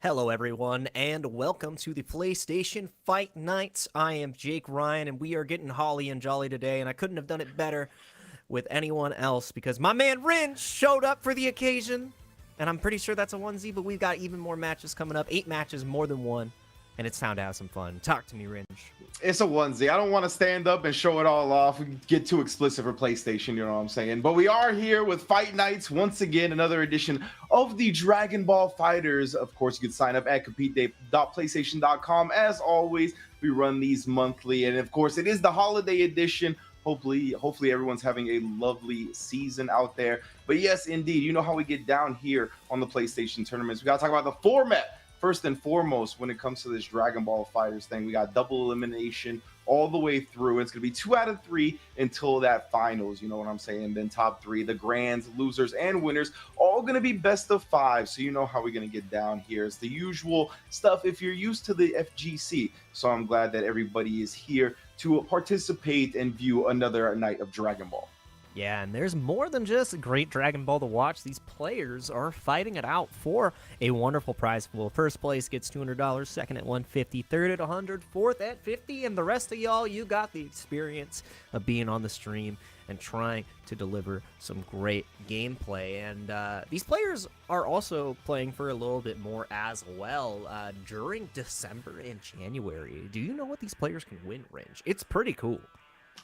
Hello, everyone, and welcome to the PlayStation Fight Nights. I am Jake Ryan, and we are getting holly and jolly today, and I couldn't have done it better with anyone else because my man Ringe showed up for the occasion, and I'm pretty sure that's a onesie, but we've got even more matches coming up. 8 matches, more than one, and it's time to have some fun. Talk to me, Ringe. It's a onesie. I don't want to stand up and show it all off. We get too explicit for PlayStation, you know what I'm saying? But we are here with Fight Nights once again, another edition of the Dragon Ball FighterZ. Of course, you can sign up at compete.playstation.com. As always, we run these monthly, and of course, it is the holiday edition. Hopefully everyone's having a lovely season out there. But yes, indeed, you know how we get down here on the PlayStation tournaments. We got to talk about the format. First and foremost, when it comes to this Dragon Ball FighterZ thing, we got double elimination all the way through. It's going to be 2 out of 3 until that finals, you know what I'm saying? Then top 3, the grands, losers, and winners, all going to be best of 5. So you know how we're going to get down here. It's the usual stuff if you're used to the FGC. So I'm glad that everybody is here to participate and view another night of Dragon Ball. Yeah, and there's more than just a great Dragon Ball to watch. These players are fighting it out for a wonderful prize pool. First place gets $200, second at $150, third at $100, fourth at $50, and the rest of y'all, you got the experience of being on the stream and trying to deliver some great gameplay. And these players are also playing for a little bit more as well during December and January. Do you know what these players can win, Range? It's pretty cool.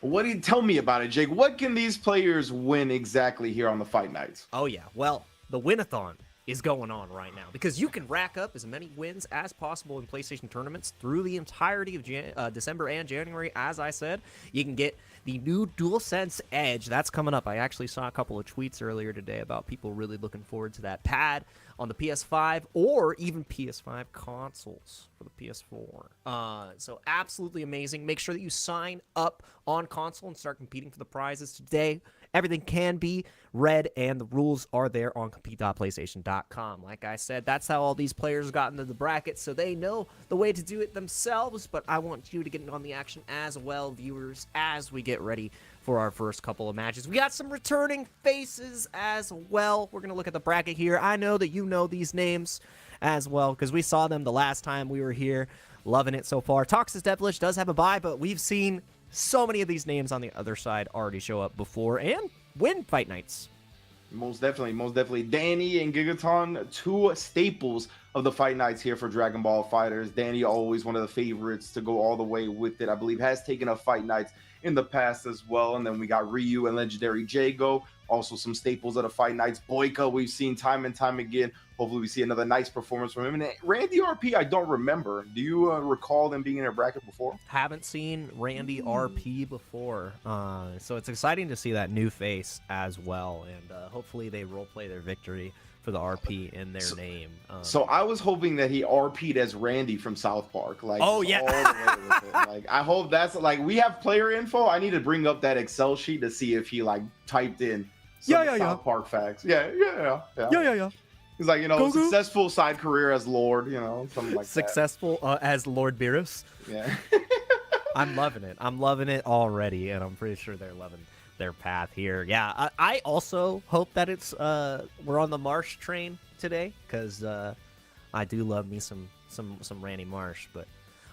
What do you tell me about it, Jake? What can these players win exactly here on the Fight Nights? Oh, yeah. Well, the win-a-thon is going on right now because you can rack up as many wins as possible in PlayStation tournaments through the entirety of December and January. As I said, you can get the new DualSense Edge. That's coming up. I actually saw a couple of tweets earlier today about people really looking forward to that pad on the PS5 or even PS5 consoles for the PS4. So absolutely amazing. Make sure that you sign up on console and start competing for the prizes today. Everything can be read, and the rules are there on compete.playstation.com. Like I said, that's how all these players got into the bracket, so they know the way to do it themselves, but I want you to get in on the action as well, viewers, as we get ready for our first couple of matches. We got some returning faces as well. We're going to look at the bracket here. I know that you know these names as well because we saw them the last time we were here. Loving it so far. Toxis Devilish does have a bye, but we've seen so many of these names on the other side already show up before and win Fight Nights. Most definitely. Danny and Gigaton, 2 staples of the Fight Nights here for Dragon Ball FighterZ. Danny, always one of the favorites to go all the way with it. I believe has taken up Fight Nights in the past as well. And then we got Ryu and Legendary Jago, also some staples of the Fight Nights. Boyka, we've seen time and time again. Hopefully we see another nice performance from him. And Randy RP, I don't remember. Do you recall them being in a bracket before? Haven't seen Randy RP before. So it's exciting to see that new face as well. And hopefully they roleplay their victory for the RP in their name. So I was hoping that he RP'd as Randy from South Park. Like, oh, yeah. All the way with it. Like, I hope that's, like, we have player info. I need to bring up that Excel sheet to see if he, like, typed in some South Park facts. Yeah. He's like, you know, successful side career as Lord, you know, something like successful, that. As Lord Beerus. Yeah. I'm loving it. I'm loving it already, and I'm pretty sure they're loving their path here. Yeah, I also hope that it's we're on the Marsh train today because I do love me some Randy Marsh, but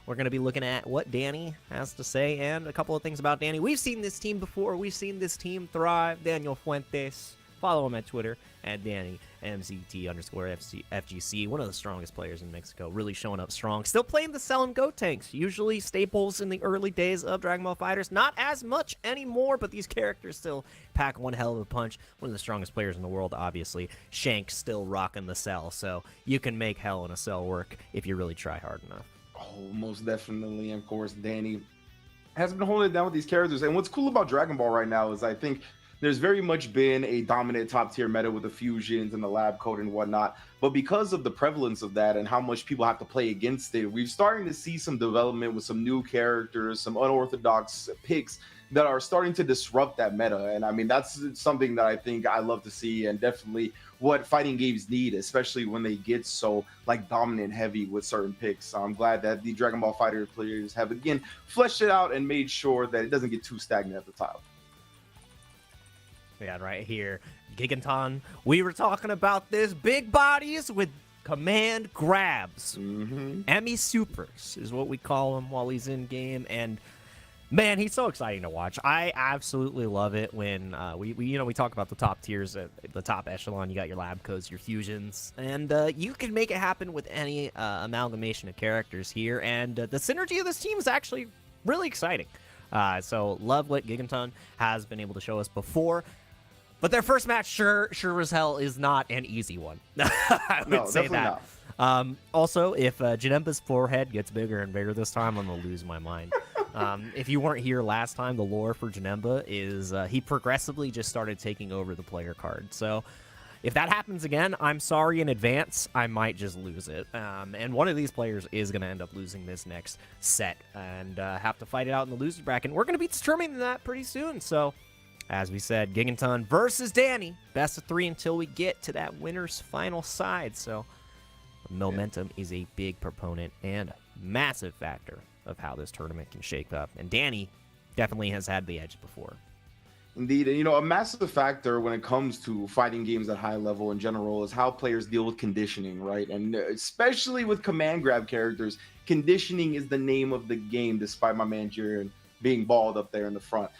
we're going to be looking at what Danny has to say and a couple of things about Danny. We've seen this team before. We've seen this team thrive. Daniel Fuentes. Follow him at Twitter at DannyMZT_FGC. One of the strongest players in Mexico. Really showing up strong. Still playing the Cell and Go tanks. Usually staples in the early days of Dragon Ball FighterZ. Not as much anymore, but these characters still pack one hell of a punch. One of the strongest players in the world, obviously. Shank's still rocking the Cell, so you can make Hell in a Cell work if you really try hard enough. Oh, most definitely. And of course, Danny has been holding it down with these characters. And what's cool about Dragon Ball right now is I think there's very much been a dominant top tier meta with the fusions and the lab code and whatnot. But because of the prevalence of that and how much people have to play against it, we're starting to see some development with some new characters, some unorthodox picks that are starting to disrupt that meta. And I mean, that's something that I think I love to see and definitely what fighting games need, especially when they get so like dominant heavy with certain picks. So I'm glad that the Dragon Ball Fighter players have again fleshed it out and made sure that it doesn't get too stagnant at the top. We got right here Giganton. We were talking about this big bodies with command grabs. Mm-hmm. Emmy Supers is what we call him while he's in game, and man, he's so exciting to watch. I absolutely love it when we talk about the top tiers at the top echelon. You got your lab codes, your fusions, and you can make it happen with any amalgamation of characters here. And the synergy of this team is actually really exciting. So love what Giganton has been able to show us before. But their first match, sure as hell, is not an easy one. I would say that. Also, if Janemba's forehead gets bigger and bigger this time, I'm going to lose my mind. If you weren't here last time, the lore for Janemba is he progressively just started taking over the player card. So if that happens again, I'm sorry in advance. I might just lose it. And one of these players is going to end up losing this next set and have to fight it out in the loser bracket. We're going to be determining that pretty soon. So as we said, Giganton versus Danny. Best of 3 until we get to that winner's final side. So momentum is a big proponent and massive factor of how this tournament can shake up. And Danny definitely has had the edge before. Indeed. And, a massive factor when it comes to fighting games at high level in general is how players deal with conditioning, right? And especially with command grab characters, conditioning is the name of the game, despite my man Jiren being balled up there in the front.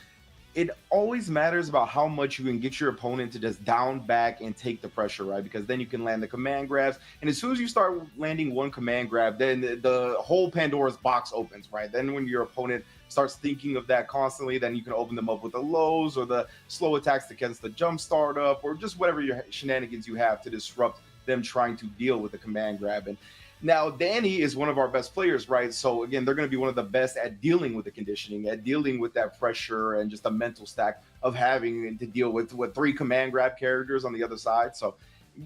It always matters about how much you can get your opponent to just down back and take the pressure, right? Because then you can land the command grabs. And as soon as you start landing one command grab, then the whole Pandora's box opens, right? Then when your opponent starts thinking of that constantly, then you can open them up with the lows or the slow attacks against the jump startup or just whatever your shenanigans you have to disrupt them trying to deal with the command grab. And now, Danny is one of our best players, right? So, again, they're going to be one of the best at dealing with the conditioning, at dealing with that pressure and just the mental stack of having to deal with 3 command grab characters on the other side. So,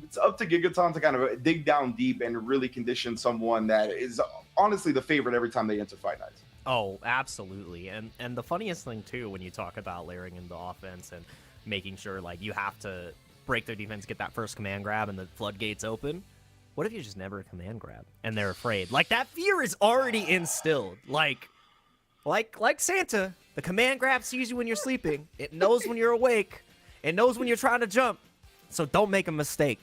it's up to Giganton to kind of dig down deep and really condition someone that is honestly the favorite every time they enter Fight Nights. Oh, absolutely. And the funniest thing, too, when you talk about layering in the offense and making sure, like, you have to break their defense, get that first command grab, and the floodgates open. What if you just never command grab and they're afraid? Like, that fear is already instilled. Like Santa, the command grab sees you when you're sleeping. It knows when you're awake. It knows when you're trying to jump. So don't make a mistake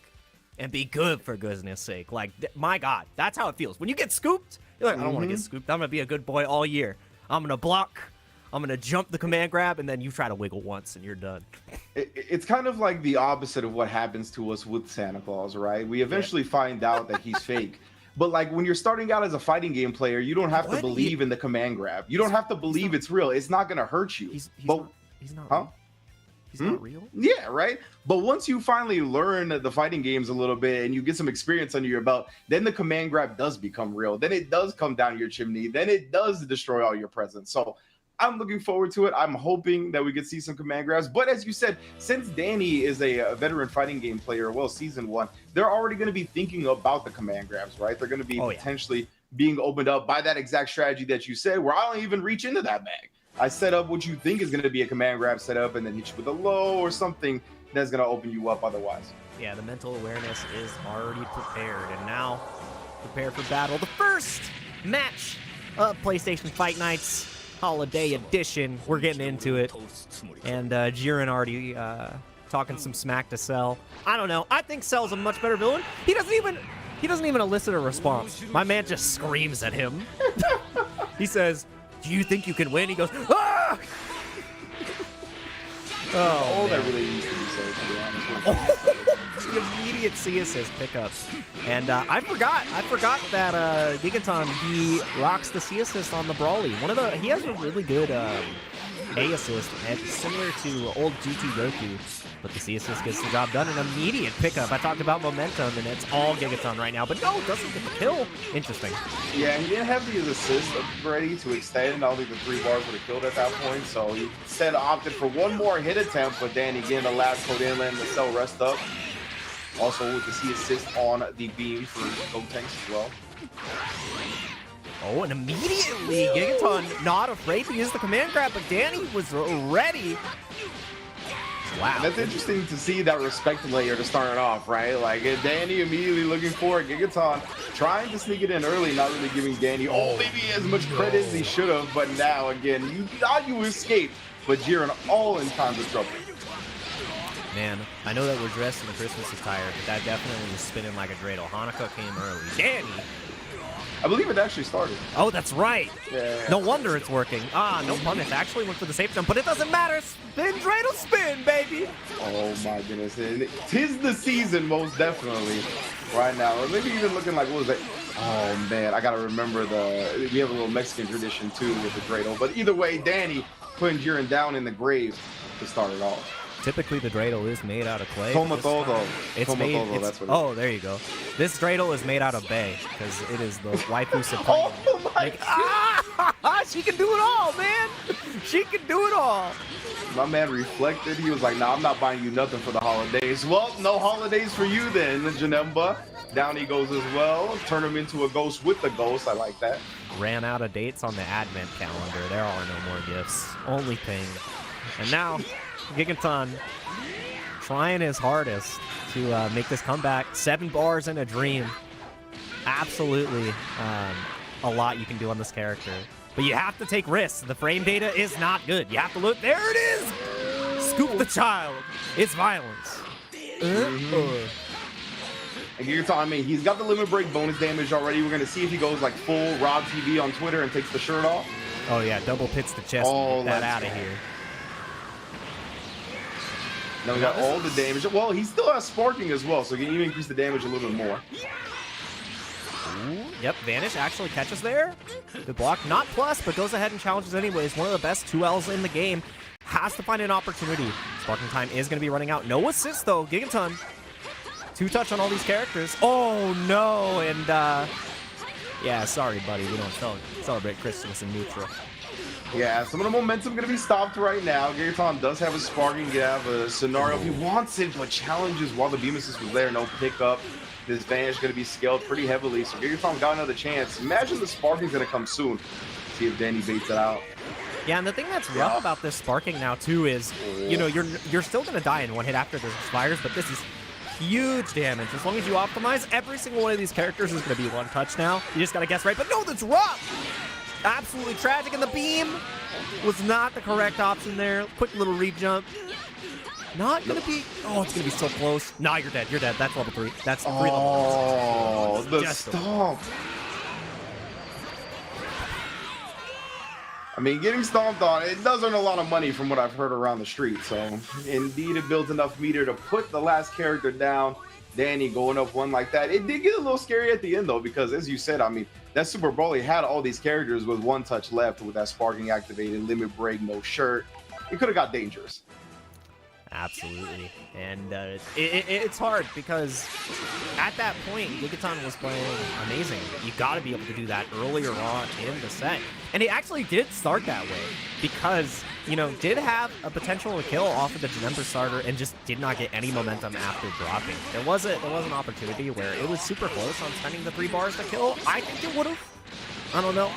and be good for goodness sake. Like, my God, that's how it feels. When you get scooped, you're like, I don't want to get scooped. I'm going to be a good boy all year. I'm going to block. I'm going to jump the command grab, and then you try to wiggle once, and you're done. It's kind of like the opposite of what happens to us with Santa Claus, right? We eventually find out that he's fake. But, like, when you're starting out as a fighting game player, you don't have to believe in the command grab. You don't have to believe it's real. It's not going to hurt you. He's not real. He's not real? Yeah, right? But once you finally learn the fighting games a little bit and you get some experience under your belt, then the command grab does become real. Then it does come down your chimney. Then it does destroy all your presence. So I'm looking forward to it. I'm hoping that we could see some command grabs. But as you said, since Danny is a veteran fighting game player, well, season 1, they're already going to be thinking about the command grabs, right? They're going to be potentially being opened up by that exact strategy that you said, where I don't even reach into that bag. I set up what you think is going to be a command grab setup and then hit you with a low or something that's going to open you up otherwise. Yeah, the mental awareness is already prepared. And now, prepare for battle. The first match of PlayStation Fight Nights Holiday Edition. We're getting into it. And Jiren already talking some smack to Cell. I don't know. I think Cell's a much better villain. He doesn't even elicit a response. My man just screams at him. He says, "Do you think you can win?" He goes, "Ah!" All that really needs to be said, to be honest with you. The immediate C-assist pickups. And I forgot that Giganton, he rocks the C-assist on the Brawly. He has a really good A-assist, and it's similar to old GT Goku, but the C-assist gets the job done. An immediate pickup. I talked about momentum, and it's all Giganton right now, but no, it doesn't get the kill. Interesting. Yeah, he didn't have his assist ready to extend. I don't think the 3 bars would have killed at that point, so he instead opted for one more hit attempt, but then again, the last code inland, the Cell rest up. Also with the C-assist on the beam for Gotenks as well. Oh, and immediately Giganton not afraid to use the command grab, but Danny was ready. Wow. And that's interesting to see that respect layer to start it off, right? Like Danny immediately looking for Giganton, trying to sneak it in early, not really giving Danny maybe as much credit as he should have, but now again, you thought you escaped, but Jiren all in times of trouble. Man, I know that we're dressed in the Christmas attire, but that definitely was spinning like a dreidel. Hanukkah came early. Danny! I believe it actually started. Oh, that's right. Yeah. No wonder it's working. Ah, no punish. Actually went for the safe jump, but it doesn't matter. Spin, dreidel, spin, baby. Oh my goodness. And 'tis the season, most definitely, right now. Or maybe even looking like, what was that? Oh man, I gotta remember we have a little Mexican tradition too with the dreidel. But either way, Danny putting Jiren down in the grave to start it off. Typically, the dreidel is made out of clay. Tomotodo. It's made. It's, oh, there you go. This dreidel is made out of bay because it is the waifu supreme. Oh my God! She can do it all, man. She can do it all. My man reflected. He was like, "Nah, I'm not buying you nothing for the holidays." Well, no holidays for you then, Janemba. Down he goes as well. Turn him into a ghost with the ghost. I like that. Ran out of dates on the advent calendar. There are no more gifts. Only pain. And now, Gigaton trying his hardest to make this comeback. 7 bars in a dream. Absolutely a lot you can do on this character. But you have to take risks. The frame data is not good. You have to look. There it is! Scoop the child. It's violence. And Gigaton, I mean, he's got the limit break bonus damage already. We're going to see if he goes like full Rob TV on Twitter and takes the shirt off. Oh, yeah. Double pits the chest. Oh, Get that out of here. Now we got all the damage. Well, he still has sparking as well, so he can even increase the damage a little bit more. Ooh, yep, Vanish actually catches there. Good block. Not plus, but goes ahead and challenges anyways. One of the best 2Ls in the game. Has to find an opportunity. Sparking time is going to be running out. No assist, though. Gigaton. 2-touch on all these characters. Oh, no. And, yeah, sorry, buddy. We don't celebrate Christmas in neutral. Yeah, some of the momentum going to be stopped right now. Gigaton does have a sparking, you have a scenario if he wants it, but challenges while the beam assist was there, no pickup. This Vanish is going to be scaled pretty heavily, so Gigaton got another chance. Imagine the sparking's going to come soon. See if Danny baits it out. Yeah, and the thing that's rough about this sparking now too is, you know, you're still going to die in one hit after this expires, but this is huge damage. As long as you optimize, every single one of these characters is going to be 1-touch now. You just got to guess right, but no, that's rough! Absolutely tragic, and the beam was not the correct option there. Quick little re-jump. Not gonna be. Oh, it's gonna be so close. Nah, you're dead. You're dead. That's level 3. That's 3 level 1. Oh, the stomp. I mean, getting stomped on, it does earn a lot of money from what I've heard around the street. So, indeed, it builds enough meter to put the last character down. Danny going up one like that. It did get a little scary at the end, though, because as you said, I mean, that Super Broly had all these characters with 1-touch left with that sparking activated, limit break, no shirt. It could have got dangerous. Absolutely. And it's hard because at that point, Gigaton was playing amazing. You got to be able to do that earlier on in the set. And it actually did start that way because, you know, did have a potential to kill off of the Janemba starter and just did not get any momentum after dropping. There was an opportunity where it was super close on spending the 3 bars to kill. I think it would have. I don't know.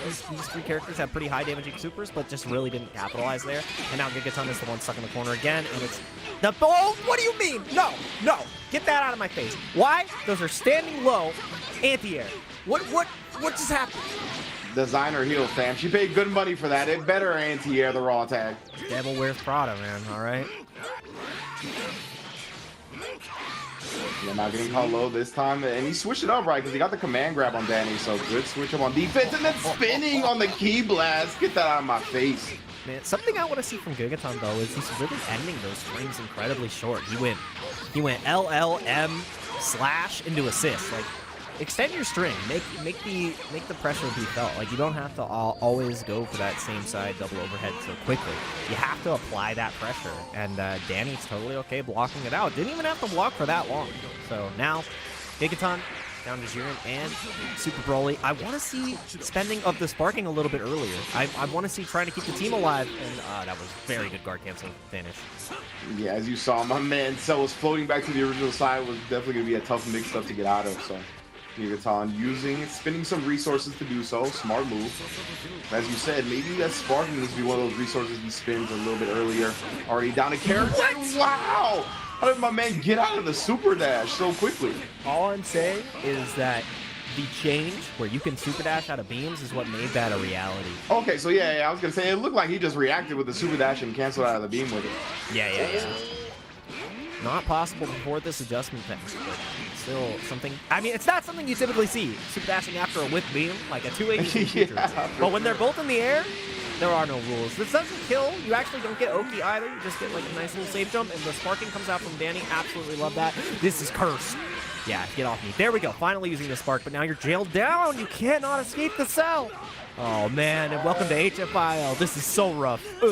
These 3 characters have pretty high damaging supers, but just really didn't capitalize there. And now Gigaton is the one stuck in the corner again, and it's the oh, what do you mean? No, get that out of my face. Why? Those are standing low, anti-air. What just happened? Designer heel, fam. She paid good money for that. It better anti-air the raw tag. Devil wears Prada, man. All right. Yeah, not getting caught low this time, and he switched it up right because he got the command grab on Danny, so good switch up on defense, and then spinning on the key blast. Get that out of my face. Man, something I want to see from Gigaton though is he's really ending those frames incredibly short. He went LLM slash into assist. Like, extend your string, make the pressure be felt. Like, you don't have to always go for that same side double overhead so quickly. You have to apply that pressure, and Danny's totally okay blocking it out. Didn't even have to block for that long. So now, Gigaton down to Jiren and Super Broly. I want to see spending of the sparking a little bit earlier. I want to see trying to keep the team alive, and that was very good guard cancel finish. Yeah, as you saw, my man Cell was floating back to the original side. Was definitely going to be a tough mix-up to get out of, so Gigaton spending some resources to do so. Smart move. As you said, maybe that sparking needs to be one of those resources he spins a little bit earlier. Already down to character. Wow! How did my man get out of the super dash so quickly? All I'm saying is that the change where you can super dash out of beams is what made that a reality. Okay, so yeah, I was going to say, it looked like he just reacted with the super dash and canceled out of the beam with it. Yeah. Not possible before this adjustment patch, but still something. I mean, it's not something you typically see. Super dashing after a whip beam, like a 280 Yeah, but when they're both in the air, there are no rules. This doesn't kill. You actually don't get Oki either. You just get like a nice little safe jump, and the sparking comes out from Danny. Absolutely love that. This is cursed. Yeah, get off me. There we go. Finally using the spark, but now you're jailed down. You cannot escape the cell. Oh, man, and welcome to HFIL. This is so rough. I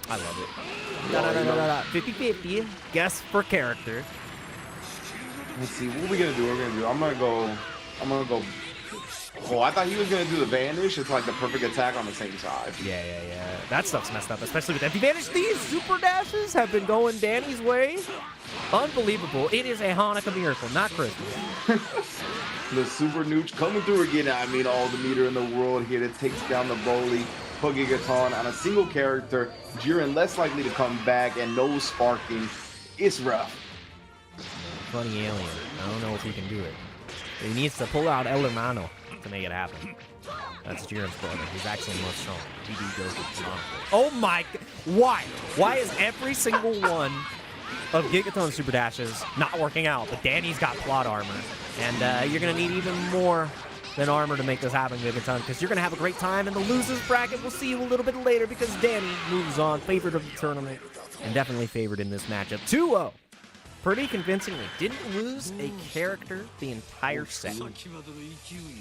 love it. 50-50. Guess for character. Let's see, what are we gonna do? I'm gonna go. Oh, I thought he was gonna do the vanish. It's like the perfect attack on the same side. Yeah. That stuff's messed up, especially with empty vanish. These super dashes have been going Danny's way. Unbelievable. It is a Hanukkah miracle, not Christmas. The super nooch coming through again. I mean, all the meter in the world here that takes down the Broly. Put Gigaton on a single character. Jiren less likely to come back, and no sparking. It's rough. Funny alien. I don't know if he can do it. He needs to pull out El Hermano to make it happen. That's Jiren's brother. He's actually most strong. DD goes with Toronto. Oh my god. Why? Why is every single one of Gigaton's super dashes not working out? But Danny's got plot armor. And you're going to need even more than armor to make this happen, Gigaton, because you're going to have a great time in the losers bracket. We'll see you a little bit later because Danny moves on, favorite of the tournament, and definitely favored in this matchup. 2-0. Pretty convincingly. Didn't lose a character the entire set.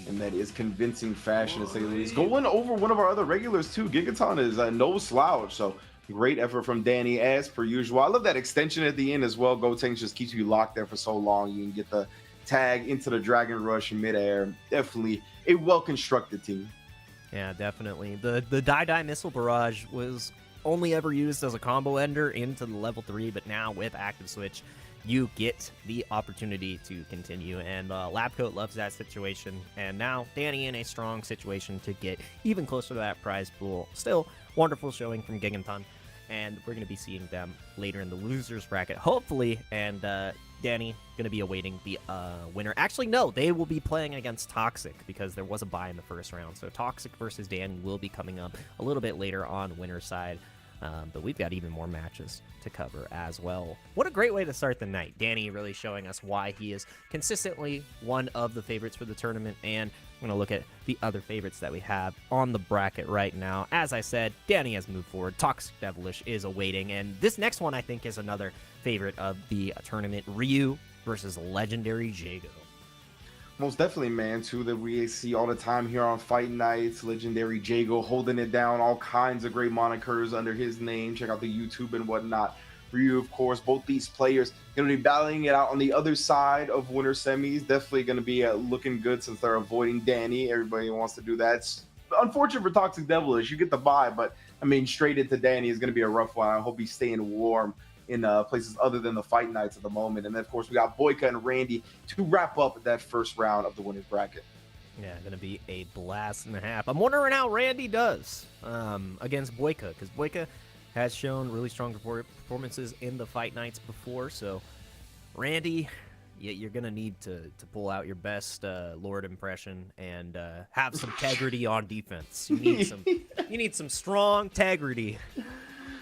And that is convincing fashion, to say the least. Going over one of our other regulars, too. Gigaton is no slouch, so great effort from Danny, as per usual. I love that extension at the end as well. Gotenks just keeps you locked there for so long. You can get the tag into the Dragon Rush in midair. Definitely a well-constructed team. Yeah, definitely. The Die Missile Barrage was only ever used as a combo ender into the level 3, but now with Active Switch, you get the opportunity to continue, and Labcoat loves that situation, and now Danny in a strong situation to get even closer to that prize pool. Still, wonderful showing from Gigaton, and we're going to be seeing them later in the losers bracket, hopefully, and Danny going to be awaiting the winner. Actually, no, they will be playing against Toxic because there was a bye in the first round, so Toxic versus Danny will be coming up a little bit later on winner's side. But we've got even more matches to cover as well. What a great way to start the night. Danny really showing us why he is consistently one of the favorites for the tournament. And we're going to look at the other favorites that we have on the bracket right now. As I said, Danny has moved forward. Toxic Devilish is awaiting. And this next one, I think, is another favorite of the tournament. Ryu versus Legendary Jago. Most definitely, man, too, that we see all the time here on Fight Nights. Legendary Jago holding it down, all kinds of great monikers under his name. Check out the YouTube and whatnot. Ryu, of course, both these players going to be battling it out on the other side of winter semis. Definitely going to be looking good since they're avoiding Danny. Everybody wants to do that. It's unfortunate for Toxic Devilish. You get the bye, but, I mean, straight into Danny is going to be a rough one. I hope he's staying warm in places other than the Fight Nights at the moment. And then, of course, we got Boyka and Randy to wrap up that first round of the winners bracket. Yeah, going to be a blast and a half. I'm wondering how Randy does against Boyka, because Boyka has shown really strong performances in the Fight Nights before. So, Randy, you're going to need to pull out your best Lord impression and have some integrity on defense. You need some strong integrity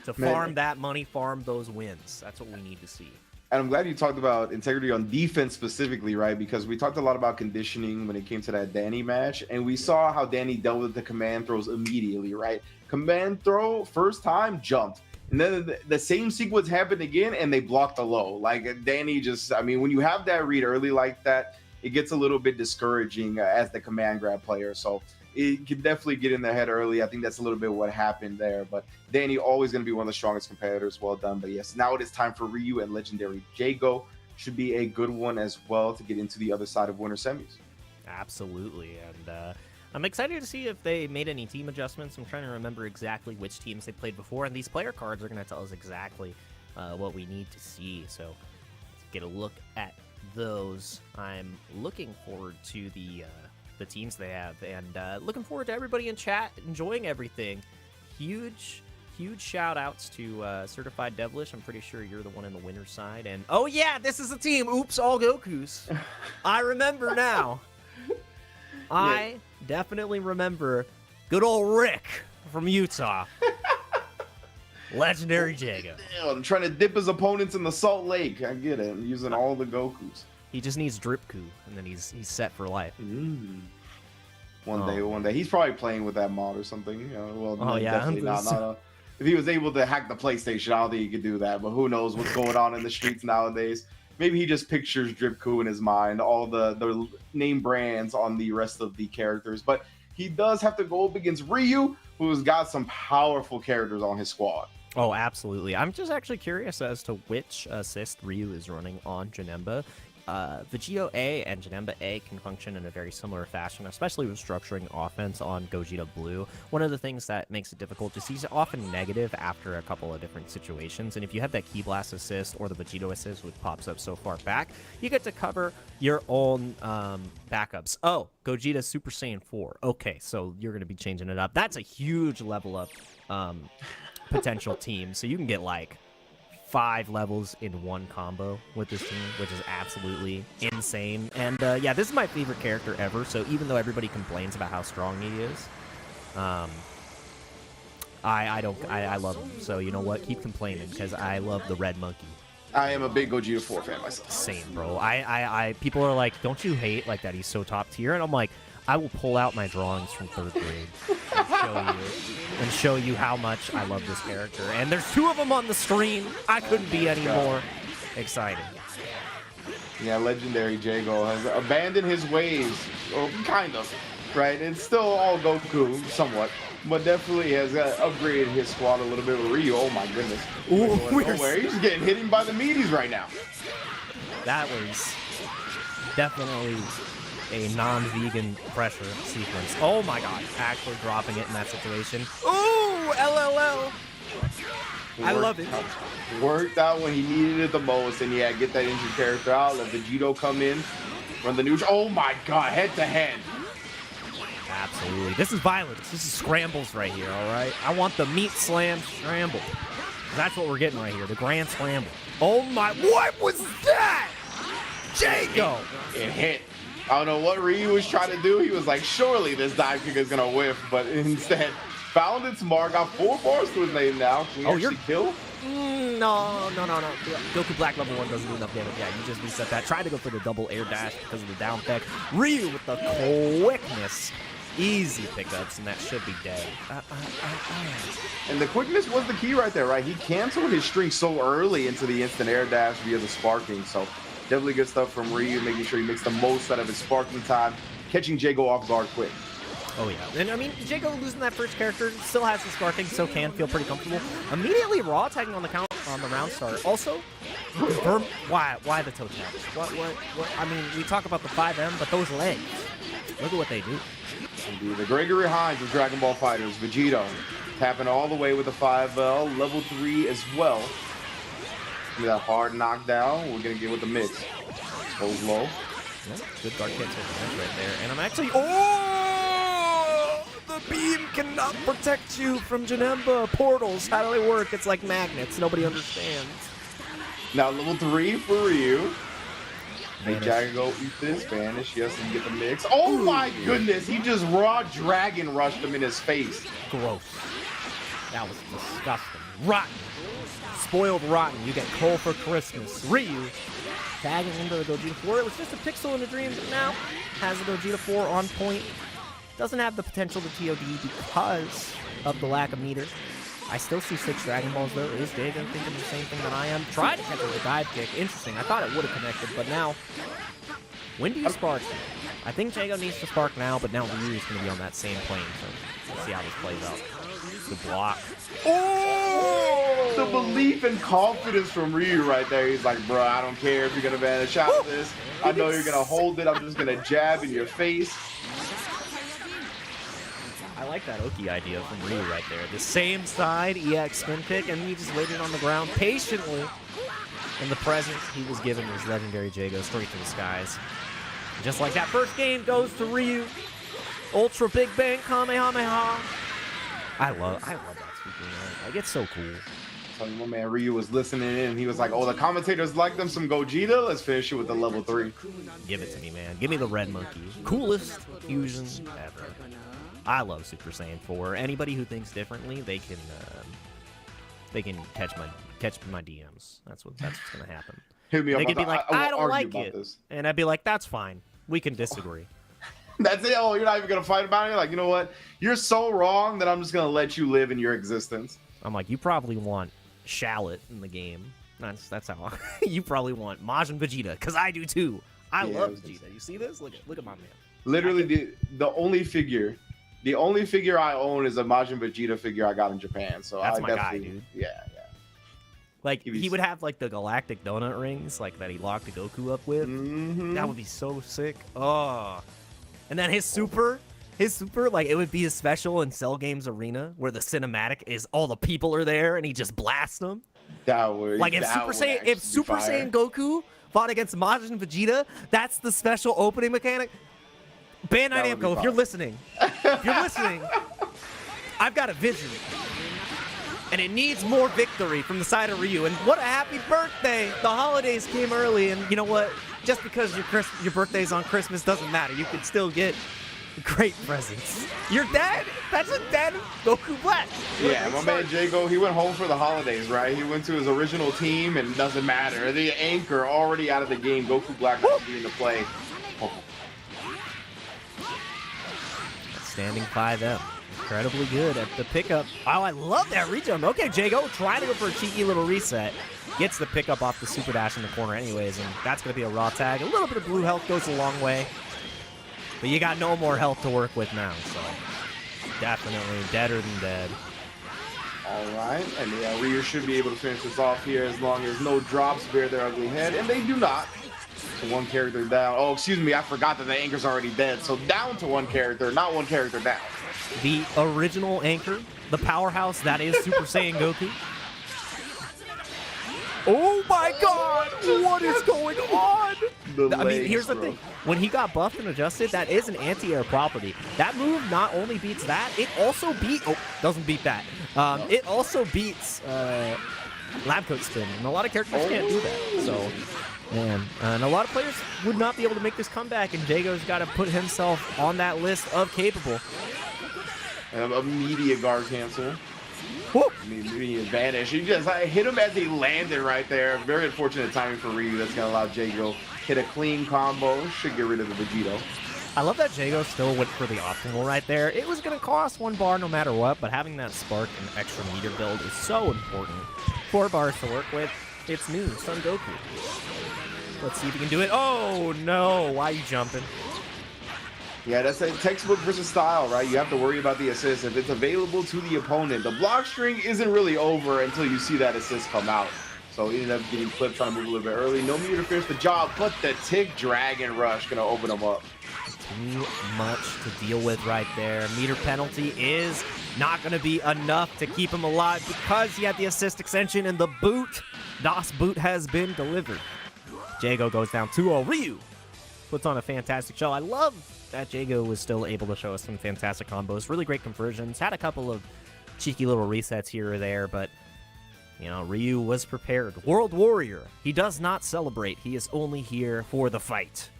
to farm that money, farm those wins. That's what we need to see. And I'm glad you talked about integrity on defense specifically, right? Because we talked a lot about conditioning when it came to that Danny match, and we saw how Danny dealt with the command throws immediately, right? Command throw, first time, jumped. And then the same sequence happened again, and they blocked the low. Like, Danny just, I mean, when you have that read early like that, it gets a little bit discouraging as the command grab player. So it can definitely get in their head early. I think that's a little bit what happened there. But Danny always going to be one of the strongest competitors. Well done. But yes, now it is time for Ryu and Legendary Jago. Should be a good one as well to get into the other side of winter semis. Absolutely. And I'm excited to see if they made any team adjustments. I'm trying to remember exactly which teams they played before. And these player cards are going to tell us exactly what we need to see. So let's get a look at those. I'm looking forward to the teams they have, and looking forward to everybody in chat enjoying everything. Huge shout outs to Certified Devilish. I'm pretty sure you're the one in the winner's side. And oh yeah, this is a team. Oops, all Gokus. I remember now. I definitely remember good old Rick from Utah. Legendary Jago. Damn, trying to dip his opponents in the Salt Lake. I get it. I'm using all the Gokus. He just needs Dripku, and then he's set for life. One day. He's probably playing with that mod or something. You know, well, Oh, yeah. definitely not. If he was able to hack the PlayStation, I don't think he could do that. But who knows what's going on in the streets nowadays. Maybe he just pictures Dripku in his mind, all the name brands on the rest of the characters. But he does have to go up against Ryu, who's got some powerful characters on his squad. Oh, absolutely. I'm just actually curious as to which assist Ryu is running on Janemba. Vegito A and Janemba A can function in a very similar fashion, especially with structuring offense on Gogeta Blue. One of the things that makes it difficult is he's often negative after a couple of different situations, and if you have that Key Blast assist or the Vegito assist, which pops up so far back, you get to cover your own backups. Oh, Gogeta Super Saiyan 4. Okay, so you're going to be changing it up. That's a huge level up potential team, so you can get like 5 levels in one combo with this team, which is absolutely insane. And yeah, this is my favorite character ever. So even though everybody complains about how strong he is, I love him. So you know what? Keep complaining because I love the red monkey. I am a big Gogeta 4 fan myself. Same, bro. People are like, don't you hate like that he's so top tier? And I'm like, I will pull out my drawings from 3rd grade and show you how much I love this character. And there's 2 of them on the screen. I couldn't be any more excited. Yeah, Legendary Jago has abandoned his ways, or kind of, right? It's still all Goku, somewhat, but definitely has upgraded his squad a little bit with Ryu. Oh my goodness. He's just getting hit by the meaties right now. That was definitely a non-vegan pressure sequence. Oh my god, actually dropping it in that situation. Ooh, LLL. I love it. Worked out when he needed it the most, and yeah, get that injured character out, let Vegito come in, run the neutral. Oh my god, head to head. Absolutely. This is violence. This is scrambles right here, all right? I want the meat slam scramble. That's what we're getting right here, the grand scramble. Oh my, what was that? Jago! It hit. I don't know what Ryu was trying to do. He was like, surely this dive kick is going to whiff, but instead found its mark. Got 4 bars to his name now. Can we actually kill? No. Goku Black level 1 doesn't do enough damage. Yeah, you just reset that. Try to go for the double air dash because of the down tech. Ryu with the quickness. Easy pickups, and that should be dead. And the quickness was the key right there, right? He canceled his streak so early into the instant air dash via the sparking, so definitely good stuff from Ryu, making sure he makes the most out of his sparking time, catching Jago off guard quick. Oh, yeah. And, I mean, Jago losing that first character still has the sparking, so can feel pretty comfortable. Immediately raw tagging on the count on the round start. Also, why the toe taps? What? I mean, we talk about the 5M, but those legs, look at what they do. Indeed. The Gregory Hines of Dragon Ball FighterZ, Vegito, tapping all the way with the 5L, level 3 as well. Give me that hard knockdown. We're going to get with the mix. Goes low. Yeah, good guard kicks right there. And I'm actually... Oh! The beam cannot protect you from Janemba. Portals, how do they work? It's like magnets. Nobody understands. Now level 3 for Ryu. Make Jago eat this. Vanish. Yes, and get the mix. Oh my goodness. He just raw dragon rushed him in his face. Gross. That was disgusting. Rotten. Spoiled rotten. You get coal for Christmas. Ryu tagging into the Gogeta 4. It was just a pixel in a dream, but now has the Gogeta 4 on point. Doesn't have the potential to TOD because of the lack of meter. I still see 6 Dragon Balls though. Is Jago thinking the same thing that I am? Tried to catch it with a dive kick. Interesting. I thought it would have connected, but now, when do you spark? I think Jago needs to spark now, but now Ryu is going to be on that same plane. So let's see how this plays out. The block. Oh! The belief and confidence from Ryu right there. He's like, bro, I don't care if you're going to vanish out of this. I know you're going to hold it. I'm just going to jab in your face. I like that Oki idea from Ryu right there. The same side, EX spin kick, and he just waited on the ground patiently. In the present, he was given his legendary Jago straight to the skies. And just like that, first game goes to Ryu. Ultra Big Bang Kamehameha. I love that speaking, man. Like, it's so cool. So my man Ryu was listening in, and he was like, oh, the commentators like them some Gogeta. Let's finish it with the level 3. Give it to me, man. Give me the red monkey. Coolest fusion ever. I love Super Saiyan 4. Anybody who thinks differently, they can they can catch my DMs. That's what's gonna happen. Hit me up. They could be like, I don't like it, this. and I'd be like, that's fine. We can disagree. That's it. Oh, you're not even gonna fight about it. You're like, you know what? You're so wrong that I'm just gonna let you live in your existence. I'm like, you probably want Shallot in the game. That's how you probably want Majin Vegeta, because I do too. I love Vegeta. You see this? Look at my man. Literally, the only figure I own is a Majin Vegeta figure I got in Japan. So that's I my definitely, guy, dude. Yeah. Like, he would have, like, the galactic donut rings, like, that he locked the Goku up with. Mm-hmm. That would be so sick. Oh. And then his super, like, it would be a special in Cell Games Arena, where the cinematic is all the people are there, and he just blasts them. That would, like, if Super Saiyan Goku fought against Majin Vegeta, that's the special opening mechanic. Bandai Namco, if you're listening, I've got a vision. And it needs more victory from the side of Ryu. And what a happy birthday! The holidays came early, and you know what? Just because your birthday's on Christmas doesn't matter. You can still get great presents. Your dad? That's a dead Goku Black. Yeah, my man Jago, he went home for the holidays, right? He went to his original team, and it doesn't matter. The anchor already out of the game. Goku Black has to be in the play. Standing 5M. Incredibly good at the pickup. Oh, I love that rejump. Okay, Jago trying to go for a cheeky little reset. Gets the pickup off the super dash in the corner anyways, and that's going to be a raw tag. A little bit of blue health goes a long way. But you got no more health to work with now, so definitely deader than dead. All right, and yeah, Ryu should be able to finish this off here as long as no drops bear their ugly head, and they do not. So one character down. Oh, excuse me, I forgot that the anchor's already dead. So down to one character, not one character down. The original anchor, the powerhouse that is Super Saiyan Goku. Oh my god! What is going on? I mean, here's the thing. When he got buffed and adjusted, that is an anti-air property. That move not only beats that, it also doesn't beat that. It also beats Lab Coat Spin, and a lot of characters can't do that. So, man, and a lot of players would not be able to make this comeback, and Jago's got to put himself on that list of capable. A media guard cancel. Media vanish. You just hit him as he landed right there. Very unfortunate timing for Ryu. That's going to allow Jago hit a clean combo. Should get rid of the Vegito. I love that Jago still went for the optimal right there. It was going to cost 1 bar no matter what, but having that spark and extra meter build is so important. 4 bars to work with. It's new. Son Goku. Let's see if he can do it. Oh, no. Why are you jumping? Yeah, that's a textbook versus style, right? You have to worry about the assist if it's available to the opponent. The block string isn't really over until you see that assist come out. So he ended up getting clipped, trying to move a little bit early. No meter to finish the job, but the Tick Dragon Rush going to open him up. Too much to deal with right there. Meter penalty is not going to be enough to keep him alive because he had the assist extension and the boot. Das boot has been delivered. Jago goes down 2-0. Ryu puts on a fantastic show. I love that Jago was still able to show us some fantastic combos. Really great conversions. Had a couple of cheeky little resets here or there, but, you know, Ryu was prepared. World Warrior. He does not celebrate. He is only here for the fight.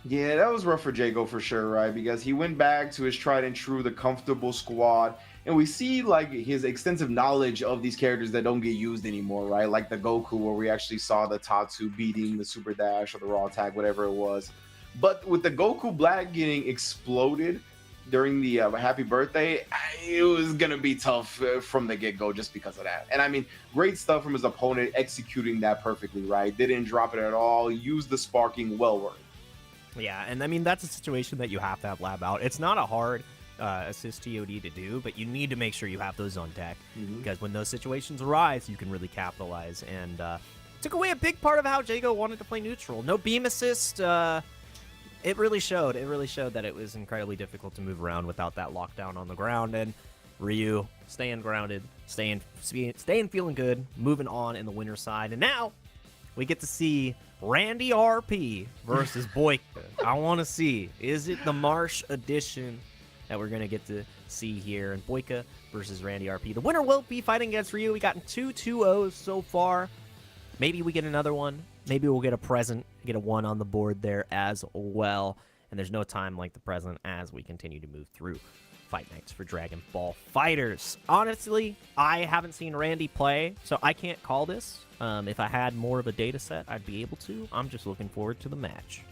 Yeah, that was rough for Jago for sure, right? Because he went back to his tried and true, the comfortable squad. And we see, like, his extensive knowledge of these characters that don't get used anymore, right? Like the Goku, where we actually saw the Tatsu beating the Super Dash or the Raw Tag, whatever it was. But with the Goku Black getting exploded during the Happy Birthday, it was going to be tough from the get-go just because of that. And I mean, great stuff from his opponent executing that perfectly, right? Didn't drop it at all. Used the sparking, well worth. Yeah, and I mean, that's a situation that you have to have Lab out. It's not a hard assist TOD to do, but you need to make sure you have those on deck because when those situations arise, you can really capitalize. And took away a big part of how Jago wanted to play neutral. No beam assist. It really showed. It really showed that it was incredibly difficult to move around without that lockdown on the ground. And Ryu staying grounded, staying feeling good, moving on in the winner's side. And now we get to see Randy RP versus Boyka. I want to see, is it the Marsh edition that we're going to get to see here? And Boyka versus Randy RP. The winner will be fighting against Ryu. We got 2 2-0s so far. Maybe we get another one. Maybe we'll get a present, get a 1 on the board there as well. And there's no time like the present as we continue to move through. Fight Nights for Dragon Ball FighterZ. Honestly, I haven't seen Randy play, so I can't call this. If I had more of a data set, I'd be able to. I'm just looking forward to the match.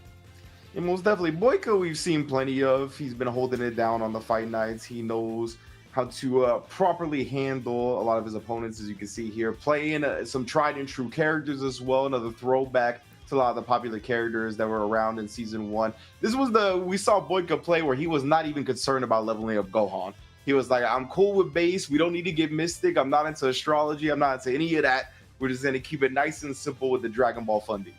And most definitely, Boyka we've seen plenty of. He's been holding it down on the Fight Nights. He knows how to properly handle a lot of his opponents, as you can see here. Playing some tried and true characters as well. Another throwback to a lot of the popular characters that were around in Season 1. This was we saw Boyka play where he was not even concerned about leveling up Gohan. He was like, I'm cool with base. We don't need to get mystic. I'm not into astrology. I'm not into any of that. We're just going to keep it nice and simple with the Dragon Ball fundies.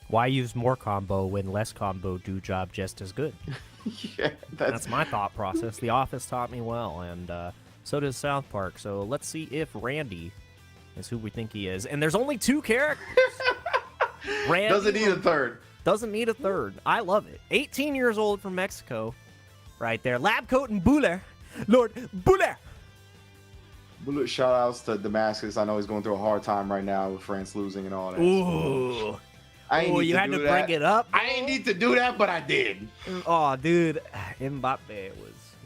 Why use more combo when less combo do job just as good? Yeah, that's my thought process. The Office taught me well, and so does South Park. So let's see if Randy is who we think he is. And there's only 2 characters. Randy doesn't need a third. Doesn't need a third. I love it. 18 years old from Mexico, right there. Lab coat and Buller, Lord Buller. Bullet shout outs to Damascus. I know he's going through a hard time right now with France losing and all that. Ooh. You had to bring it up. I ain't need to do that, but I did. Oh, dude, Mbappe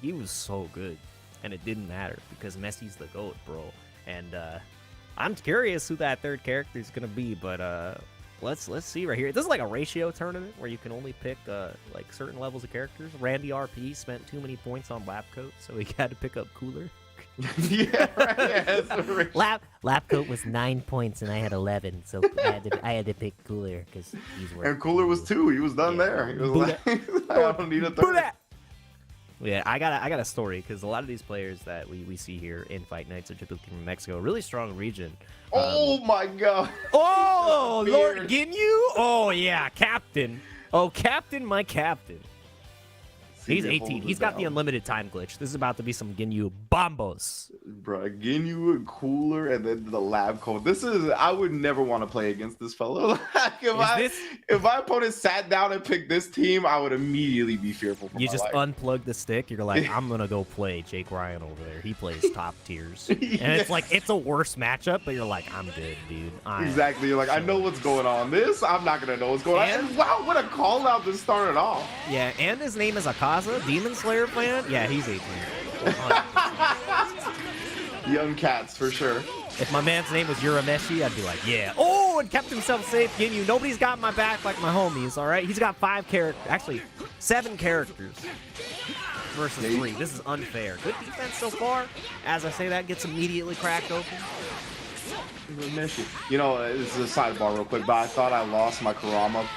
was so good, and it didn't matter because Messi's the GOAT, bro. And I'm curious who that third character is gonna be, but let's see right here. This is like a ratio tournament where you can only pick like certain levels of characters. Randy RP spent too many points on Lab Coat, so he had to pick up Cooler. Yeah, right. Yeah, Lab Coat was 9 points and I had 11, so I had to pick Cooler because he's worth. And Cooler was 2. He was done there. He was like, I don't need a third. Yeah, I got a story because a lot of these players that we see here in Fight Nights are typically from Mexico. Really strong region. Oh my God. Oh, Lord Ginyu. Oh yeah, Captain. Oh, Captain, my Captain. He's 18. He's got the unlimited time glitch. This is about to be some Ginyu bombos. Bro, Ginyu and Cooler and then the Lab Coat. I would never want to play against this fellow. If my opponent sat down and picked this team, I would immediately be fearful for You my just life. unplug the stick. You're like, I'm going to go play Jake Ryan over there. He plays top tiers. And it's like, it's a worse matchup, but you're like, I'm good, dude. Exactly. You're like, I know what's going on. I'm not going to know what's going on. And wow, what a call out to start it off. Yeah, and his name is Akaza, Demon Slayer fan. Yeah, he's 18. Young cats, for sure. If my man's name was Urameshi, I'd be like, yeah. Oh, and kept himself safe. Ginyu, nobody's got my back like my homies, all right? He's got 5 characters. Actually, 7 characters versus 3. This is unfair. Good defense so far. As I say that, gets immediately cracked open. You know, this is a sidebar real quick, but I thought I lost my Kurama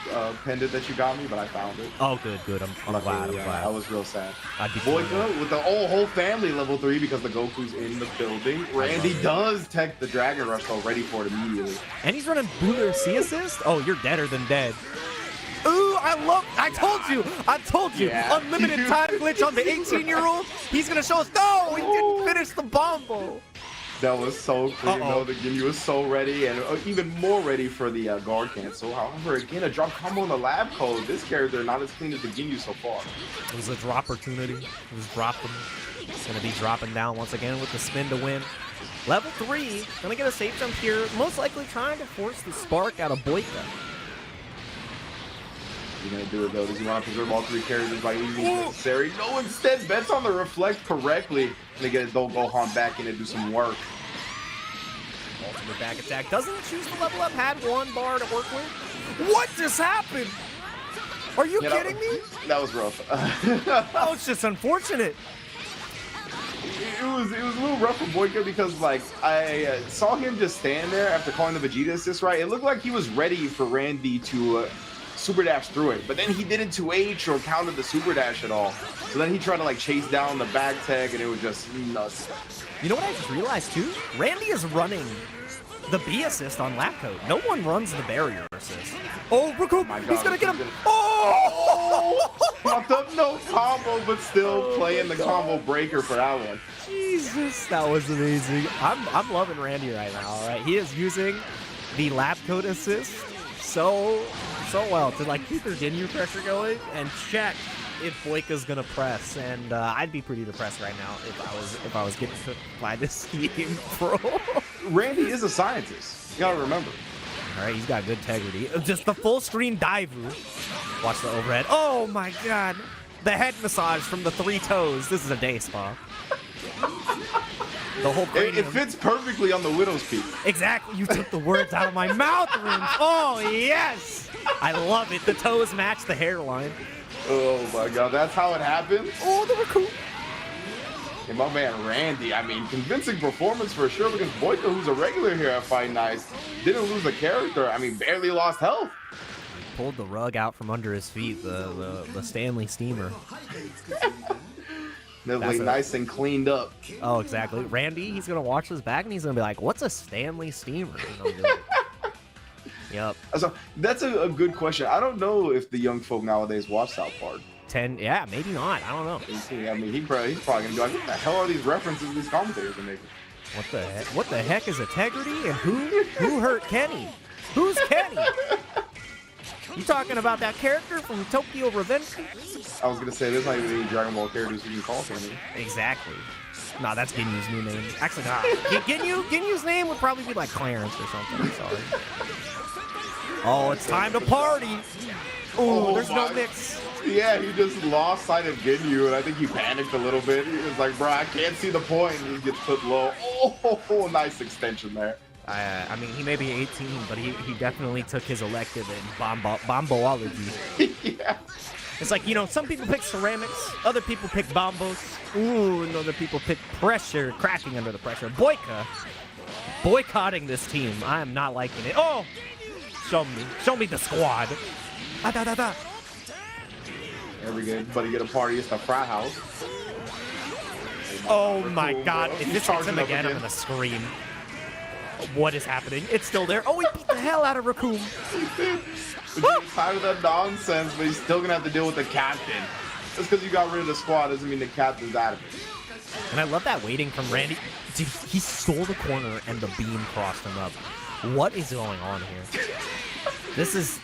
pendant that you got me, but I found it. Oh, good. I'm glad. I was real sad. Boyka with the whole family level 3 because the Goku's in the building. Randy does tech the Dragon Rush, though, ready for it immediately. And he's running Buller C assist? Oh, you're deader than dead. Ooh, I told you. Yeah. Unlimited time glitch on the 18-year-old. He's going to show us. No, he didn't finish the bombo. That was so clean, though. The Ginyu was so ready, and even more ready for the guard cancel. However, again, a drop combo on the Lab Code. This character not as clean as the Ginyu so far. It was a drop opportunity. It was dropping. Going to be dropping down once again with the spin to win. Level 3, going to get a safe jump here. Most likely trying to force the spark out of Boyka. You're going to do it, though. Does he want to preserve all 3 characters by using necessary? No, instead, bets on the reflect correctly. They get Adult Gohan back in and do some work. Ultimate back attack. Doesn't choose to level up. Had 1 bar to work with. What just happened? Are you kidding me? That was rough. Oh, it's just unfortunate. It was a little rough for Boyka because, like, I saw him just stand there after calling the Vegeta assist, right? It looked like he was ready for Randy to super dash through it, but then he didn't 2H or counted the super dash at all. So then he tried to like chase down the back tag, and it was just nuts. You know what I just realized too? Randy is running the B assist on Lab Coat. No one runs the barrier assist. Oh, Ruku, he's gonna get him. Oh! Popped up no combo, but still playing the combo breaker for that one. Jesus, that was amazing. I'm loving Randy right now. All right, he is using the Lab Coat assist so well to like keep their Ginyu pressure going and check if Boyka's gonna press, and I'd be pretty depressed right now if I was getting cooked by this team, bro. Randy is a scientist. You gotta remember. All right, he's got good integrity. Just the full screen Daivu. Watch the overhead. Oh my God, the head massage from the 3 toes. This is a day spa. The whole It cranium. fits perfectly on the Widow's Peak. Exactly. You took the words out of my mouth, Ringe. Oh, yes. I love it. The toes match the hairline. Oh my god, that's how it happens? Oh, the raccoon. And my man Randy, I mean, convincing performance for sure because Boyka, who's a regular here at Fight Nights, didn't lose a character. I mean, barely lost health. Pulled the rug out from under his feet, the Stanley Steamer. Definitely nice and cleaned up. Oh, exactly. Randy, he's going to watch this back and he's going to be like, what's a Stanley Steamer? Yep. So that's a good question. I don't know if the young folk nowadays watch South Park. 10, yeah, maybe not. I don't know. I mean, he's probably gonna be like, what the hell are these references these commentators are making? What the heck? What the heck is integrity? And who hurt Kenny? Who's Kenny? You talking about that character from Tokyo Revenge? I was gonna say there's not even any Dragon Ball characters you can call Kenny. Exactly. Nah, that's Ginyu's new name. Actually, nah. Ginyu's name would probably be like Clarence or something. I'm sorry. Oh, it's time to party. Ooh, there's no mix. Yeah, he just lost sight of Ginyu, and I think he panicked a little bit. He was like, bro, I can't see the point, and he gets put low. Oh, nice extension there. I mean, he may be 18, but he definitely took his elective in bomboology. Yeah. It's like, you know, some people pick ceramics, other people pick bombos. Ooh, and other people pick pressure, cracking under the pressure. Boyka, boycotting this team. I am not liking it. Oh, show me the squad. Everybody get a party. It's the frat house. Oh my god, if He's this hits charging him up again, I'm gonna scream. What is happening? It's still there. Oh, he beat the hell out of Raccoon. He's tired of that nonsense, but he's still gonna have to deal with the captain. Just because you got rid of the squad doesn't mean the captain's out of it. And I love that waiting from Randy. Dude, he stole the corner and the beam crossed him up. What is going on here? This is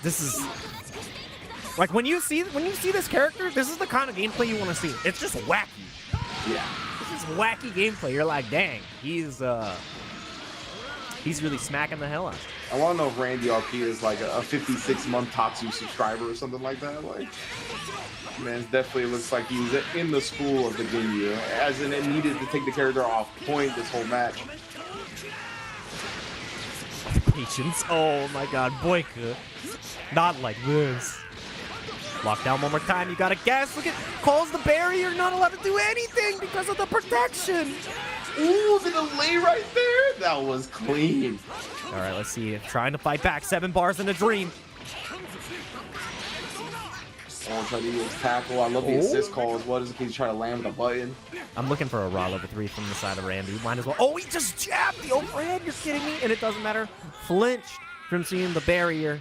like when you see this character, this is the kind of gameplay you want to see. It's just wacky. Yeah. This is wacky gameplay. You're like, dang, he's really smacking the hell out. I want to know if Randy RP is like a 56-month Tatsu subscriber or something like that. Like, man, it definitely looks like he was in the school of the Ginyu, as in it needed to take the character off point this whole match. Patience. Oh my god, Boyka. Not like this. Lockdown one more time. You gotta guess. Look at calls the barrier. Not allowed to do anything because of the protection. Ooh, the delay right there. That was clean. All right, let's see. Trying to fight back. 7 bars in a dream. Oh, try to use tackle. I love the assist calls. What is it? He's trying to land with a button. I'm looking for a raw level 3 from the side of Randy. Might as well. Oh, he just jabbed the overhead. You're kidding me? And it doesn't matter. Flinched from seeing the barrier.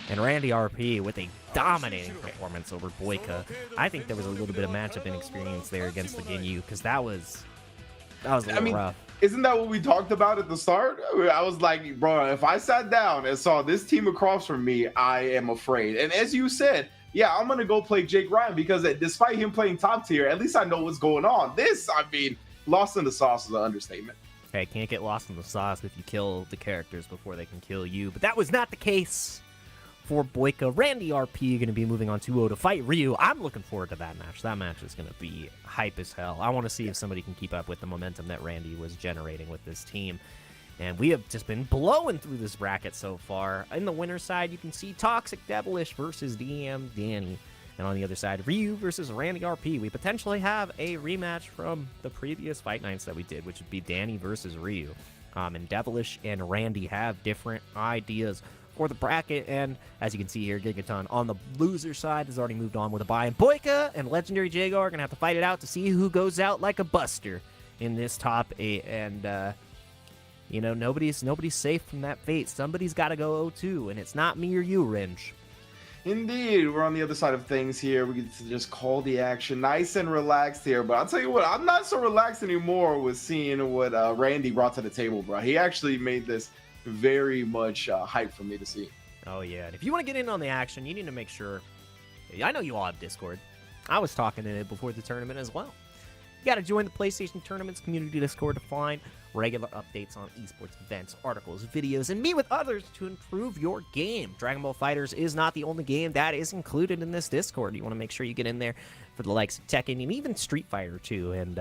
And Randy RP with a dominating performance over Boyka. I think there was a little bit of matchup inexperience there against the Ginyu because that was a little rough. Isn't that what we talked about at the start? I was like, bro, if I sat down and saw this team across from me, I am afraid. And as you said, yeah, I'm going to go play Jake Ryan because despite him playing top tier, at least I know what's going on. This, I mean, lost in the sauce is an understatement. Hey, can't get lost in the sauce if you kill the characters before they can kill you. But that was not the case for Boyka. Randy RP going to be moving on 2-0 to fight Ryu. I'm looking forward to that match. That match is going to be hype as hell. I want to see if somebody can keep up with the momentum that Randy was generating with this team. And we have just been blowing through this bracket so far. In the winner's side, you can see Toxic Devilish versus DM Danny. And on the other side, Ryu versus Randy RP. We potentially have a rematch from the previous Fight Nights that we did, which would be Danny versus Ryu. And Devilish and Randy have different ideas for the bracket, and as you can see here, Gigaton on the loser side has already moved on with a bye, and Boyka and Legendary Jagar are gonna have to fight it out to see who goes out like a buster in this top 8. And you know, nobody's safe from that fate. Somebody's got to go 0-2, and it's not me or you, Ringe. Indeed, we're on the other side of things here. We get to just call the action, nice and relaxed here. But I'll tell you what, I'm not so relaxed anymore with seeing what Randy brought to the table, bro. He actually made this very much hype for me to see. Oh yeah, and if you want to get in on the action, you need to make sure. I know you all have Discord. I was talking in it before the tournament as well. You got to join the PlayStation Tournaments community Discord to find regular updates on esports events, articles, videos, and meet with others to improve your game. Dragon Ball FighterZ is not the only game that is included in this Discord. You want to make sure you get in there for the likes of Tekken and even Street Fighter too. And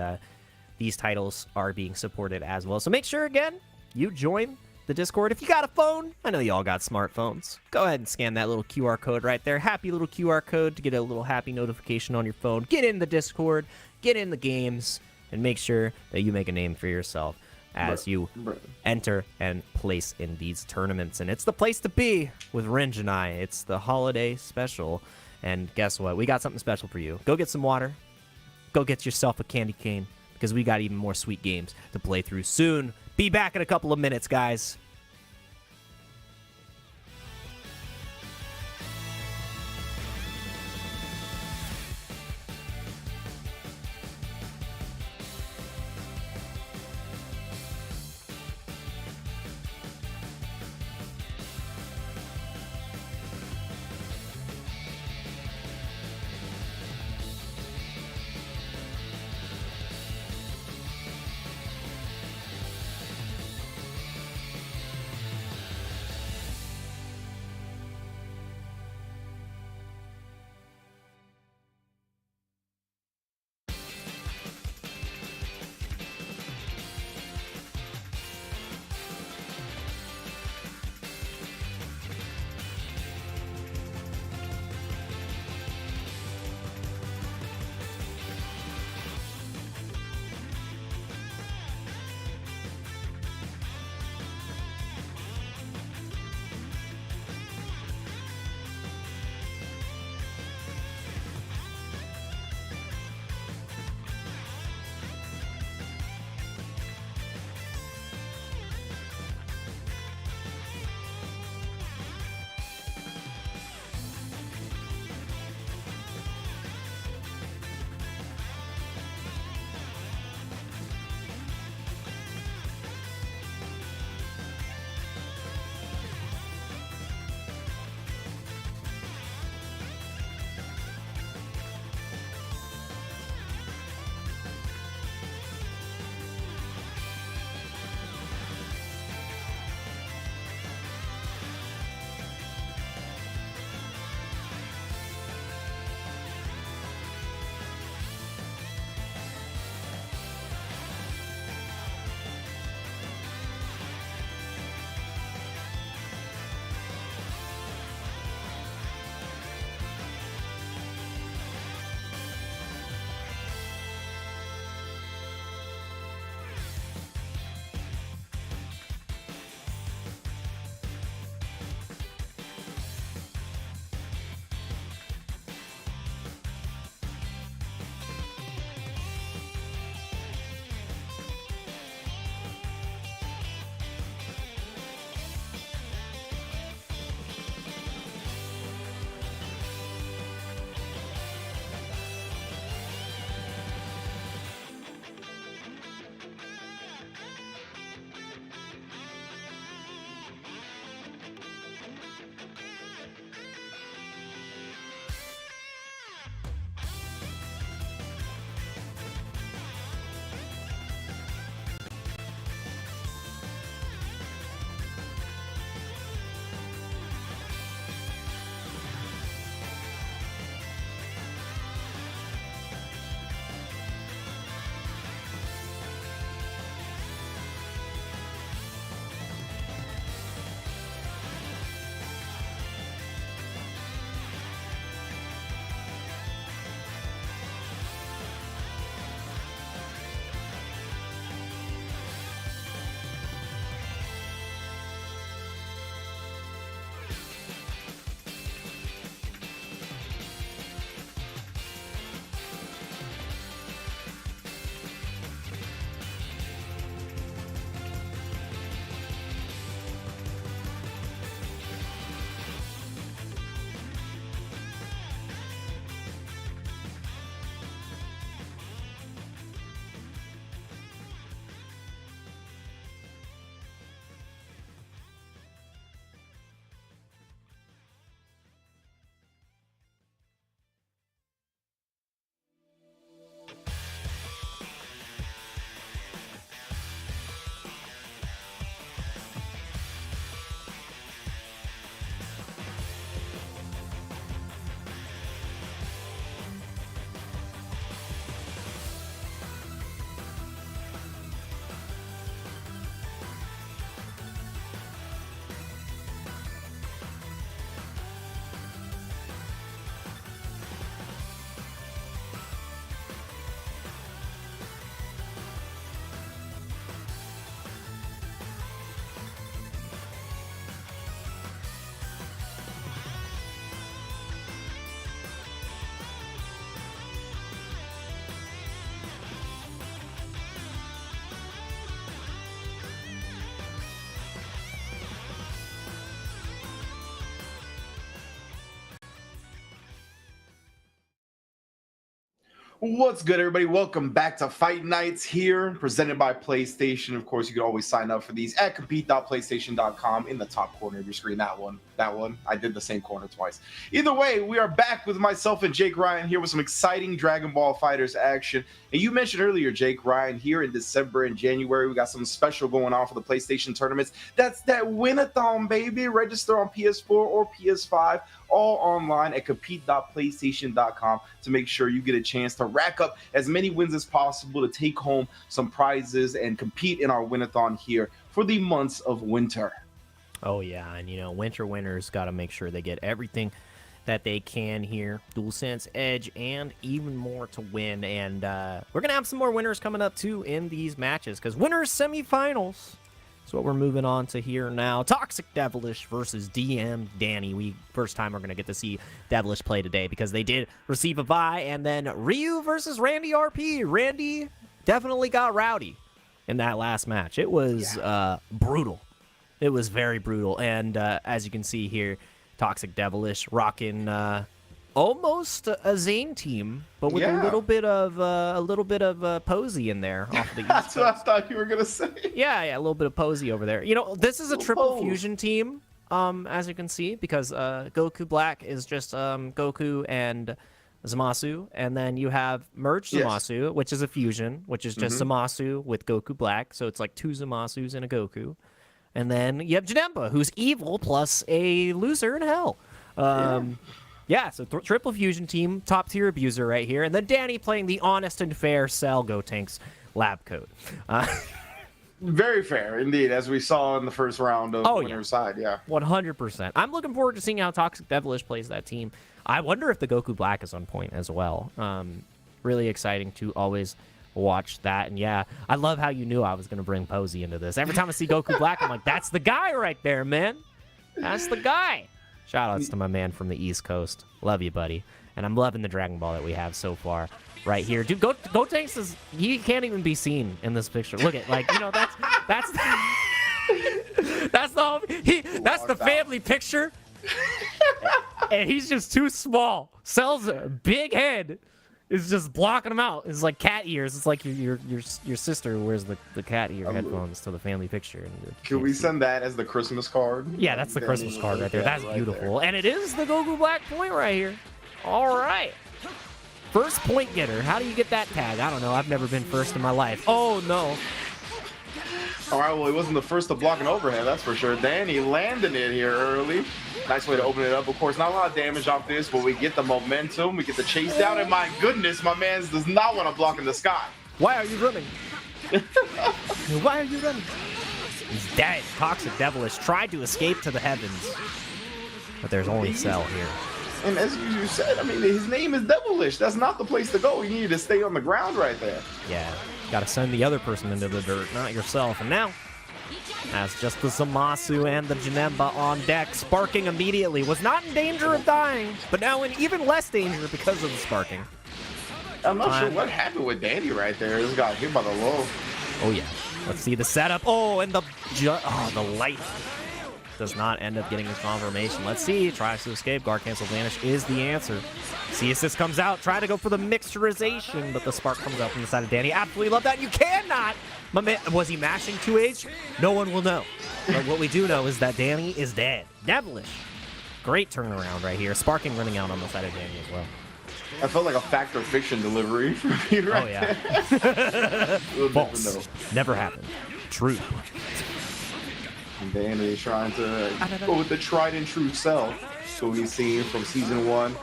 these titles are being supported as well. So make sure, again, you join the Discord. If you got a phone, I know you all got smartphones. Go ahead and scan that little QR code right there. Happy little QR code to get a little happy notification on your phone. Get in the Discord, get in the games, and make sure that you make a name for yourself as you enter and place in these tournaments. And it's the place to be with Ringe and I. It's the holiday special. And guess what? We got something special for you. Go get some water. Go get yourself a candy cane, because we got even more sweet games to play through soon. Be back in a couple of minutes, guys. What's good, everybody? Welcome back to Fight Nights here, presented by PlayStation. Of course, you can always sign up for these at compete.playstation.com in the top corner of your screen. That one. I did the same corner twice. Either way, we are back with myself and Jake Ryan here with some exciting Dragon Ball FighterZ action. And you mentioned earlier, Jake Ryan, here in December and January, we got something special going on for the PlayStation tournaments. That's that win-a-thon, baby. Register on PS4 or PS5, all online at compete.playstation.com to make sure you get a chance to rack up as many wins as possible to take home some prizes and compete in our win-a-thon here for the months of winter. Oh, yeah, and winter winners got to make sure they get everything that they can here. DualSense, Edge, and even more to win. And we're going to have some more winners coming up, too, in these matches, because winners semifinals is what we're moving on to here now. Toxic Devilish versus DM Danny. First time we're going to get to see Devilish play today because they did receive a bye. And then Ryu versus Randy RP. Randy definitely got rowdy in that last match. It was brutal. It was very brutal. And as you can see here, Toxic Devilish rocking almost a Zane team, but with a little bit of Posey in there off the That's what I thought you were gonna say. Yeah, a little bit of Posey over there. This is a triple fusion team, as you can see, because Goku Black is just Goku and Zamasu, and then you have Merged Zamasu, which is a fusion, which is just Zamasu with Goku Black, so it's like two Zamasus and a Goku. And then you have Janemba, who's evil plus a loser in hell. So triple fusion team, top tier abuser right here. And then Danny playing the honest and fair Cell Gotenks lab coat. Very fair, indeed, as we saw in the first round of winner's side. 100%. I'm looking forward to seeing how Toxic Devilish plays that team. I wonder if the Goku Black is on point as well. Really exciting to always watch that. And I love how you knew I was going to bring Posey into this. Every time I see Goku Black, I'm like, that's the guy right there, man. That's the guy. Shout outs to my man from the East Coast. Love you, buddy. And I'm loving the Dragon Ball that we have so far right here. Dude, Gotenks he can't even be seen in this picture. Look at, that's the family picture. And he's just too small. Cell's big head is just blocking him out. It's like cat ears. It's like your sister wears the cat ear headphones to the family picture. And can we send that as the Christmas card? Yeah, that's the Christmas card right there. That's beautiful. And it is the Goku Black point right here. All right. First point getter. How do you get that tag? I don't know. I've never been first in my life. Oh, no. All right, well, he wasn't the first to block an overhead, that's for sure. Danny landing it here early. Nice way to open it up. Of course, not a lot of damage off this, but we get the momentum. We get the chase down, and my goodness, my man does not want to block in the sky. Why are you running? Why are you running? He's dead. Toxic Devilish tried to escape to the heavens, but there's only Cell here. And as you said, I mean, his name is Devilish. That's not the place to go. You need to stay on the ground right there. Yeah, got to send the other person into the dirt, not yourself. And now, as just the Zamasu and the Janemba on deck, sparking immediately, was not in danger of dying, but now in even less danger because of the sparking. I'm not sure what happened with Danny right there. This got hit by the low. Oh, yeah. Let's see the setup. Oh, and the light does not end up getting his confirmation. Let's see. Tries to escape. Guard cancel vanish is the answer. C assist comes out. Try to go for the mixturization, but the spark comes out from the side of Danny. Absolutely love that. You cannot. My man, was he mashing 2H? No one will know. But what we do know is that Danny is dead. Devilish. Great turnaround right here. Sparking running out on the side of Danny as well. I felt like a fact or fiction delivery from me right there. False. Never happened. True. And Danny is trying to go with the tried and true Cell. So we've seen from season 1.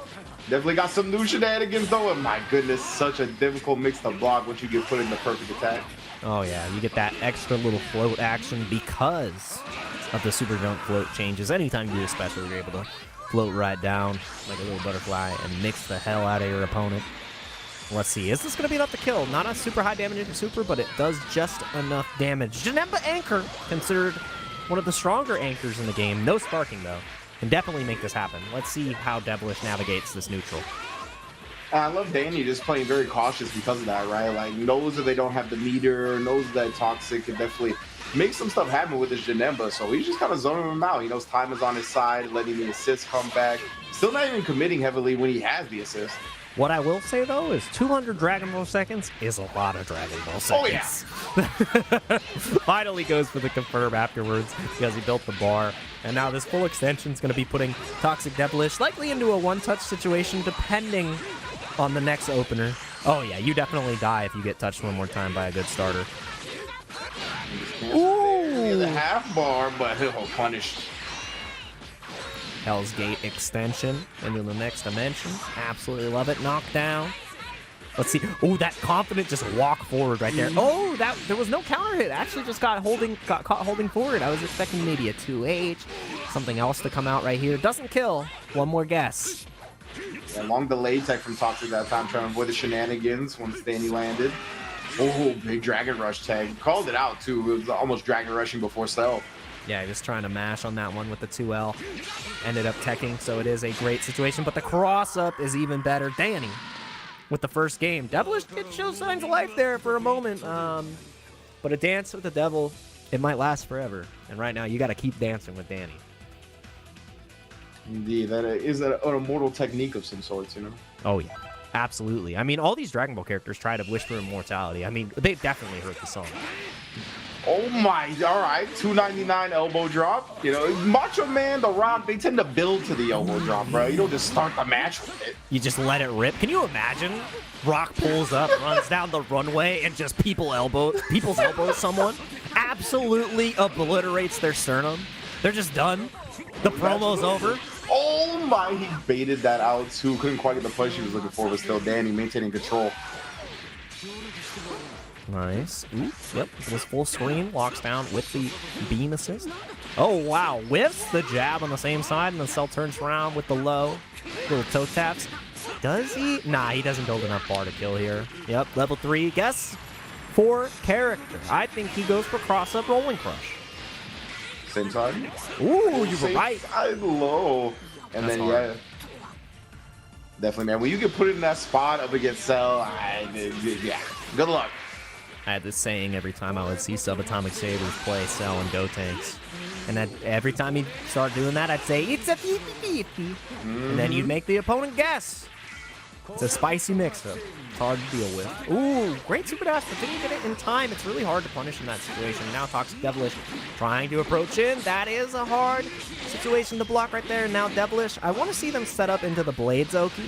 Definitely got some new shenanigans though, and my goodness, such a difficult mix to block once you get put in the perfect attack. Oh yeah, you get that extra little float action because of the super jump float changes. Anytime you do a special, you're able to float right down like a little butterfly and mix the hell out of your opponent. Let's see, is this going to be enough to kill? Not a super high damage super, but it does just enough damage. Janemba Anchor, considered one of the stronger anchors in the game. No sparking though. Can definitely make this happen. Let's see how Devilish navigates this neutral. I love Danny just playing very cautious because of that, right? Like, knows that they don't have the meter, knows that Toxic can definitely make some stuff happen with his Janemba, so he's just kind of zoning him out. He knows time is on his side, letting the assist come back. Still not even committing heavily when he has the assist. What I will say, though, is 200 Dragon Ball seconds is a lot of Dragon Ball seconds. Oh, yeah. Finally goes for the confirm afterwards because he built the bar. And now this full extension is going to be putting Toxic Devilish likely into a one-touch situation depending on the next opener. Oh, yeah, you definitely die if you get touched one more time by a good starter. Ooh! The half bar, but he'll punish. Hell's Gate extension into the next dimension. Absolutely love it. Knockdown. Let's see. Oh, that confident just walk forward right there. Oh, there was no counter hit. Actually just got caught holding forward. I was expecting maybe a 2H. Something else to come out right here. Doesn't kill. One more guess. Yeah, long delay tech from Toxic that time, trying to avoid the shenanigans once Danny landed. Oh, big Dragon Rush tag. Called it out, too. It was almost Dragon Rushing before Cell. Yeah, he was trying to mash on that one with the 2L. Ended up teching, so it is a great situation. But the cross-up is even better. Danny with the first game. Devilish did show signs of life there for a moment. But a dance with the devil, it might last forever. And right now, you got to keep dancing with Danny. Indeed, that is an immortal technique of some sorts, you know? Oh, yeah. Absolutely. I mean, all these Dragon Ball characters try to wish for immortality. I mean, they definitely hurt the song. Oh my, all right, 299 elbow drop. You know, Macho Man, The Rock, they tend to build to the elbow drop, bro. You don't just start the match with it. You just let it rip. Can you imagine? Rock pulls up, runs down the runway, and just people's elbows someone. Absolutely obliterates their sternum. They're just done. The promo's over. Oh my, he baited that out too. Couldn't quite get the punch he was looking for, but still Danny maintaining control. Nice. Ooh, yep, this full screen locks down with the beam assist. Oh, wow. Whiffs the jab on the same side, and then Cell turns around with the low. Little toe taps. Does he? Nah, he doesn't build enough bar to kill here. Yep, level 3. Guess for character. I think he goes for cross-up rolling crush. Same time? Ooh, you were right. Side low. And That's then, hard. yeah. Definitely, man. When you get put in that spot up against Cell, yeah, good luck. I had this saying every time I would see Subatomic Sabers play Cell and Go Tanks. And that every time he'd start doing that, I'd say, it's a 50-50. And then you'd make the opponent guess. It's a spicy mix-up. It's hard to deal with. Ooh, great super dash, but didn't get it in time. It's really hard to punish in that situation. Now Toxic Devilish trying to approach in. That is a hard situation to block right there. Now Devilish, I want to see them set up into the Blades Oki.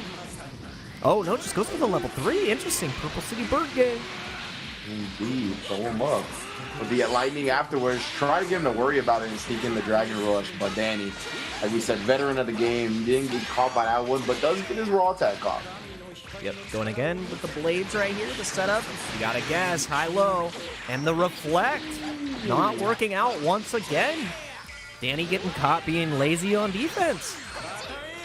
Oh, no, just goes for the level 3. Interesting. Purple City Bird Game. Indeed, throw him up. With the lightning afterwards, try to get him to worry about it and sneak in the Dragon Rush. But Danny, like we said, veteran of the game, didn't get caught by that one, but does get his raw attack caught. Yep, going again with the blades right here, the setup. You gotta guess, high-low. And the reflect, not working out once again. Danny getting caught being lazy on defense.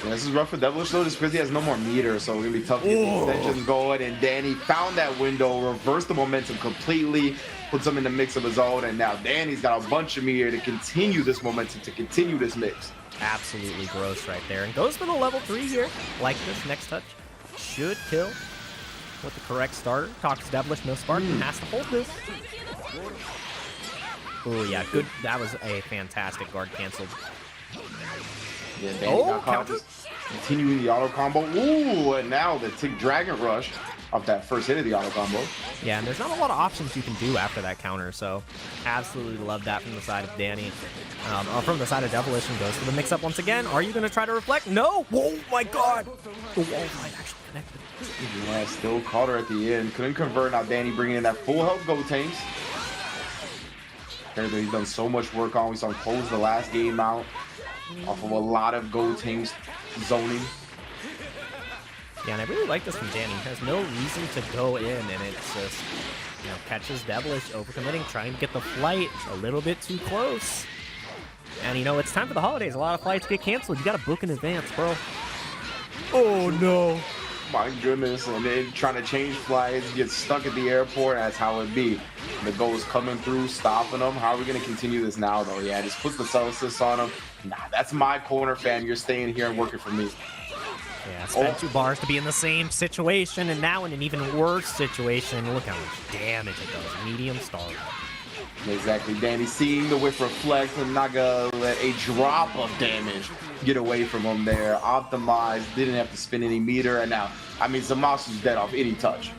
Yeah, this is rough for Devilish though, just because he has no more meter, so it's gonna be tough to get the extensions going. And Danny found that window, reversed the momentum completely, puts him in the mix of his own, and now Danny's got a bunch of meter to continue this momentum, to continue this mix. Absolutely gross right there. And goes for the level 3 here. Like this next touch. Should kill with the correct starter. Toxic Devilish, no Spartan, has to hold this. Oh yeah, good. That was a fantastic guard canceled. Yeah, Danny got caught just continuing the auto combo. Ooh, and now the Tick Dragon Rush off that first hit of the auto combo. Yeah, and there's not a lot of options you can do after that counter, so absolutely love that from the side of Danny. From the side of Devilish, and goes for the mix-up once again. Are you going to try to reflect? No! Oh my god! The wall might actually connected. Yeah, still caught her at the end. Couldn't convert. Now Danny bringing in that full health Go Tanks. Character he's done so much work on. We saw him close the last game out off of a lot of Go Tanks zoning. Yeah, and I really like this from Danny. He has no reason to go in, and it's just, you know, catches Devilish overcommitting, trying to get the flight a little bit too close. And, you know, it's time for the holidays. A lot of flights get canceled. You got to book in advance, bro. Oh, no. My goodness. And then trying to change flights, get stuck at the airport. That's how it be. The goal is coming through, stopping them. How are we going to continue this now, though? Yeah, just put the cell assist on them. Nah, that's my corner, fam. You're staying here and working for me. Yeah, spent 2 bars to be in the same situation, and now in an even worse situation. Look how much damage it does. Medium star. Exactly. Danny seeing the whiff reflect and not gonna let a drop of damage get away from him there. Optimized, didn't have to spin any meter, and now, I mean, Zamasu's dead off any touch.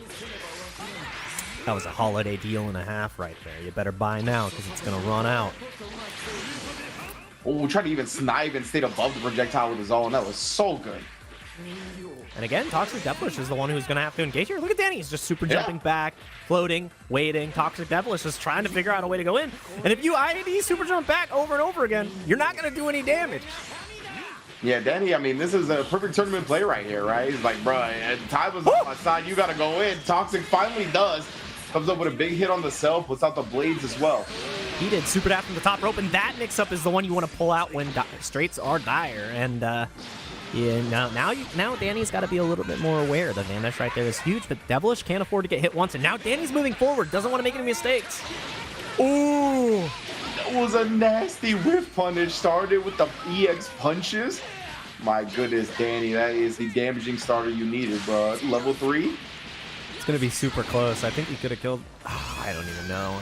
That was a holiday deal and a half right there. You better buy now because it's going to run out. Oh, trying to even snipe and stayed above the projectile with his own. That was so good. And again, Toxic Devilish is the one who's going to have to engage here. Look at Danny. He's just super jumping back, floating, waiting. Toxic Devilish is trying to figure out a way to go in. And if you IAD super jump back over and over again, you're not going to do any damage. Yeah, Danny, I mean, this is a perfect tournament play right here, right? He's like, bro, time was on my side. You got to go in. Toxic finally does. Comes up with a big hit on the self, puts out the blades as well. He did super dash from the top rope, and that mix-up is the one you want to pull out when straights are dire. And yeah, now Danny's got to be a little bit more aware. The vanish right there is huge, but Devilish can't afford to get hit once. And now Danny's moving forward, doesn't want to make any mistakes. Ooh, that was a nasty whiff punish. Started with the EX punches. My goodness, Danny, that is the damaging starter you needed, bro. Level 3. It's going to be super close. I think he could have killed... Oh, I don't even know.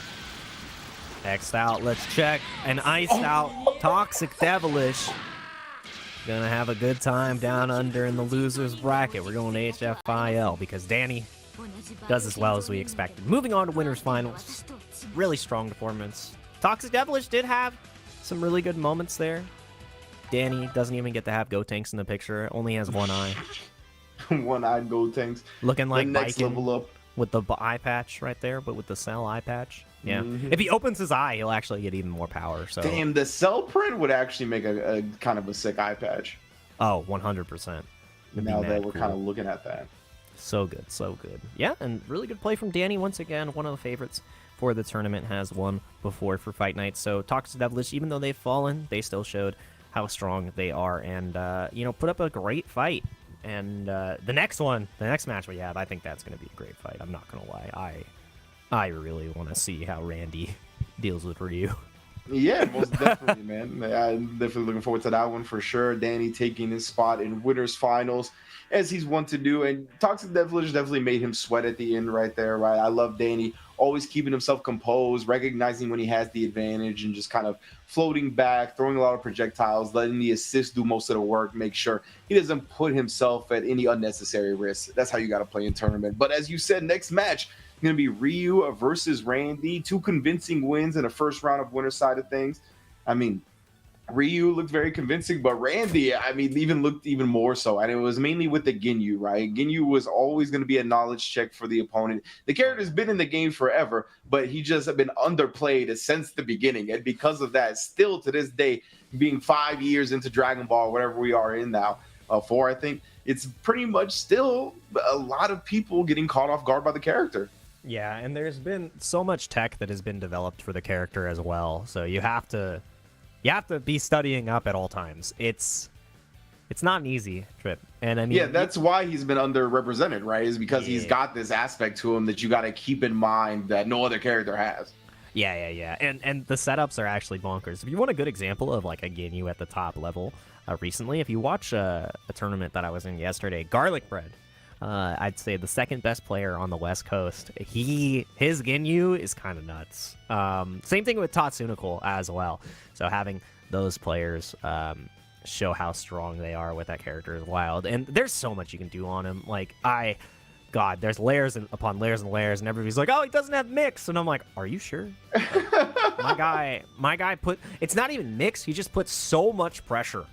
X'd out. Let's check. And iced out. Toxic Devilish. Gonna have a good time down under in the loser's bracket. We're going to HFIL because Danny does as well as we expected. Moving on to winners finals. Really strong performance. Toxic Devilish did have some really good moments there. Danny doesn't even get to have Gotenks in the picture. Only has one eye. One-eyed gold tanks. Looking like the next level up with the eye patch right there, but with the cell eye patch. Yeah. If he opens his eye, he'll actually get even more power. So damn, the cell print would actually make a kind of a sick eye patch. Oh, 100%. Now that we're kind of looking at that. So good, so good. Yeah, and really good play from Danny once again. One of the favorites for the tournament, has won before for Fight Night. So Toxic Devilish, even though they've fallen, they still showed how strong they are and, you know, put up a great fight. And the next match we have, I think that's going to be a great fight. I'm not going to lie. I really want to see how Randy deals with Ryu. Yeah, most definitely, man. I'm definitely looking forward to that one for sure. Danny taking his spot in winners finals, as he's wont to do. And Toxic Devilish definitely made him sweat at the end right there, right? I love Danny always keeping himself composed, recognizing when he has the advantage and just kind of floating back, throwing a lot of projectiles, letting the assist do most of the work, make sure he doesn't put himself at any unnecessary risk. That's how you got to play in tournament. But as you said, next match, going to be Ryu versus Randy. 2 convincing wins in the first round of winner side of things. I mean, Ryu looked very convincing, but Randy, I mean, even looked even more so. And it was mainly with the Ginyu, right? Ginyu was always going to be a knowledge check for the opponent. The character's been in the game forever, but he just had been underplayed since the beginning. And because of that, still to this day, being 5 years into Dragon Ball, whatever we are in now, 4, I think, it's pretty much still a lot of people getting caught off guard by the character. Yeah, and there's been so much tech that has been developed for the character as well. So you have to be studying up at all times. It's not an easy trip. And I mean, yeah, that's why he's been underrepresented, right? Is because he's got this aspect to him that you got to keep in mind that no other character has. Yeah. And the setups are actually bonkers. If you want a good example of like a Ginyu at the top level, recently, if you watch a tournament that I was in yesterday, Garlic Bread, I'd say the second best player on the West Coast. His Ginyu is kind of nuts. Same thing with Tatsunoko as well. So having those players show how strong they are with that character is wild. And there's so much you can do on him. Like God, there's layers upon layers and layers, and everybody's like, "Oh, he doesn't have mix," and I'm like, "Are you sure?" my guy put. It's not even mix. He just puts so much pressure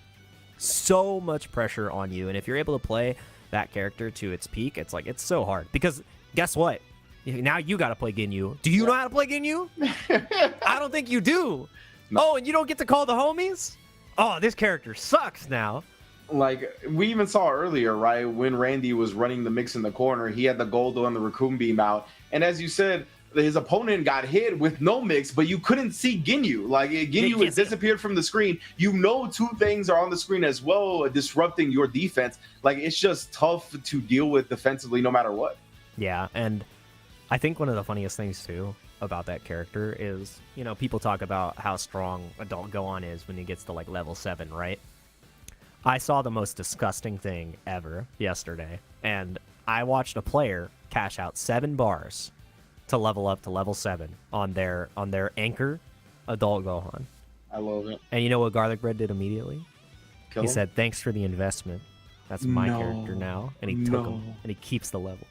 on you, and if you're able to play that character to its peak, it's like it's so hard because guess what? Now you got to play Ginyu. Do you know how to play Ginyu? I don't think you do. No. Oh, and you don't get to call the homies? Oh, this character sucks now. Like we even saw earlier, right? When Randy was running the mix in the corner, he had the Goldo and the Raccoon Beam out, and as you said, his opponent got hit with no mix, but you couldn't see Ginyu. Like Ginyu has disappeared from the screen. You know, 2 things are on the screen as well, disrupting your defense. Like it's just tough to deal with defensively, no matter what. Yeah, and I think one of the funniest things too about that character is, you know, people talk about how strong Adult Gohan is when he gets to like level 7, right? I saw the most disgusting thing ever yesterday, and I watched a player cash out 7 bars to level up to level 7 on their anchor, Adult Gohan. I love it. And you know what Garlic Bread did immediately? Kill He him? said, "Thanks for the investment. That's my character now," and he took him, and he keeps the levels.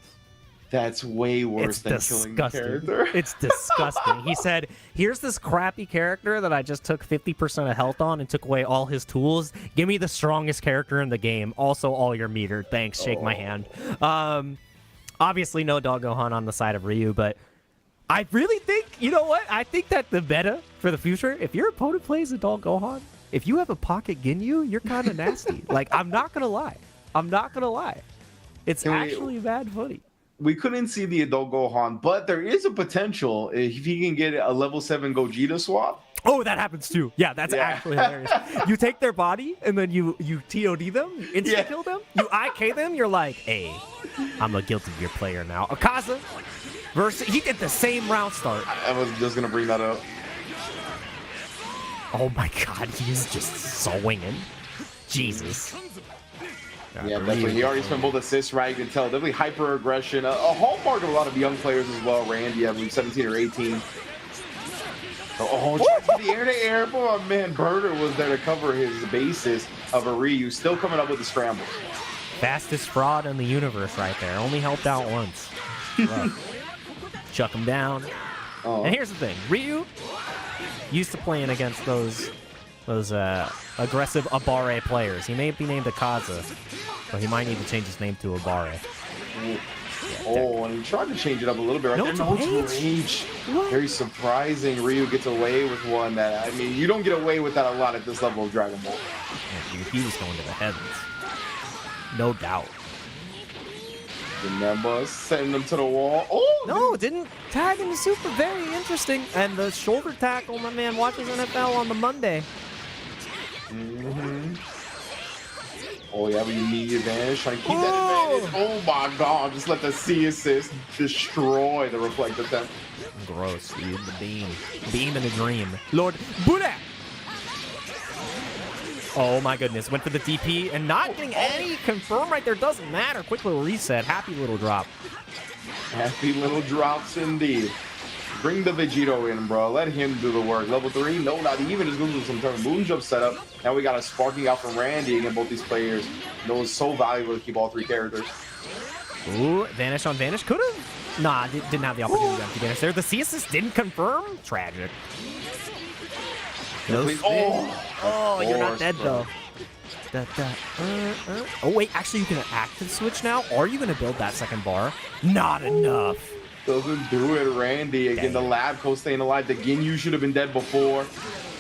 That's way worse than killing the character. It's disgusting. He said, "Here's this crappy character that I just took 50% of health on and took away all his tools. Give me the strongest character in the game. Also, all your meter. Thanks. Shake my hand." Obviously, no Dog Gohan on the side of Ryu, but I really think, you know what? I think that the meta for the future, if your opponent plays a Dog Gohan, if you have a pocket Ginyu, you're kind of nasty. Like, I'm not gonna lie. It's actually bad footy. We couldn't see the Adult Gohan, but there is a potential if he can get a level 7 Gogeta swap. Oh, that happens too. Yeah, that's actually hilarious. You take their body and then you TOD them, you insta kill them, you IK them. You're like, "Hey, I'm a Guilty Gear player now." Akaza versus he did the same round start. I was just gonna bring that up. Oh my God, he's just swinging. Jesus. Yeah, definitely. He already spent both assists, right? You can tell. Definitely hyper aggression. A hallmark of a lot of young players as well. Randy, I believe 17 or 18. The air-to-air. Oh, man, Burner was there to cover his bases of a Ryu. Still coming up with the scrambles. Fastest fraud in the universe right there. Only helped out once. Chuck him down. And here's the thing. Ryu used to playing against those aggressive Abare players. He may be named Akaza, but he might need to change his name to Abare. And he tried to change it up a little bit right there. No rage. Very surprising. Ryu gets away with one that, I mean, you don't get away with that a lot at this level of Dragon Ball. Yeah, dude, he was going to the heavens. No doubt. Remember sending him to the wall. Oh! No, didn't tag him super. Very interesting. And the shoulder tackle, my man watches NFL on the Monday. Oh, yeah, but you need advantage. Trying to keep that advantage. Oh, my God. Just let the C assist destroy the reflect attempt. Gross, dude. The beam. Beam in a dream. Lord Buddha! Oh, my goodness. Went for the DP and not getting any confirm right there. Doesn't matter. Quick little reset. Happy little drop. Happy little drops indeed. Bring the Vegito in, bro. Let him do the work. Level 3? No, not even. Just going to do some turn moon jump setup. Now we got a sparking out from Randy against both these players. No, it's so valuable to keep all 3 characters. Ooh, vanish on vanish. Could have. Nah, didn't have the opportunity to vanish there. The C assist didn't confirm. Tragic. No. Oh, you're not dead though. Oh wait, actually you can active switch now. Are you gonna build that second bar? Not enough. Doesn't do it, Randy. Again, the lab coach staying alive. The Ginyu should have been dead before.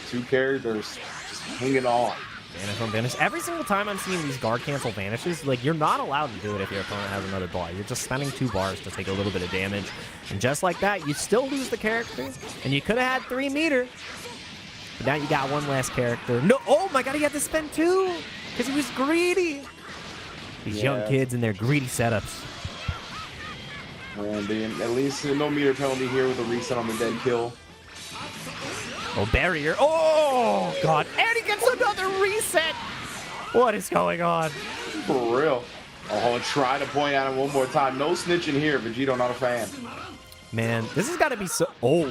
2 characters just hanging on. Vanish on vanish. Every single time I'm seeing these guard cancel vanishes, like, you're not allowed to do it if your opponent has another bar. You're just spending 2 bars to take a little bit of damage. And just like that, you still lose the character. And you could have had 3 meter. But now you got 1 last character. No, oh my God, he had to spend 2 because he was greedy. These young kids and their greedy setups. Randy, at least no meter penalty here with a reset on the dead kill. Oh, barrier. Oh, God. And he gets another reset. What is going on? For real. Oh, try to point at him one more time. No snitching here. Vegito, not a fan. Man, this has got to be so... Oh,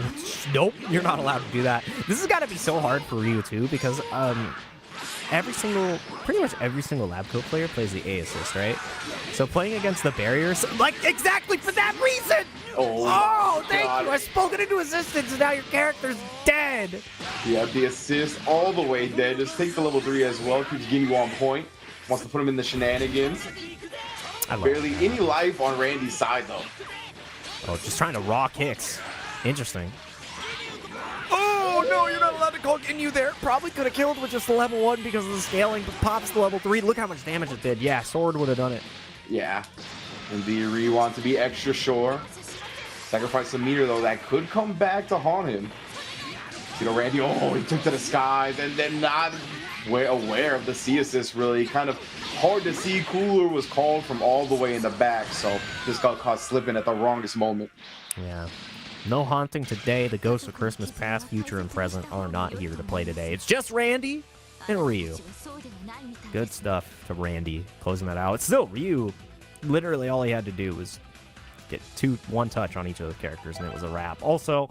nope. You're not allowed to do that. This has got to be so hard for Ryu, too, because pretty much every single lab coat player plays the A assist, right? So playing against the barriers, like, exactly for that reason! Oh, thank you! I've spoken into assistance, and now your character's dead! Yeah, the assist all the way dead. Just take the level 3 as well. Keeps Ginyu on point. Wants to put him in the shenanigans. Barely any life on Randy's side, though. Oh, just trying to raw kicks. Interesting. Oh, no, you're not allowed to call Ginyu there. Probably could have killed with just the level 1 because of the scaling, but pops the level 3. Look how much damage it did. Yeah, sword would have done it. Yeah. Indeed, Ryu wants to be extra sure. Sacrifice some meter, though. That could come back to haunt him. You know, Randy, he took to the skies and then not aware of the C assist, really. Kind of hard to see. Cooler was called from all the way in the back, so just got caught slipping at the wrongest moment. Yeah. No haunting today. The ghosts of Christmas past, future, and present are not here to play today. It's just Randy and Ryu. Good stuff to Randy, closing that out. It's still Ryu. Literally all he had to do was Get one touch on each of the characters, and it was a wrap. Also,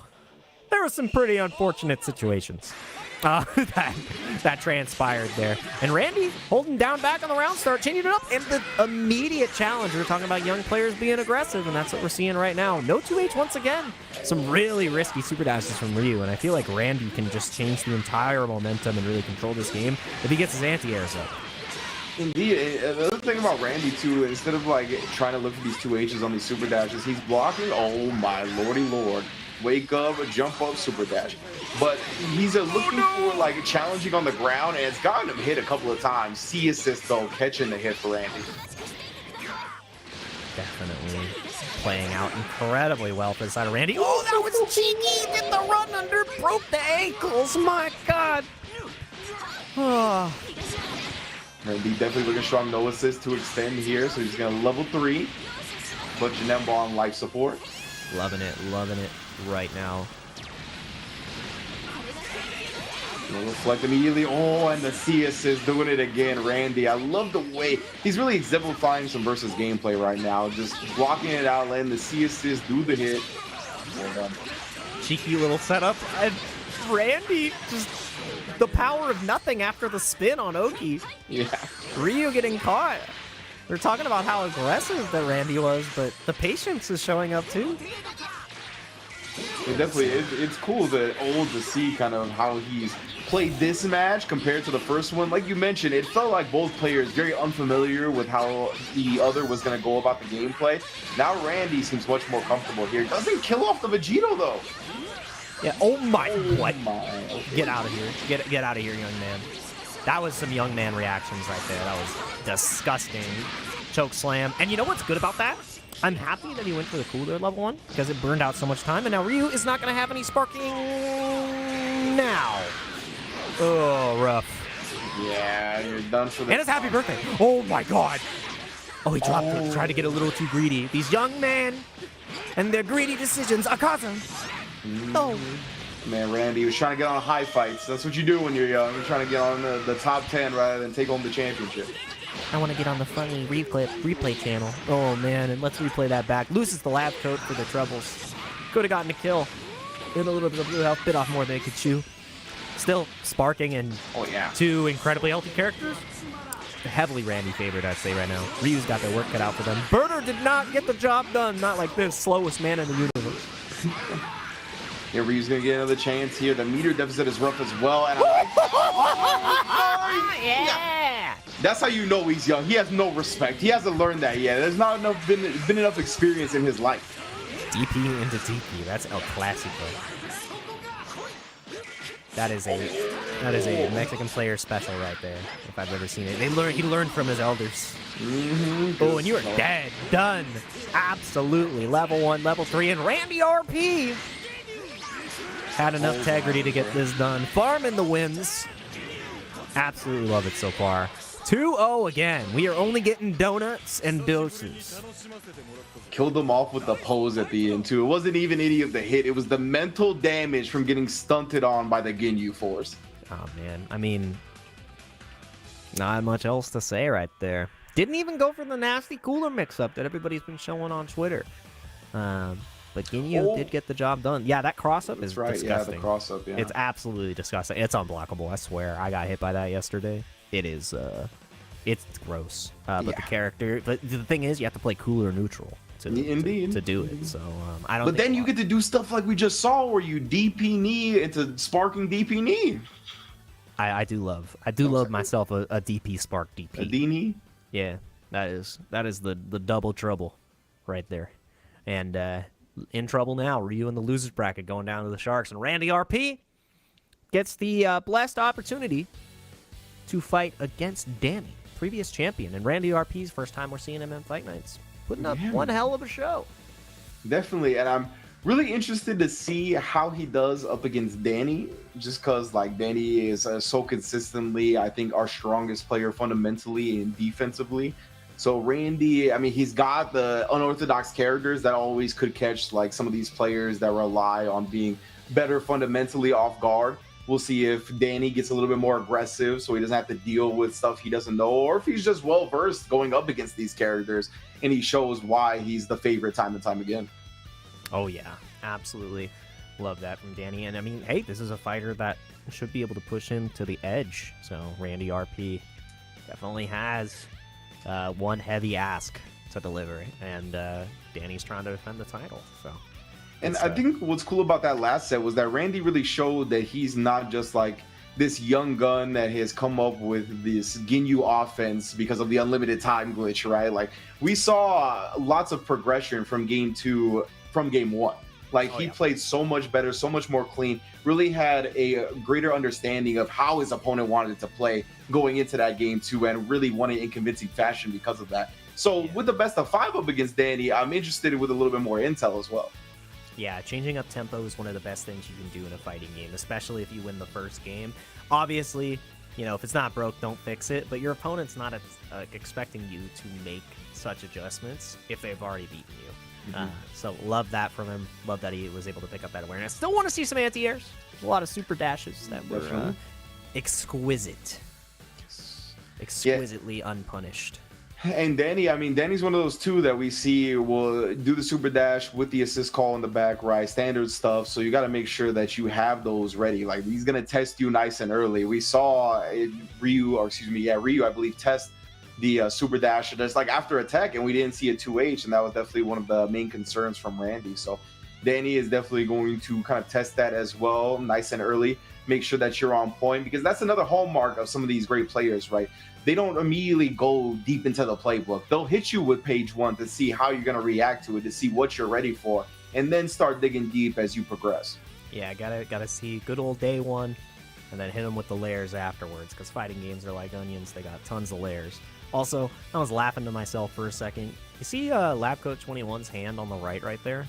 there were some pretty unfortunate situations that transpired there. And Randy holding down back on the round start, changing it up, and the immediate challenge. We're talking about young players being aggressive, and that's what we're seeing right now. No 2H once again. Some really risky super dashes from Ryu, and I feel like Randy can just change the entire momentum and really control this game if he gets his anti-airs up. Indeed. The other thing about Randy, too, instead of like trying to look for these 2Hs on these super dashes, he's blocking. Oh, my lordy lord. Wake up, jump up, super dash. But he's looking for like challenging on the ground, and it's gotten him hit a couple of times. C assist, though, catching the hit for Randy. Definitely playing out incredibly well for the side of Randy. Oh, that was cheeky! Did the run under, broke the ankles. My God. Oh. Randy definitely looking strong. No assist to extend here, so he's going to level 3. But Janemba on life support. Loving it right now. Reflect immediately. Oh, and the C assist doing it again, Randy. I love the way he's really exemplifying some versus gameplay right now. Just blocking it out, letting the C assist do the hit. Well done. Cheeky little setup. And Randy just the power of nothing after the spin on Oki. Yeah. Ryu getting caught. They're talking about how aggressive that Randy was, but the patience is showing up too. It definitely is. It's cool to see kind of how he's played this match compared to the first one. Like you mentioned, it felt like both players very unfamiliar with how the other was going to go about the gameplay. Now Randy seems much more comfortable here. Doesn't kill off the Vegito though. Yeah. Oh my. What? Okay. Get out of here. Get out of here, young man. That was some young man reactions right there. That was disgusting. Choke slam. And you know what's good about that? I'm happy that he went for the cooler level 1 because it burned out so much time, and now Ryu is not going to have any sparking now. Oh, rough. Yeah, you're done for the. And it's happy birthday. Oh my God. Oh, he dropped it. Tried to get a little too greedy. These young men and their greedy decisions are causing. Oh. Man, Randy was trying to get on high fights. That's what you do when you're young. You're trying to get on the top 10 rather than take home the championship. I want to get on the funny replay channel. Oh, man, and let's replay that back. Loses the lab coat for the troubles. Could have gotten a kill. Did a little bit of blue health, bit off more than it could chew. Still sparking and two incredibly healthy characters. Heavily Randy favored, I'd say, right now. Ryu's got their work cut out for them. Burner did not get the job done. Not like this. Slowest man in the universe. Yeah, Ryu's going to get another chance here. The meter deficit is rough as well. And Yeah. That's how you know he's young. He has no respect. He hasn't learned that yet. There's not been enough experience in his life. DP into DP. That's El Clasico. That is a Mexican player special right there, if I've ever seen it. He learned from his elders. Oh, and you are dead. Done. Absolutely. Level 1, level 3, and Randy RP had enough integrity to get this done. Farming the wins. Absolutely love it so far. 2-0 again. We are only getting donuts and doses. Killed them off with the pose at the end, too. It wasn't even any of the hit. It was the mental damage from getting stunted on by the Ginyu Force. Oh, man. I mean, not much else to say right there. Didn't even go for the nasty cooler mix-up that everybody's been showing on Twitter. But Ginyu did get the job done. Yeah, that cross-up is disgusting. Yeah, the cross-up, yeah. It's absolutely disgusting. It's unblockable, I swear. I got hit by that yesterday. It is, it's gross. But the character, but the thing is, you have to play cooler neutral to do it. So, I don't But then you get to do stuff like we just saw where you DP knee into sparking DP knee. I do love myself a DP spark DP. A D knee? Yeah, that is the double trouble right there. And, in trouble now. Ryu in the losers bracket going down to the Sharks. And Randy RP gets the blessed opportunity to fight against Danny, previous champion. And Randy RP's first time we're seeing him in Fight Nights. Putting up one hell of a show. Definitely. And I'm really interested to see how he does up against Danny. Just because, like, Danny is so consistently, I think, our strongest player fundamentally and defensively. So Randy, I mean, he's got the unorthodox characters that always could catch like some of these players that rely on being better fundamentally off guard. We'll see if Danny gets a little bit more aggressive so he doesn't have to deal with stuff he doesn't know, or if he's just well versed going up against these characters and he shows why he's the favorite time and time again. Oh yeah, absolutely love that from Danny. And I mean, hey, this is a fighter that should be able to push him to the edge. So Randy RP definitely has one heavy ask to deliver, and Danny's trying to defend the title. So, and I think what's cool about that last set was that Randy really showed that he's not just like this young gun that has come up with this Ginyu offense because of the unlimited time glitch, right? Like, we saw lots of progression from game 2 from game 1. Like, he played so much better, so much more clean, really had a greater understanding of how his opponent wanted to play going into that game 2, and really won it in convincing fashion because of that. So with the best of 5 up against Danny, I'm interested with a little bit more intel as well. Yeah, changing up tempo is one of the best things you can do in a fighting game, especially if you win the first game. Obviously, you know, if it's not broke, don't fix it, but your opponent's not expecting you to make such adjustments if they've already beaten you. So love that from him. Love that he was able to pick up that awareness. Still want to see some anti-airs. There's a lot of super dashes that were exquisite. Exquisitely unpunished. And Danny, I mean, Danny's one of those two that we see will do the super dash with the assist call in the back, right? Standard stuff. So you got to make sure that you have those ready. Like, he's going to test you nice and early. We saw Ryu, I believe, test the super dash just like after attack, and we didn't see a 2H, and that was definitely one of the main concerns from Randy. So Danny is definitely going to kind of test that as well, nice and early. Make sure that you're on point, because that's another hallmark of some of these great players, right? They don't immediately go deep into the playbook. They'll hit you with page 1 to see how you're going to react to it, to see what you're ready for, and then start digging deep as you progress. Yeah, gotta see good old day 1, and then hit them with the layers afterwards, because fighting games are like onions. They got tons of layers. Also, I was laughing to myself for a second. You see Lab Coat 21's hand on the right there?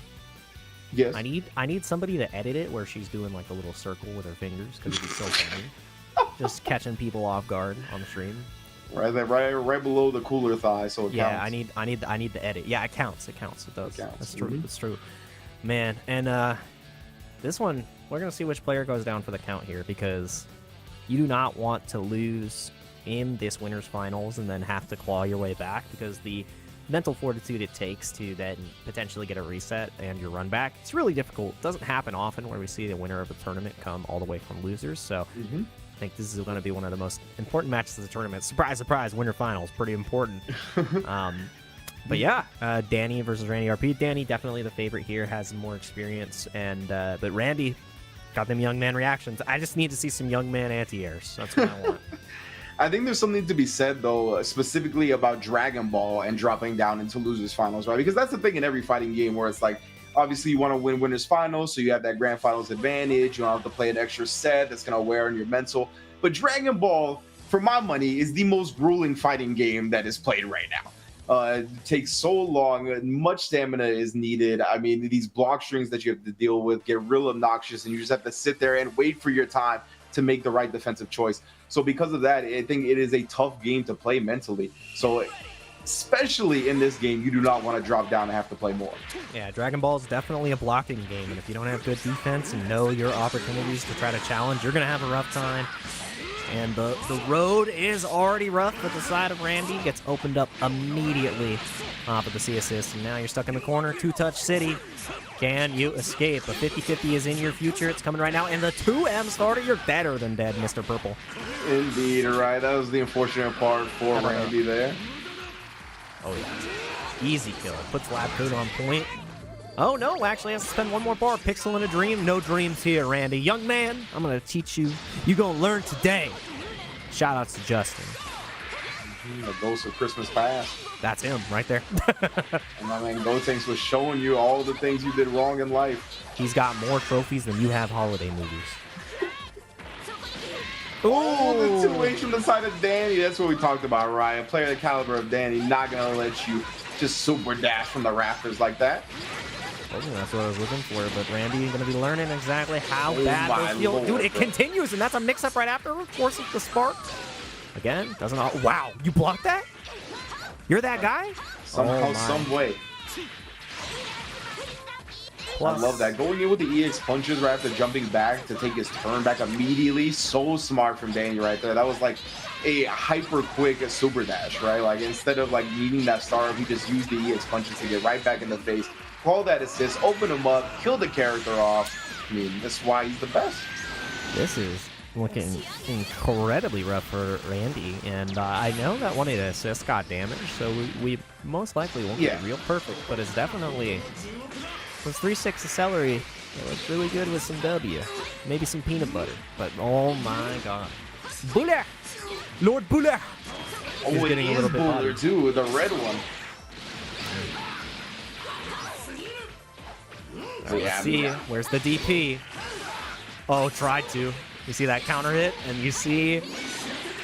Yes. I need somebody to edit it where she's doing like a little circle with her fingers, because it'd be so funny. Just catching people off guard on the stream. Right there, right below the cooler thigh, so it counts. Yeah, I need the edit. Yeah, it counts. It does. It counts. That's true. That's true. Man, and this one, we're gonna see which player goes down for the count here, because you do not want to lose in this winners finals and then have to claw your way back, because the mental fortitude it takes to then potentially get a reset and your run back, it's really difficult. It doesn't happen often where we see the winner of a tournament come all the way from losers. So I think this is going to be one of the most important matches of the tournament. Surprise, surprise, winner finals, pretty important. But yeah, Danny versus Randy RP. Danny definitely the favorite here, has more experience, and but Randy got them young man reactions. I just need to see some young man anti-airs. That's what I want. I think there's something to be said, though, specifically about Dragon Ball and dropping down into losers finals, right? Because that's the thing in every fighting game where it's like, obviously you want to win winners finals, so you have that grand finals advantage. You don't have to play an extra set that's going to wear on your mental. But Dragon Ball, for my money, is the most grueling fighting game that is played right now. It takes so long, much stamina is needed. I mean, these block strings that you have to deal with get real obnoxious, and you just have to sit there and wait for your time to make the right defensive choice. So because of that, I think it is a tough game to play mentally. So especially in this game, you do not want to drop down and have to play more. Yeah, Dragon Ball is definitely a blocking game, and if you don't have good defense and know your opportunities to try to challenge, you're going to have a rough time. And the road is already rough, but the side of Randy gets opened up immediately off of the C assist, and now you're stuck in the corner. Two-touch city. Can you escape? A 50-50 is in your future. It's coming right now. And the 2M starter, you're better than dead, Mr. Purple. Indeed, right. That was the unfortunate part for Randy there. Oh, yeah. Easy kill. Puts Lab Coat on point. Oh, no. Actually has to spend one more bar. Pixel in a dream. No dreams here, Randy. Young man, I'm going to teach you. You're going to learn today. Shout-outs to Justin. The ghost of Christmas past. That's him right there. And my man Gotenks was showing you all the things you did wrong in life. He's got more trophies than you have holiday movies. Oh, the 2H from the side of Danny. That's what we talked about, Ryan. A player the caliber of Danny, not going to let you just super dash from the rafters like that. That's what I was looking for, but Randy is going to be learning exactly how bad those feel. Dude, it continues, and that's a mix-up right after. Forces the spark. Again, doesn't... Wow, you blocked that? You're that guy? Somehow, some way. Plus, I love that. Going in with the EX punches right after jumping back to take his turn back immediately. So smart from Danny right there. That was like a hyper quick super dash, right? Like instead of like needing that startup, he just used the EX punches to get right back in the face, call that assist, open him up, kill the character off. I mean, that's why he's the best. This is looking incredibly rough for Randy, and I know that one of the assists got damaged, so we most likely won't get real perfect, but it's definitely those 3-6 celery. It looks really good with some W, maybe some peanut butter, but oh my god, Buller, Lord Buller. Oh, He's it getting a is little bit Buller too, the red one. Let's see, where's the DP? Oh, tried to. You see that counter hit, and you see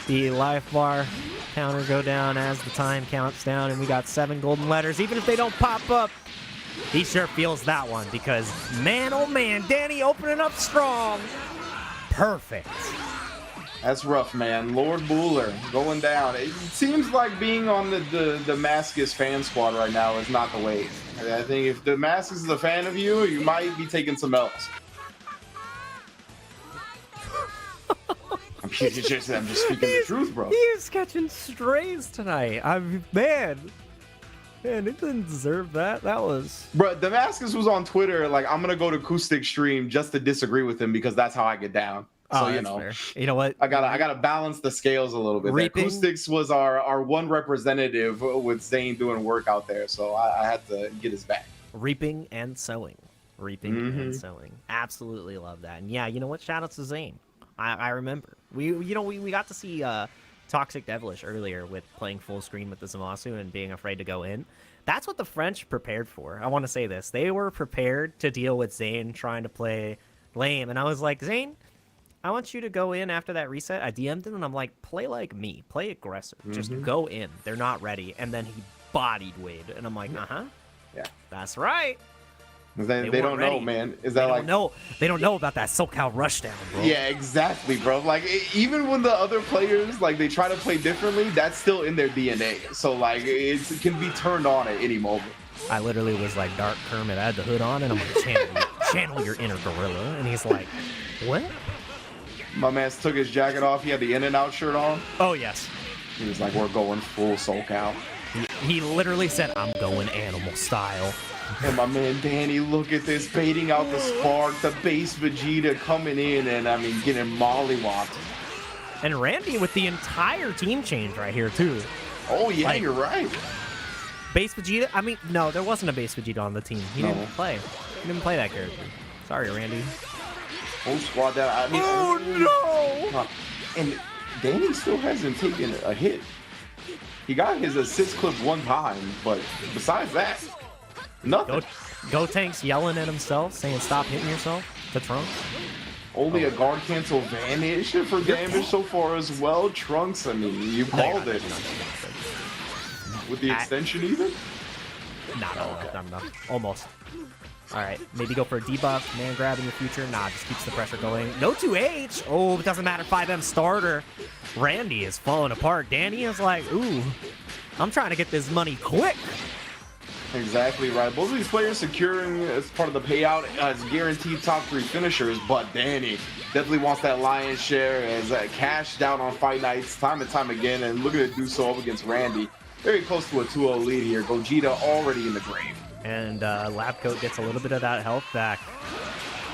the life bar counter go down as the time counts down, and we got 7 golden letters. Even if they don't pop up, he sure feels that one, because man, oh man, Danny opening up strong. Perfect. That's rough, man. Lord Buller going down. It seems like being on the Damascus fan squad right now is not the way. I think if Damascus is a fan of you, you might be taking some L's. I'm just speaking the truth, bro. He is catching strays tonight. I mean, man, it didn't deserve that. That was... Bro, Damascus was on Twitter like, I'm going to go to Acoustic Stream just to disagree with him because that's how I get down. So, you know, fair. You know what? I gotta balance the scales a little bit. Acoustics was our one representative with Zane doing work out there, so I had to get his back. Reaping and sowing. Reaping and sowing. Absolutely love that. And yeah, you know what? Shout out to Zane. I remember. We got to see Toxic Devilish earlier with playing full screen with the Zamasu and being afraid to go in. That's what the French prepared for. I want to say this. They were prepared to deal with Zane trying to play lame. And I was like, Zane, I want you to go in after that reset. I DM'd him, and I'm like, play like me. Play aggressive. Just go in. They're not ready. And then he bodied Wade. And I'm like, uh-huh. Yeah. That's right. They don't know, man. Is that like... They don't know about that SoCal rushdown, bro. Yeah, exactly, bro. Like, even when the other players, like, they try to play differently, that's still in their DNA. So, like, it can be turned on at any moment. I literally was like, Dark Kermit, I had the hood on, and I'm like, channel your inner gorilla. And he's like, what? My man took his jacket off. He had the In-N-Out shirt on. Oh, yes. He was like, we're going full SoCal. He literally said, I'm going animal style. And my man Danny, look at this, baiting out the spark, the base Vegeta coming in, and I mean, getting mollywopped. And Randy with the entire team change right here, too. Oh, yeah, like, you're right. Base Vegeta? I mean, no, there wasn't a base Vegeta on the team. He didn't play. He didn't play that character. Sorry, Randy. Whole squad down. I mean, oh, no! And Danny still hasn't taken a hit. He got his assist clip one time, but besides that, nothing. Go Tank's yelling at himself, saying stop hitting yourself to Trunks. Only a guard cancel vanish for damage so far as well. Trunks, I mean, you called it. With the extension even? Nah, almost. Alright, maybe go for a debuff. Man grab in the future. Nah, just keeps the pressure going. No 2H! Oh, it doesn't matter. 5M starter. Randy is falling apart. Danny is like, ooh, I'm trying to get this money quick. Exactly right. Both of these players securing as part of the payout as guaranteed top 3 finishers, but Danny definitely wants that lion's share as cash down on Fight Nights time and time again, and looking to do so up against Randy. Very close to a 2-0 lead here. Gogeta already in the grave. And Lab Coat gets a little bit of that health back.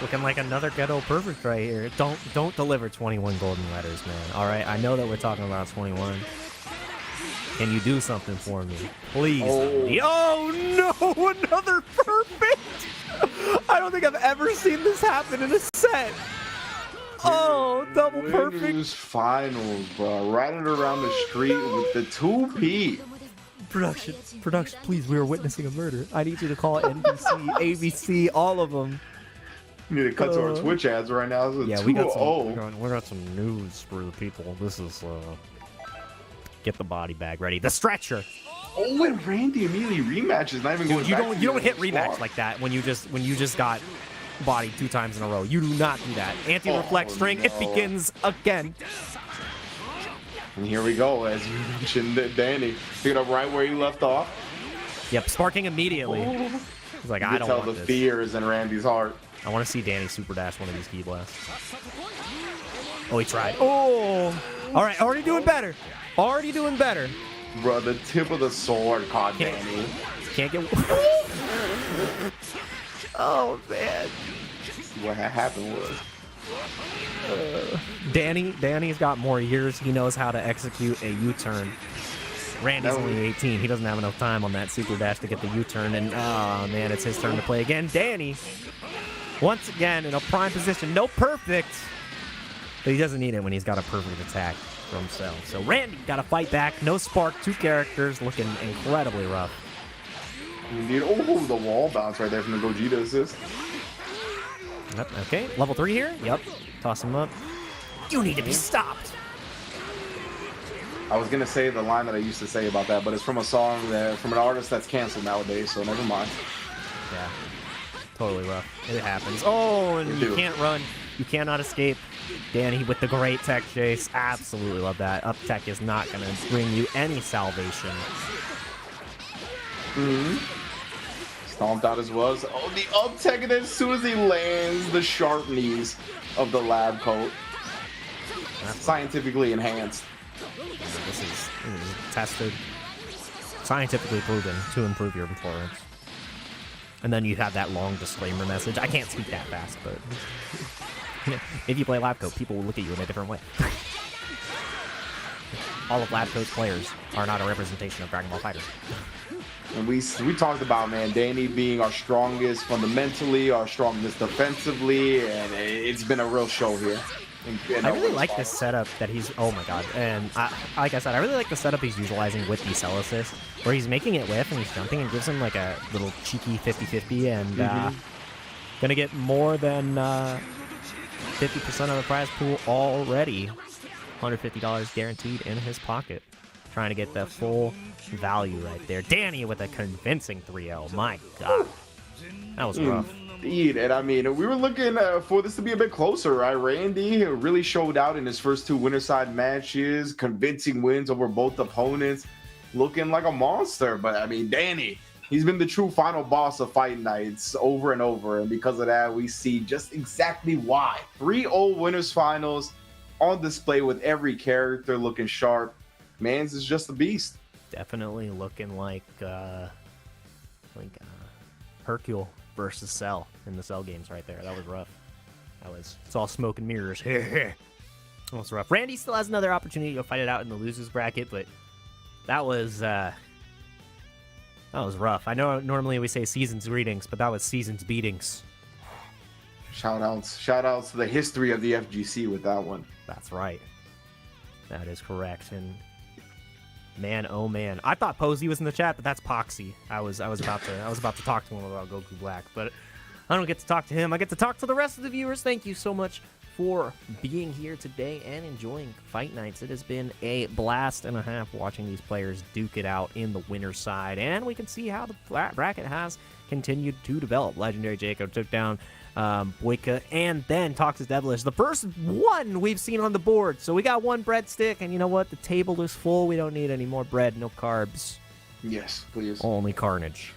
Looking like another ghetto perfect right here. Don't deliver 21 golden letters, man. All right, I know that we're talking about 21. Can you do something for me, please? Oh no, another perfect! I don't think I've ever seen this happen in a set. Oh, double perfect. Finals, bro. Riding around the street with the 2P. Production, please, we are witnessing a murder. I need you to call NBC, ABC, all of them. We need to cut to our Twitch ads right now. Yeah, we got some news for the people. This is, get the body bag ready. The stretcher. Oh, and Randy immediately rematches. Not even going back. You don't hit rematch like that when you just got bodied 2 times in a row. You do not do that. Anti-reflect string. No. It begins again. And here we go, as you mentioned, Danny picked up right where you left off. Yep, sparking immediately. He's like, You I can don't tell want the this. fear is in Randy's heart. I want to see Danny super dash one of these key blasts. Oh, he tried. Oh! All right, already doing better. Already doing better. Bro, the tip of the sword caught Danny. Can't get... Oh, man. What happened was... Danny's got more years. He knows how to execute a U-turn. Randy's only 18. He doesn't have enough time on that super dash to get the U-turn. And, oh, man, it's his turn to play again. Danny, once again, in a prime position. No perfect. But he doesn't need it when he's got a perfect attack for himself. So Randy got to fight back. No spark. 2 characters looking incredibly rough. Indeed. Oh, the wall bounce right there from the Gogeta assist. Yep, okay, level 3 here. Yep, toss him up. You need to be stopped. I was gonna say the line that I used to say about that, but it's from a song from an artist that's canceled nowadays, so never mind. Yeah, totally rough. It happens. Oh, and you can't run. You cannot escape. Danny with the great tech chase. Absolutely love that. Up tech is not gonna bring you any salvation. Stomped out as was. Oh, the up tech, and then as soon as he lands, the sharp knees of the lab coat. That's scientifically enhanced. This is tested, scientifically proven to improve your performance. And then you have that long disclaimer message. I can't speak that fast, but if you play lab coat, people will look at you in a different way. All of lab coat's players are not a representation of Dragon Ball FighterZ. And we talked about, man, Danny being our strongest fundamentally, our strongest defensively, and it's been a real show here. I really like this setup that he's... Oh, my God. And like I said, I really like the setup he's utilizing with the cell assist, where he's making it whiff and he's jumping and gives him like a little cheeky 50-50 and going to get more than 50% of the prize pool already. $150 guaranteed in his pocket. Trying to get the full value right there. Danny with a convincing 3L. My God. That was rough. Indeed. And I mean, we were looking for this to be a bit closer, right? Randy really showed out in his first 2 winner side matches, convincing wins over both opponents, looking like a monster. But I mean, Danny, he's been the true final boss of Fight Nights over and over. And because of that, we see just exactly why. 3-0 winners finals on display with every character looking sharp. Mans is just a beast. Definitely looking like Hercule versus Cell in the Cell games right there. That was rough. It's all smoke and mirrors. That was rough. Randy still has another opportunity to fight it out in the losers bracket, but that was rough. I know normally we say season's greetings, but that was season's beatings. Shout outs to the history of the FGC with that one. That's right. That is correct. And man, oh man, I thought Posey was in the chat, but that's Poxy. I was about to talk to him about Goku Black, but I don't get to talk to him. I get to talk to the rest of the viewers. Thank you so much for being here today and enjoying Fight Nights. It has been a blast and a half watching these players duke it out in the winner's side, and we can see how the bracket has continued to develop. Legendary Jacob took down Boyka, and then Toxic Devilish, the first one we've seen on the board. So we got 1 breadstick, and you know what? The table is full. We don't need any more bread, no carbs. Yes, please. Only carnage.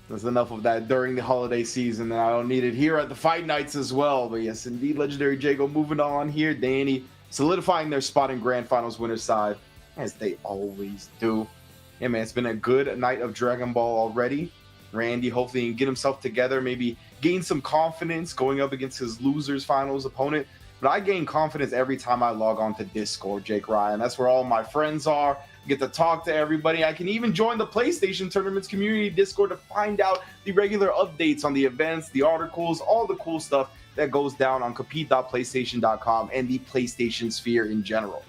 There's enough of that during the holiday season, and I don't need it here at the Fight Nights as well. But yes, indeed, Legendary Jago moving on here. Danny solidifying their spot in Grand Finals winner's side, as they always do. Yeah, man, it's been a good night of Dragon Ball already. Randy hopefully can get himself together, maybe gain some confidence going up against his losers finals opponent. But I gain confidence every time I log on to Discord, Jake Ryan. That's where all my friends are. I get to talk to everybody. I can even join the PlayStation Tournaments community Discord to find out the regular updates on the events, the articles, all the cool stuff that goes down on compete.playstation.com and the PlayStation sphere in general.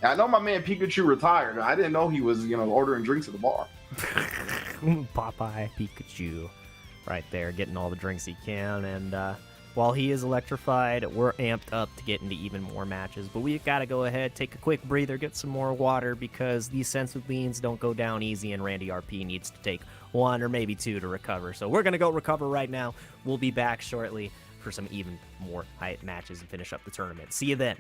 And I know my man Pikachu retired. I didn't know he was, ordering drinks at the bar. Popeye Pikachu right there, getting all the drinks he can. And while he is electrified, we're amped up to get into even more matches. But we've got to go ahead, take a quick breather, get some more water, because these sensu beans don't go down easy, and Randy RP needs to take 1 or maybe 2 to recover. So we're going to go recover right now. We'll be back shortly for some even more hype matches and finish up the tournament. See you then.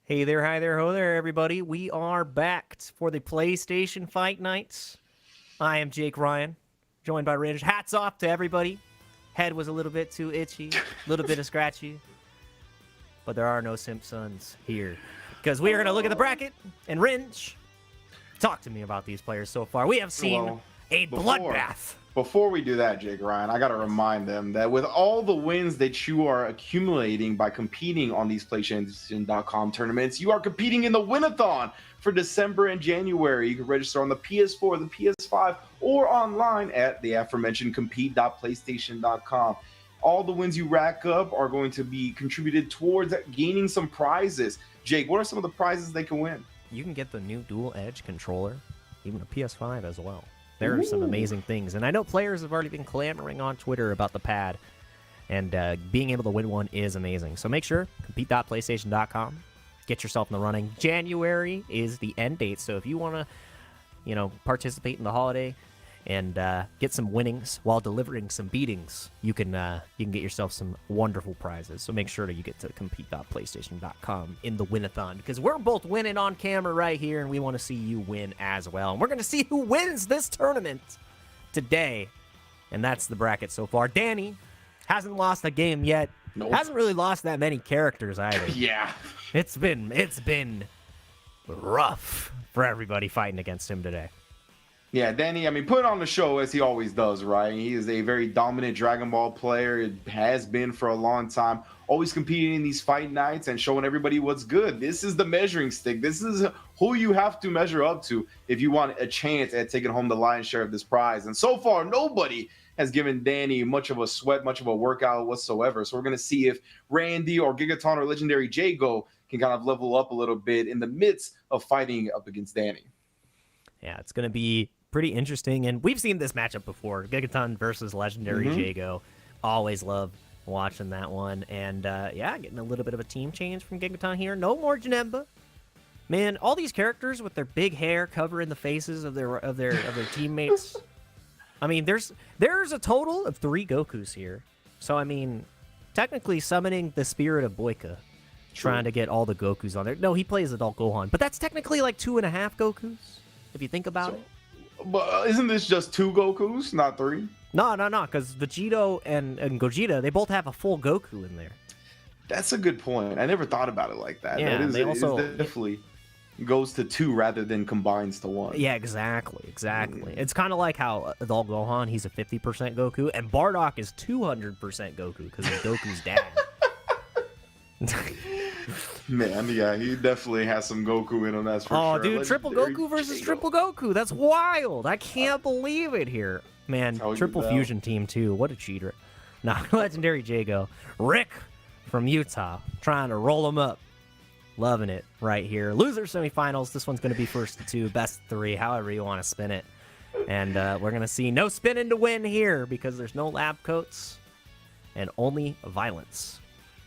Hey there, hi there, ho there, everybody. We are back for the PlayStation Fight Nights. I am Jake Ryan, joined by Rich. Hats off to everybody. Head was a little bit too itchy, a little bit of scratchy. But there are no Simpsons here. Because we are going to look at the bracket, and Rinch, talk to me about these players so far. We have seen a bloodbath. Before we do that, Jake Ryan, I got to remind them that with all the wins that you are accumulating by competing on these PlayStation.com tournaments, you are competing in the Winathon for December and January. You can register on the PS4, the PS5, or online at the aforementioned compete.playstation.com. All the wins you rack up are going to be contributed towards gaining some prizes. Jake, what are some of the prizes they can win? You can get the new dual edge controller, even a PS5 as well. There are some amazing things. And I know players have already been clamoring on Twitter about the pad. And being able to win one is amazing. So make sure, compete.playstation.com. Get yourself in the running. January is the end date. So if you want to, participate in the holiday and get some winnings while delivering some beatings, you can get yourself some wonderful prizes. So make sure that you get to compete.playstation.com in the winathon, because we're both winning on camera right here, and we want to see you win as well. And we're going to see who wins this tournament today, and that's the bracket so far. Danny hasn't lost a game yet. Nope. Hasn't really lost that many characters either. Yeah. It's been rough for everybody fighting against him today. Yeah, Danny, put on the show as he always does, right? He is a very dominant Dragon Ball player. It has been for a long time. Always competing in these fight nights and showing everybody what's good. This is the measuring stick. This is who you have to measure up to if you want a chance at taking home the lion's share of this prize. And so far, nobody has given Danny much of a sweat, much of a workout whatsoever. So we're going to see if Randy or Gigaton or Legendary Jago can kind of level up a little bit in the midst of fighting up against Danny. Yeah, it's going to be pretty interesting, and we've seen this matchup before. Gigaton versus Legendary Jago. Always love watching that one. And getting a little bit of a team change from Gigaton here. No more Janemba. Man, all these characters with their big hair covering the faces of their teammates. There's a total of 3 Gokus here. So technically summoning the spirit of Boyka, trying to get all the Gokus on there. No, he plays Adult Gohan, but that's technically like 2.5 Gokus if you think about it. But isn't this just 2 Gokus, not 3? No, because Vegito and Gogeta, they both have a full Goku in there. That's a good point. I never thought about it like that. Yeah, it definitely goes to 2 rather than combines to 1. Yeah, exactly. It's kind of like how Adult Gohan, he's a 50% Goku, and Bardock is 200% Goku because he's Goku's dad. Man, yeah, he definitely has some Goku in him, that's for sure. Oh, dude, triple Goku versus triple Goku. That's wild. I can't believe it here. Man, triple fusion team, too. What a cheater. Nah, Legendary Jago. Rick from Utah, trying to roll him up. Loving it right here. Loser semifinals. This one's going to be first to 2, best 3, however you want to spin it. And we're going to see no spinning to win here because there's no lab coats and only violence.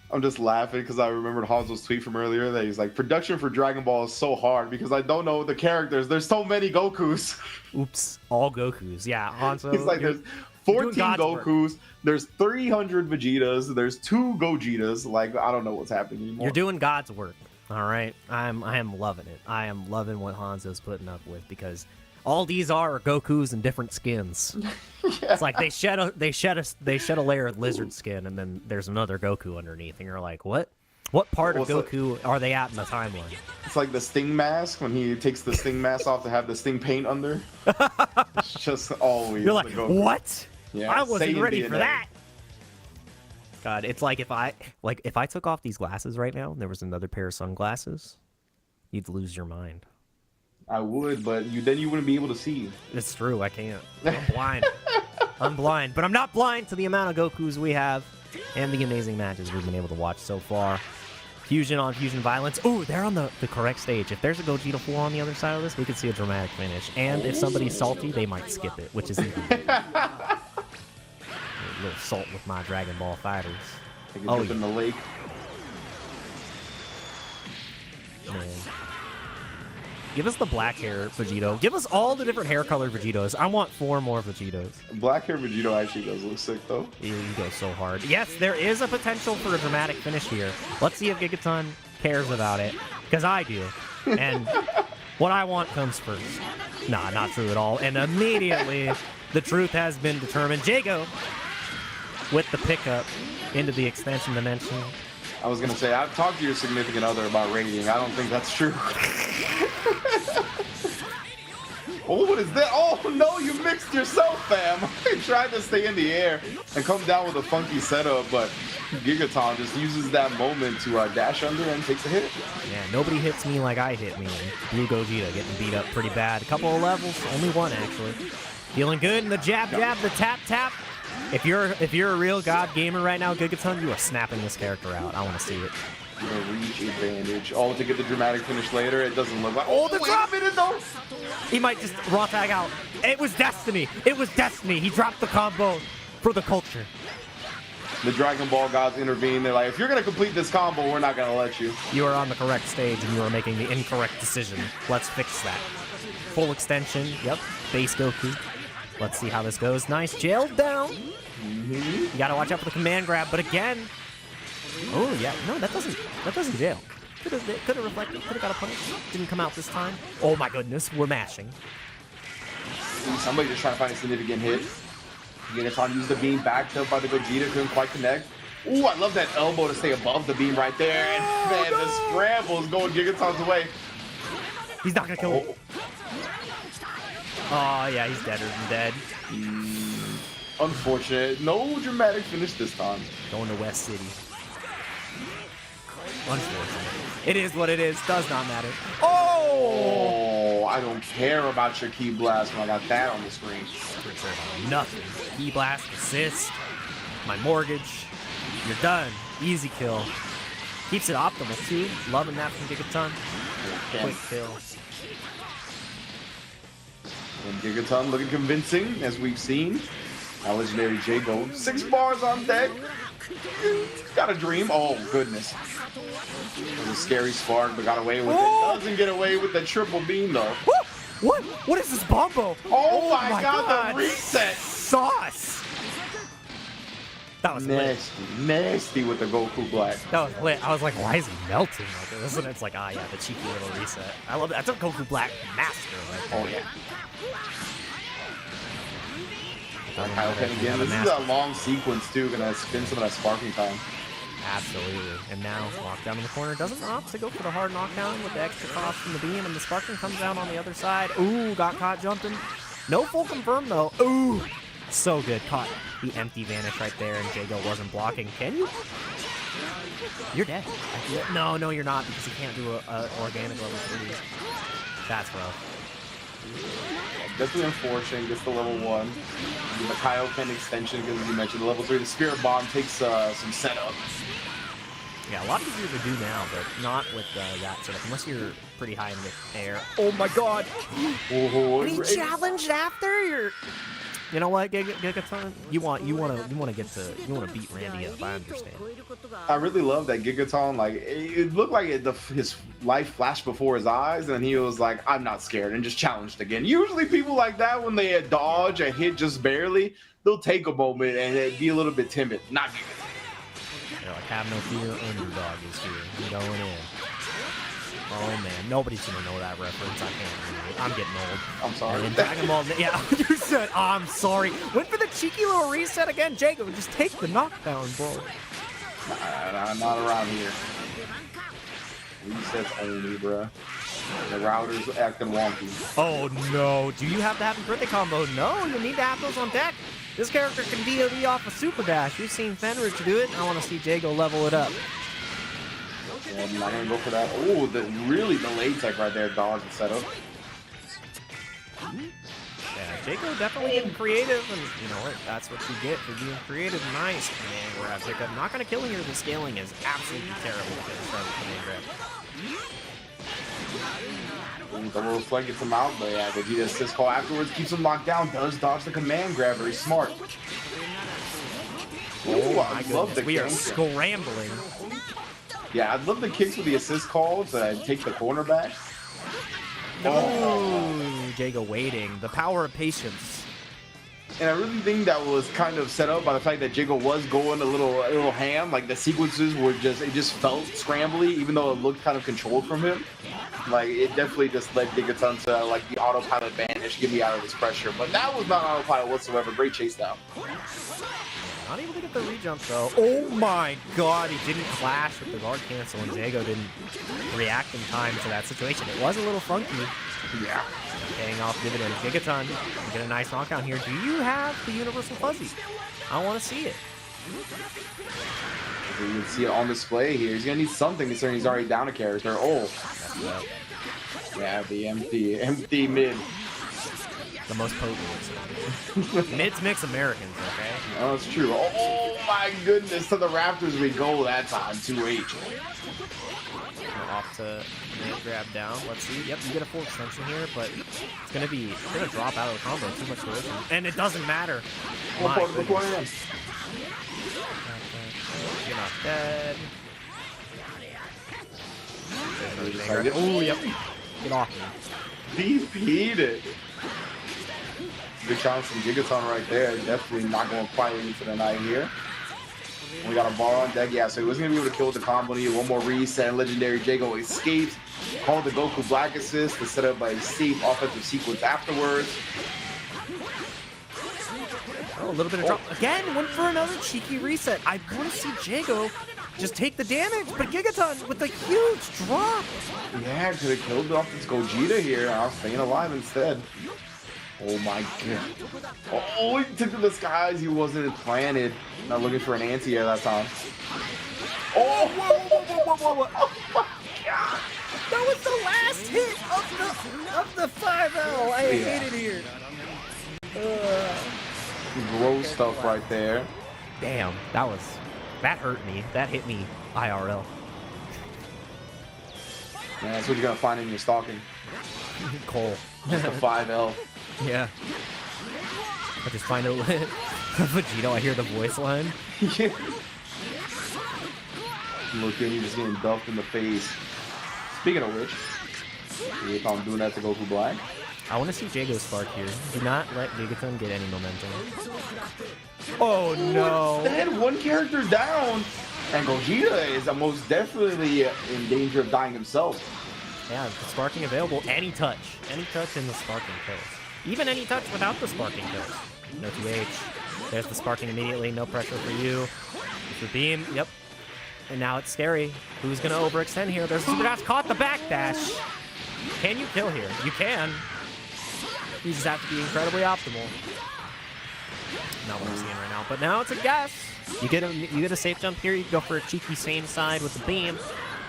I'm just laughing because I remembered Hanzo's tweet from earlier that he's like, production for Dragon Ball is so hard because I don't know the characters. There's so many Gokus. Oops, all Gokus. Yeah, Hanzo. He's like, there's 14 Gokus, there's 300 Vegetas, there's 2 Gogetas. Like, I don't know what's happening anymore. You're doing God's work, all right? I am loving it. I am loving what Hanzo's putting up with because all these are Gokus in different skins. Yeah. It's like they shed a layer of lizard skin, and then there's another Goku underneath, and you're like, what? What part of Goku are they at in the timeline? It's like the Sting mask when he takes the Sting mask off to have the Sting paint under. It's just always. You're like, what? Yeah, I wasn't ready for that. God, it's like if I took off these glasses right now, and there was another pair of sunglasses, you'd lose your mind. I would, but then you wouldn't be able to see. It's true, I can't. I'm blind. I'm blind, but I'm not blind to the amount of Gokus we have and the amazing matches we've been able to watch so far. Fusion on Fusion Violence. Ooh, they're on the correct stage. If there's a Gogeta 4 on the other side of this, we could see a dramatic finish. And if somebody's salty, they might skip it, which is even a little salt with my Dragon Ball fighters. Take a dip in the lake. Man. Give us the black hair Vegito. Give us all the different hair color Vegetos. I want 4 more Vegetos. Black hair Vegito actually does look sick, though. He goes so hard. Yes, there is a potential for a dramatic finish here. Let's see if Gigaton cares about it. Because I do. And what I want comes first. Nah, not true at all. And immediately, the truth has been determined. Jago with the pickup into the extension dimension. I was going to say, I've talked to your significant other about raiding. I don't think that's true. Oh, what is that? Oh, no, you mixed yourself, fam. I tried to stay in the air and come down with a funky setup, but Gigaton just uses that moment to dash under and take the hit. Yeah, nobody hits me like I hit me. Blue Gogeta getting beat up pretty bad. A couple of levels, only one actually. Feeling good in the jab, the tap. If you're a real god gamer right now, Gigaton, you are snapping this character out. I want to see it. Reach advantage. Oh, to get the dramatic finish later, it doesn't look like. Oh, the drop in it though. He might just raw tag out. It was destiny. It was destiny. He dropped the combo for the culture. The Dragon Ball gods intervene. They're like, if you're gonna complete this combo, we're not gonna let you. You are on the correct stage and you are making the incorrect decision. Let's fix that. Full extension. Yep. Base Goku. Let's see how this goes. Nice jail down. You gotta watch out for the command grab, but again. Oh yeah, no, that doesn't jail. Could have reflected, could have got a punish. Didn't come out this time. Oh my goodness, we're mashing. Somebody just trying to find a significant hit. Gigaton used the beam backed up by the Gogeta, couldn't quite connect. Ooh, I love that elbow to stay above the beam right there. And man, the scramble is going Gigaton's way. He's not gonna kill him. Oh yeah, he's deader than dead. Unfortunate. No dramatic finish this time. Going to West City. Unfortunate. It is what it is. Does not matter. Oh! I don't care about your key blast when I got that on the screen. Nothing. Key blast, assist, my mortgage. You're done. Easy kill. Keeps it optimal too. Loving that from Gigaton. Quick kill. And Gigaton looking convincing, as we've seen. Now legendary Jago. 6 bars on deck. Got a dream. Oh, goodness. It was a scary spark, but got away with it. Doesn't get away with the triple beam, though. What? What is this bombo? Oh my god, the reset! Sauce! That was nasty, nasty with the Goku Black. That was lit. I was like, why is he melting like this? And it's like, ah, yeah, the cheeky little reset. I love that. That's a Goku Black master right there. Oh, yeah. Again, this is a long sequence too, gonna spend some of that sparking time. Absolutely. And now lockdown in the corner doesn't opt to go for the hard knockdown with the extra cost from the beam, and the sparking comes down on the other side. Ooh, got caught jumping. No full confirm though. Ooh, so good. Caught the empty vanish right there, and Jago wasn't blocking. Can you? You're dead. No, you're not, because you can't do a organic level 3. That's rough. Definitely unfortunate. Gets the level 1. The Kaioken extension, because as you mentioned, the level 3, the Spirit Bomb takes some setup. Yeah, a lot easier to do now, but not with that setup, unless you're pretty high in the air. Oh my god! Oh, and he challenged after your. You know what, Gigaton? You want to beat Randy up. I understand. I really love that Gigaton. Like, it looked like his life flashed before his eyes, and he was like, "I'm not scared," and just challenged again. Usually, people like that, when they dodge a hit just barely, they'll take a moment and be a little bit timid. Not Gigaton. They're like, "Have no fear, underdog is here. I'm going in." Oh man, nobody's gonna know that reference. I can't. I'm getting old. I'm sorry. And Dragon Ball, yeah, you said, oh, I'm sorry. Went for the cheeky little reset again. Jago, just take the knockdown, bro. Nah, not around here. Resets only, bruh. The router's acting wonky. Oh no, do you have the happy birthday combo? No, you need to have those on deck. This character can DOD off a super dash. We've seen Fenrir do it. I want to see Jago level it up. Yeah, I'm not gonna go for that. Oh, the really delayed tech right there, dodge and setup. Yeah, Jago definitely getting creative, and you know what? That's what you get for being creative. Nice command grab pickup. Not gonna kill here. The scaling is absolutely terrible with the start of command grab. The little flag gets him out, but yeah, the Vegeta assist call afterwards keeps him locked down. Does dodge the command grab. Very smart. Oh, I love the we are scrambling. Yeah, I'd love the kicks with the assist call to take the corner back. Oh, Jago waiting. The power of patience. And I really think that was kind of set up by the fact that Jago was going a little ham. Like the sequences were it just felt scrambly, even though it looked kind of controlled from him. Like it definitely just led Gigaton to like the autopilot banish, get me out of this pressure. But that was not autopilot whatsoever. Great chase down. Not able to get the re-jump though. Oh my god, he didn't clash with the guard cancel and Jago didn't react in time to that situation. It was a little funky. Yeah. Paying off dividends. Gigaton, get a nice knockout here. Do you have the Universal Fuzzy? I want to see it. You can see it on display here. He's going to need something considering he's already down a character. Oh. Yeah, the empty mid. The most potent. Mids mix Americans, okay? Oh, that's true. Oh my goodness, to the Raptors we go that time. 2H. Off to grab down. Let's see. Yep, you get a full extension here, but it's gonna drop out of the combo. Too much duration. And it doesn't matter. One part of the plan. You're not dead. Oh, yep. Get off me. DP'd it. Good chance from Gigaton right there. Definitely not going quietly for the night here. We got a bar on deck, yeah, so he wasn't going to be able to kill with the combo. Need one more reset, and Legendary Jago escapes. Called the Goku Black Assist to set up a safe offensive sequence afterwards. Oh, a little bit of drop. Again, went for another cheeky reset. I want to see Jago just take the damage, but Gigaton with a huge drop. Yeah, could have killed off this Gogeta here. I was staying alive instead. Oh my god. Oh, he took to the skies. He wasn't planted. Not looking for an anti at that time. Oh, whoa. Oh my god. That was the last hit of the 5L. I hate it here. Gross stuff right there. Damn, that hurt me. That hit me IRL. Yeah, that's what you're gonna find in your stalking. Cole. Just a 5L. Yeah. I just find it Vegito, I hear the voice line. Yeah. Look at him just getting duffed in the face. Speaking of which, see if I'm doing that to Goku Black. I want to see Jago spark here. Do not let Gigaton get any momentum. Oh no! They had one character down, and Gogeta is most definitely in danger of dying himself. Yeah, the sparking available. Any touch in the sparking kills. Even any touch without the sparking kills. No 2H. There's the sparking immediately. No pressure for you. Your beam. Yep. And now it's scary. Who's gonna overextend here? There's Super Dash. Caught the backdash. Can you kill here? You can. You just have to be incredibly optimal. Not what I'm seeing right now, but now it's a guess. You get a safe jump here. You go for a cheeky same side with the beam.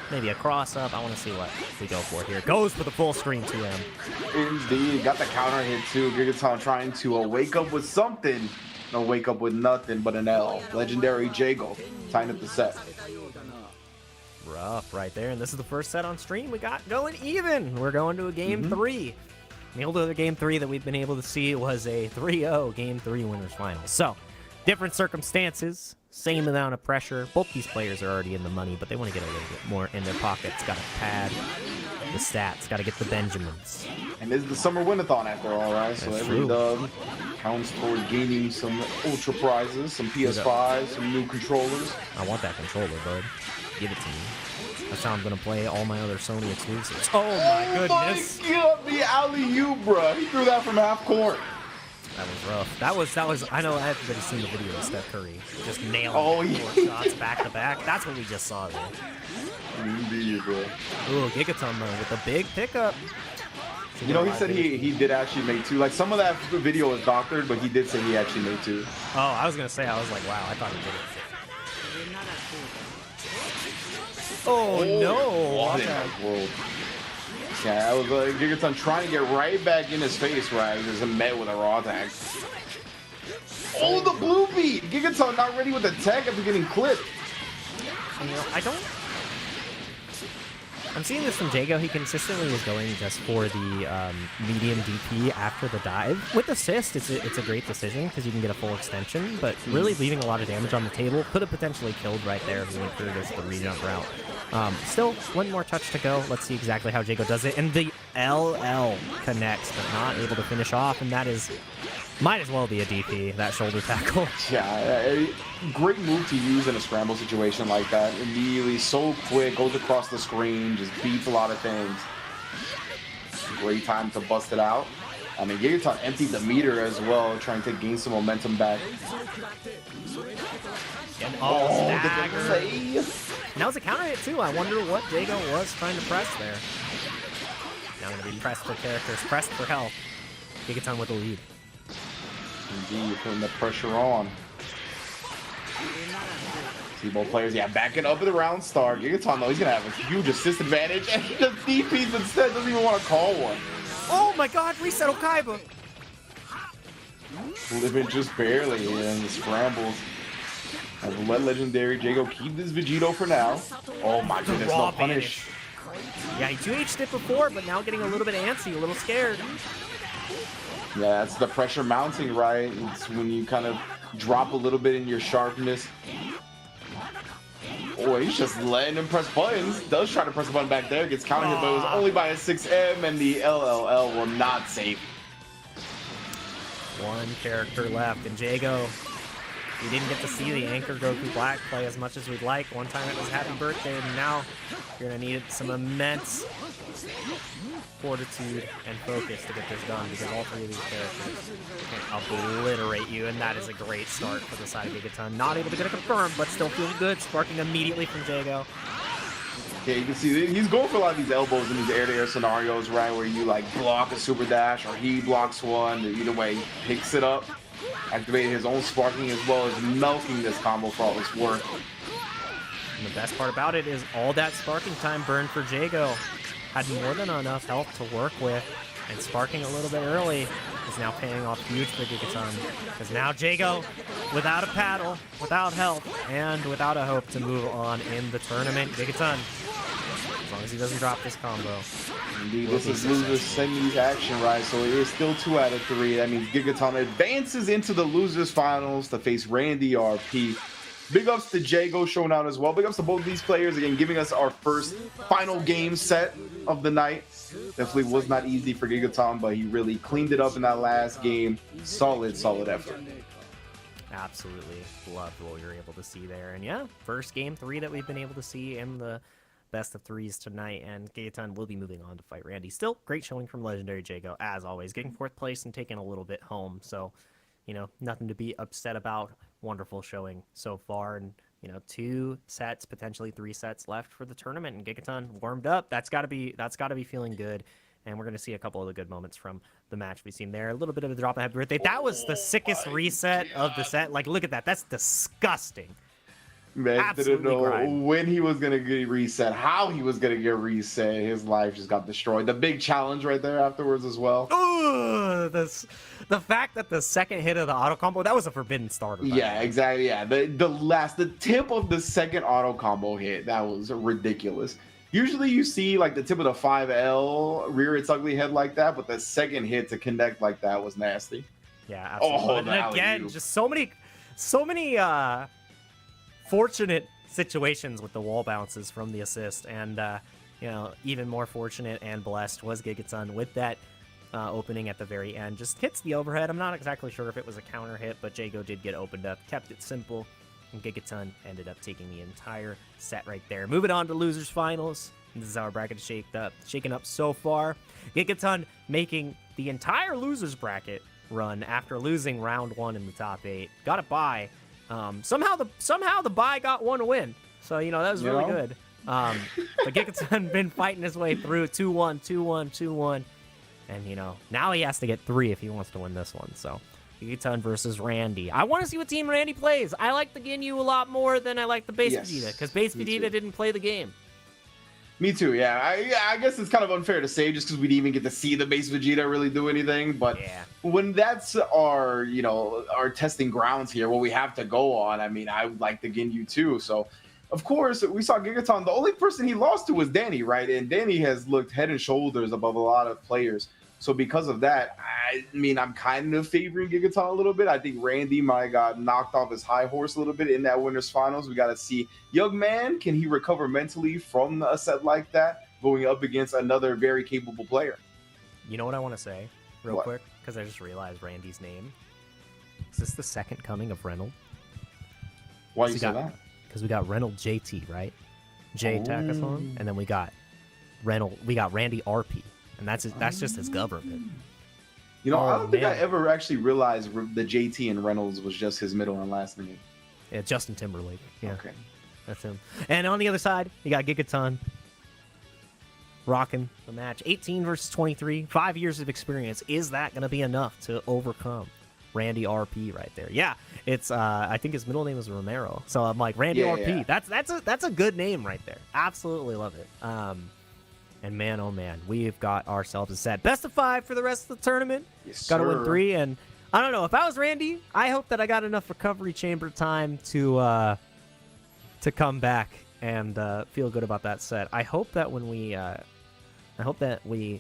Maybe a cross up. I want to see what we go for here. Goes for the full screen 2M. Indeed, got the counter hit too. Gigaton trying to wake up with something. No, wake up with nothing but an L. Legendary Jago tying up the set. Rough right there, and this is the first set on stream. We got going even. We're going to a game 3. The only other game 3 that we've been able to see was a 3-0 game 3 winners final. So, different circumstances, same amount of pressure. Both these players are already in the money, but they want to get a little bit more in their pockets. Got to pad the stats, got to get the Benjamins. And this is the summer win-a-thon after all, right? So every dub counts toward gaining some ultra prizes, some PS5s, some new controllers. I want that controller, bud. Give it to me. That's how I'm gonna play all my other Sony exclusives. Oh my goodness! My God, the alley-oop, bro. He threw that from half court. That was rough. That was. I know everybody's seen the video of Steph Curry just nailing 4 shots back to back. That's what we just saw there. Indeed, bro. Ooh, Gigaton though with a big pickup. You know, he said he did actually make 2. Like some of that video was doctored, but he did say he actually made 2. Oh, I was gonna say, I was like, wow, I thought he did it. Oh no! What in the world? Yeah, I was Gigaton trying to get right back in his face, right? Just met with a raw tag. Oh, the blue beat! Gigaton not ready with the tech after getting clipped. You know, I'm seeing this from Jago. He consistently is going just for the medium DP after the dive. With assist, it's a great decision because you can get a full extension, but really leaving a lot of damage on the table. Could have potentially killed right there if he went through the re-jump route. Still, one more touch to go. Let's see exactly how Jago does it. And the LL connects, but not able to finish off, and that is Might as well be a DP, that shoulder tackle. Yeah, great move to use in a scramble situation like that. Immediately, so quick, goes across the screen, just beats a lot of things. Great time to bust it out. I mean, Gigaton emptied the meter as well, trying to gain some momentum back. And dagger. Now it's a counter hit too. I wonder what Jago was trying to press there. Now going to be pressed for characters, pressed for health. Gigaton with the lead. Indeed, putting the pressure on. See both players, yeah, backing up at the round start. Gigaton, though, he's going to have a huge assist advantage, and he just DPs instead, doesn't even want to call one. Oh my god, reset Okaiba! Living just barely in the scrambles. And let Legendary Jago keep this Vegito for now. Oh my goodness, no punish. Yeah, he 2H'd it before, but now getting a little bit antsy, a little scared. Yeah, that's the pressure mounting, right? It's when you kind of drop a little bit in your sharpness. Oh, he's just letting him press buttons. Does try to press a button back there. Gets counter hit, but it was only by a 6M, and the LLL will not save. One character left, and Jago, we didn't get to see the Anchor Goku Black play as much as we'd like. One time it was Happy Birthday, and now you're going to need some immense fortitude and focus to get this done, because all three of these characters can obliterate you, and that is a great start for the side of Gigaton. Not able to get a confirm, but still feeling good, sparking immediately from Jago. Yeah, you can see he's going for a lot of these elbows in these air-to-air scenarios, right, where you like block a super dash or he blocks one. Either way, he picks it up, activating his own sparking as well as milking this combo for all it's worth. And the best part about it is all that sparking time burned for Jago. Had more than enough health to work with, and sparking a little bit early is now paying off huge for Gigaton. Because now Jago, without a paddle, without health, and without a hope to move on in the tournament, Gigaton, as long as he doesn't drop this combo. Indeed, this is losers semis action, right? So it is still 2 out of 3. That means Gigaton advances into the losers finals to face Randy RP. Big ups to Jago showing out as well. Big ups to both these players, again, giving us our first final game set of the night. Definitely was not easy for Gigaton, but he really cleaned it up in that last game. Solid effort. Absolutely loved what we were able to see there. And yeah, first game 3 that we've been able to see in the best of 3s tonight, and Gigaton will be moving on to fight Randy. Still, great showing from Legendary Jago, as always, getting 4th place and taking a little bit home. So, you know, nothing to be upset about. Wonderful showing so far, and you know, 2 sets, potentially 3 sets left for the tournament, and Gigaton warmed up. That's got to be feeling good, and we're going to see a couple of the good moments from the match we've seen there. A little bit of a drop in Happy Birthday. That was the sickest reset of the set. Like, look at that. That's disgusting. Man, Absolutely didn't know grimy. when he was gonna get reset, how he was gonna get reset. His life just got destroyed. The big challenge right there afterwards as well. Ugh, the fact that the second hit of the auto combo, that was a forbidden starter. Yeah, exactly. Yeah, the tip of the second auto combo hit, that was ridiculous. Usually you see like the tip of the 5L rear its ugly head like that, but the second hit to connect like that was nasty. Yeah, absolutely. Oh, and again, just so many fortunate situations with the wall bounces from the assist, and you know, even more fortunate and blessed was Gigaton with that opening at the very end. Just hits the overhead. I'm not exactly sure if it was a counter hit, but Jago did get opened up, kept it simple, and Gigaton ended up taking the entire set right there. Moving on to losers finals. This is how our bracket is shaken up so far. Gigaton making the entire losers bracket run after losing round 1 in the top 8. Got a bye. Somehow the bye got 1 win, so you know that was really good. But Gigaton been fighting his way through 2-1, 2-1, 2-1, and you know now he has to get 3 if he wants to win this one. So Gigaton versus Randy. I want to see what team Randy plays. I like the Ginyu a lot more than I like the base Vegeta, because base Vegeta didn't play the game. Me too, yeah. I guess it's kind of unfair to say just because we didn't even get to see the base Vegeta really do anything. But yeah, when that's our, you know, our testing grounds here, what we have to go on, I mean, I would like the Ginyu too. So, of course, we saw Gigaton. The only person he lost to was Danny, right? And Danny has looked head and shoulders above a lot of players. So because of that, I mean, I'm kind of favoring Gigaton a little bit. I think Randy might have got knocked off his high horse a little bit in that winners finals. We got to see, young man, can he recover mentally from a set like that, going up against another very capable player? You know what I want to say real quick? Because I just realized Randy's name. Is this the second coming of Reynolds? Why you say that? Because we got Reynolds JT, right? J Takathon, and then we got Randy RP, and that's just his government. You know, I don't think I ever actually realized the JT and Reynolds was just his middle and last name. Yeah, Justin Timberlake. Yeah, okay, that's him. And on the other side, you got Gigaton rocking the match. 18 versus 23, 5 years of experience. Is that going to be enough to overcome Randy RP right there? Yeah, it's I think his middle name is Romero, so I'm like Randy RP. Yeah. That's a good name right there. Absolutely love it. And man, oh man, we've got ourselves a set. Best of 5 for the rest of the tournament. Yes, got to win 3, and I don't know, if I was Randy, I hope that I got enough recovery chamber time to come back and feel good about that set. I hope that when we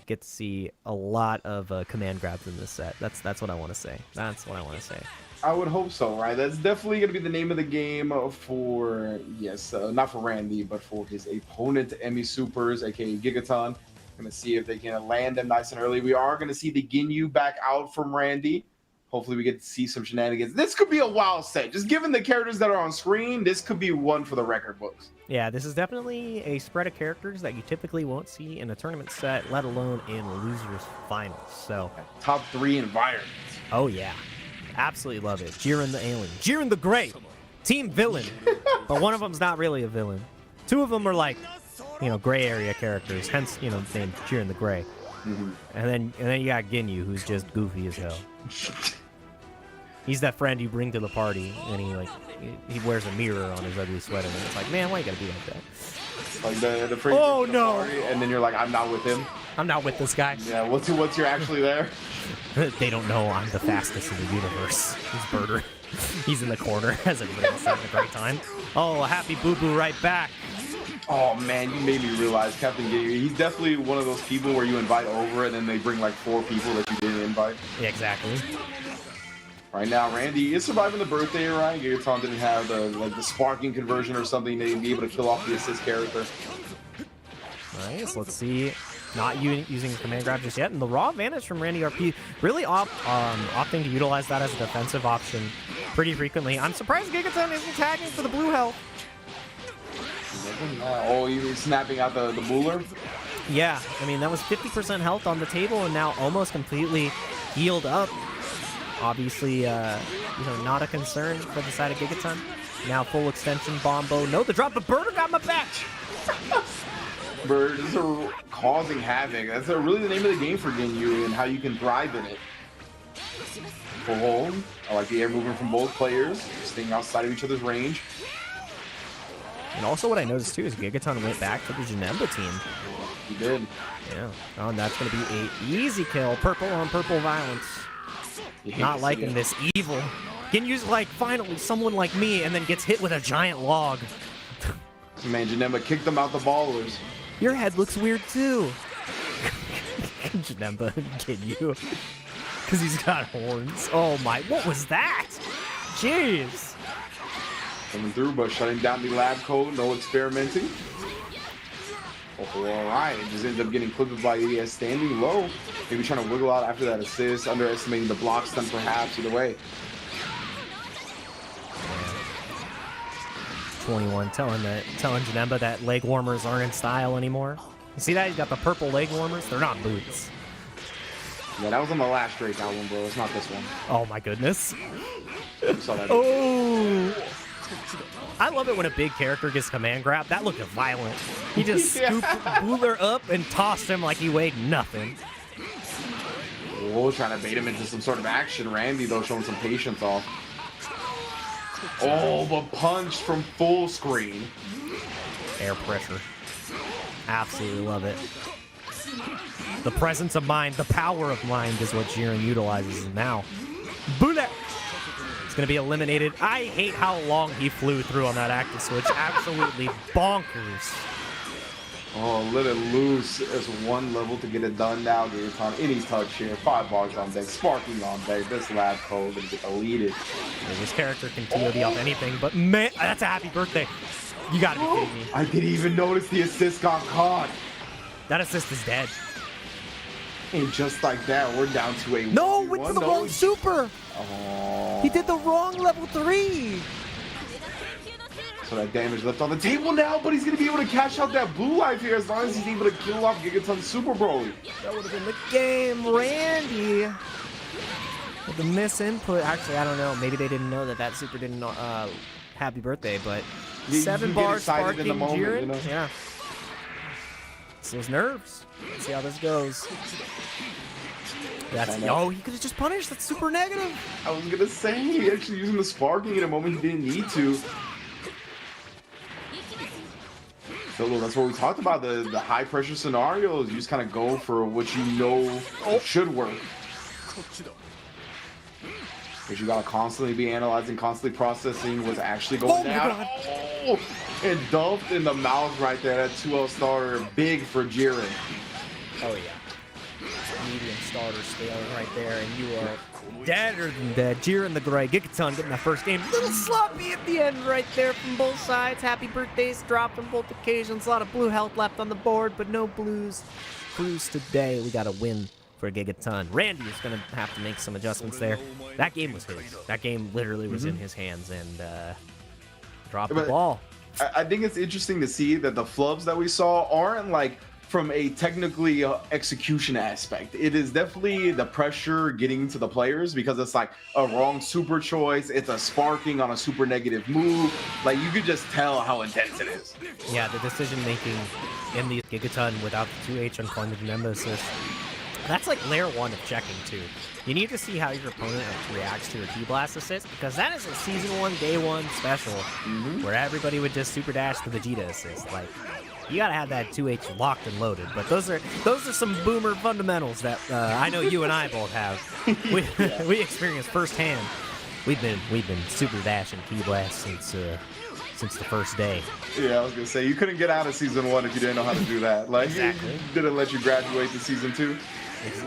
get to see a lot of command grabs in this set. That's what I want to say. That's what I want to say. I would hope so, right? That's definitely going to be the name of the game for, yes, not for Randy, but for his opponent, Emmy Supers, aka Gigaton. Going to see if they can land them nice and early. We are going to see the Ginyu back out from Randy. Hopefully we get to see some shenanigans. This could be a wild set. Just given the characters that are on screen, this could be one for the record books. Yeah, this is definitely a spread of characters that you typically won't see in a tournament set, let alone in losers finals. So top 3 environments. Oh yeah. Absolutely love it. Jiren the alien. Jiren the Gray. Team villain. But one of them's not really a villain. 2 of them are like, gray area characters, hence, named Jiren the Gray. Mm-hmm. And then you got Ginyu, who's just goofy as hell. He's that friend you bring to the party, and he wears a mirror on his ugly sweater, and it's like, man, why you gotta be like that? Like the friend oh no! Party, and then you're like, I'm not with him. I'm not with this guy. Yeah, what's you're actually there? They don't know I'm the fastest in the universe. He's Birder. He's in the corner as everybody's having a great time. Oh, a happy boo-boo right back. Oh man, you made me realize Captain Ginyu. He's definitely one of those people where you invite over and then they bring like 4 people that you didn't invite. Yeah, exactly. Right now, Randy is surviving the birthday, right? Gigaton didn't have the sparking conversion or something to be able to kill off the assist character. Nice. Let's see. Not using command grab just yet, and the raw advantage from Randy RP really opting to utilize that as a defensive option pretty frequently. I'm surprised Gigaton isn't tagging for the blue health. Oh, he's snapping out the buller? Yeah, I mean, that was 50% health on the table and now almost completely healed up. Obviously, not a concern for the side of Gigaton. Now full extension Bombo. No, the drop, but Birder got my back. Birds are causing havoc. That's really the name of the game for Ginyu and how you can thrive in it. Full hold. I like the air movement from both players, staying outside of each other's range. And also what I noticed too is Gigaton went back to the Janemba team. He did. Yeah. Oh, and that's going to be an easy kill. Purple on purple violence. Not liking this evil. Ginyu's like, finally, someone like me, and then gets hit with a giant log. Man, Janemba kicked them out the ballers. Your head looks weird too. Janemba and Ginyu. Because he's got horns. Oh my, what was that? Jeez. Coming through, but shutting down the lab code, no experimenting. Oh, all right, just ended up getting clipped by ES standing low. Maybe trying to wiggle out after that assist, underestimating the block stun perhaps, either way. 21 telling Janemba that leg warmers aren't in style anymore. You see that? He's got the purple leg warmers. They're not boots. Yeah, that was on the last Drake album, bro. It's not this one. Oh my goodness. Saw that. Oh! I love it when a big character gets command grab. That looked violent. He just scooped Buller up and tossed him like he weighed nothing. Oh, trying to bait him into some sort of action. Randy, though, showing some patience off. Oh, but punched from full screen. Air pressure. Absolutely love it. The presence of mind, the power of mind is what Jiren utilizes now. Buller! It's going to be eliminated. I hate how long he flew through on that active switch. Absolutely bonkers. Oh, let it loose. It's one level to get it done now. Gigaton, any touch here. 5 bars on deck. Sparking on deck. This lab code going to get deleted. Yeah, this character can TOD off anything, but man, that's a happy birthday. You got to be kidding me. I didn't even notice the assist got caught. That assist is dead. And just like that, we're down to a No, went for the wrong super. Oh. He did the wrong level 3. So that damage left on the table now, but he's going to be able to cash out that blue life here as long as he's able to kill off Gigaton Super Broly. That would have been the game. Randy with the misinput. Actually, I don't know. Maybe they didn't know that super didn't happy birthday, but 7 bars sparking Jiren. You know? Yeah. It's those nerves. Let's see how this goes. That's he could have just punished. That's super negative. I was going to say, he actually using the sparking in a moment he didn't need to. So that's what we talked about, the high pressure scenarios. You just kind of go for what you know should work. Because you gotta constantly be analyzing, constantly processing what's actually going down. Oh, and dumped in the mouth right there. That 2L starter, big for Jiren. Oh yeah, medium starter scaling right there, and you are deader than dead. Jiren the Gray, Gigaton getting that first game. Little sloppy at the end right there from both sides. Happy birthdays dropped on both occasions. A lot of blue health left on the board, but no blues. Blues today. We got a win for Gigaton. Randy is going to have to make some adjustments there. That game was his. That game literally was in his hands, and dropped the ball. I think it's interesting to see that the flubs that we saw aren't like from a technically execution aspect. It is definitely the pressure getting to the players because it's like a wrong super choice. It's a sparking on a super negative move. Like you could just tell how intense it is. Yeah, the decision making in the Gigaton without the 2H on Climate Nemesis. That's like layer 1 of checking too. You need to see how your opponent reacts to your T-Blast assist because that is a season 1, day 1 special where everybody would just super dash to Vegeta assist. Like, you gotta have that 2H locked and loaded. But those are some boomer fundamentals that I know you and I both have. We experienced firsthand. We've been super dashing T-Blast since the first day. Yeah, I was gonna say you couldn't get out of season 1 if you didn't know how to do that. Like, exactly. Didn't let you graduate to season 2.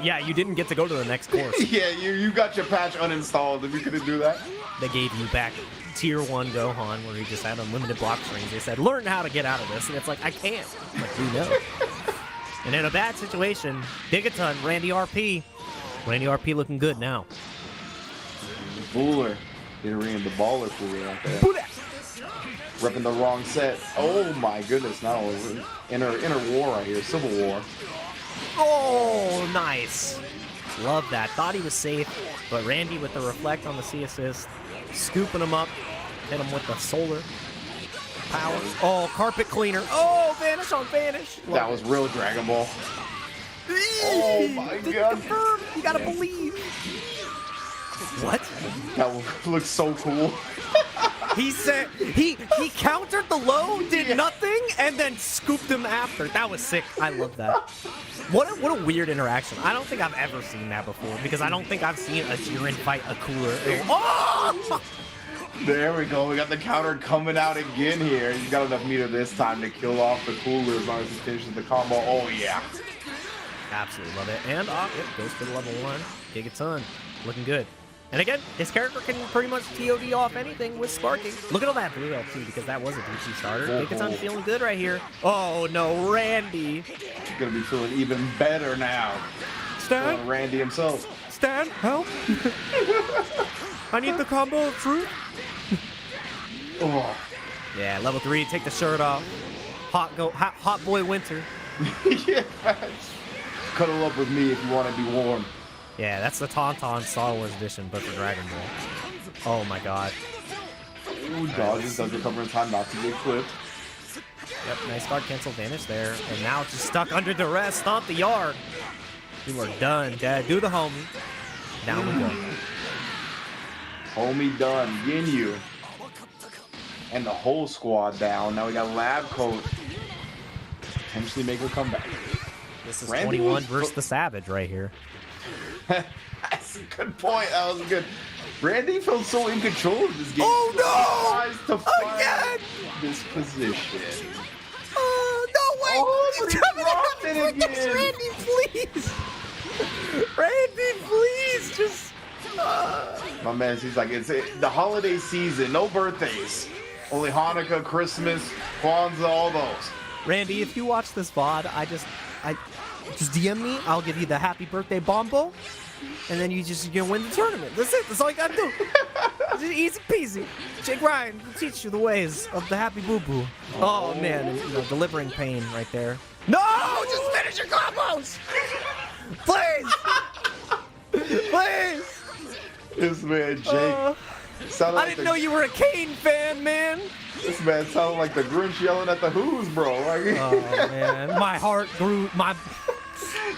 Yeah, you didn't get to go to the next course. Yeah, you got your patch uninstalled if you couldn't do that. They gave you back tier 1 Gohan where he just had unlimited block strings. They said, learn how to get out of this. And it's like, I can't. I'm like, we know. And in a bad situation, Gigaton, Randy RP. Randy RP looking good now. Booler. Entering the baller Booler out there. Repping the wrong set. Oh my goodness, not only inner war right here, civil war. Oh, nice. Love that. Thought he was safe, but Randy with the reflect on the C assist, scooping him up, hit him with the solar power. Oh, carpet cleaner. Oh, vanish on vanish. That was real Dragon Ball. Oh my god. Confirmed. You gotta believe. What? That looks so cool. He said he countered the low, did nothing, and then scooped him after. That was sick. I love that. What a weird interaction. I don't think I've ever seen that before because I don't think I've seen a Jiren fight a cooler. Oh! There we go. We got the counter coming out again here. He's got enough meter this time to kill off the cooler as long as he finishes the combo. Oh yeah. Absolutely love it. And it goes to the level 1. Gigaton. Looking good. And again, his character can pretty much TOD off anything with sparking. Look at all that blue too, because that was a DC starter. Gigaton feeling good right here. Oh no, Randy. He's gonna be feeling even better now. Stan? Randy himself. Stan, help. I need the combo of truth. Oh. Yeah, level 3, take the shirt off. Hot boy winter. Yeah, cuddle up with me if you want to be warm. Yeah, that's the Tauntaun Star Wars edition, but for Dragon Ball. Oh my god. Ooh, dodges, does recover in time not to get clipped. Yep, nice guard cancel vanish there. And now it's just stuck under duress. Stomp the yard. You are done, Dad. Do the homie. Down we go. Homie done. Ginyu. And the whole squad down. Now we got Lab Coat. Potentially make a comeback. This is Randy 21 versus the Savage right here. That's a good point. That was good. Randy felt so in control of this game. Oh no! To again! This position. No way! Oh, he's dropped it again. Randy, please! Randy, please! Just. My man, he's like, it's the holiday season. No birthdays. Only Hanukkah, Christmas, Kwanzaa, all those. Randy, if you watch this VOD, Just DM me. I'll give you the happy birthday bombo. And then you're gonna win the tournament. That's it. That's all you gotta do. It's just easy peasy. Jake Ryan will teach you the ways of the happy boo boo. Oh man, delivering pain right there. No, just finish your combos, please, please. This man Jake. I Like didn't know you were a Kane fan, man. This man sounded like the Grinch yelling at the Who's, bro. Like, Oh man, my heart grew.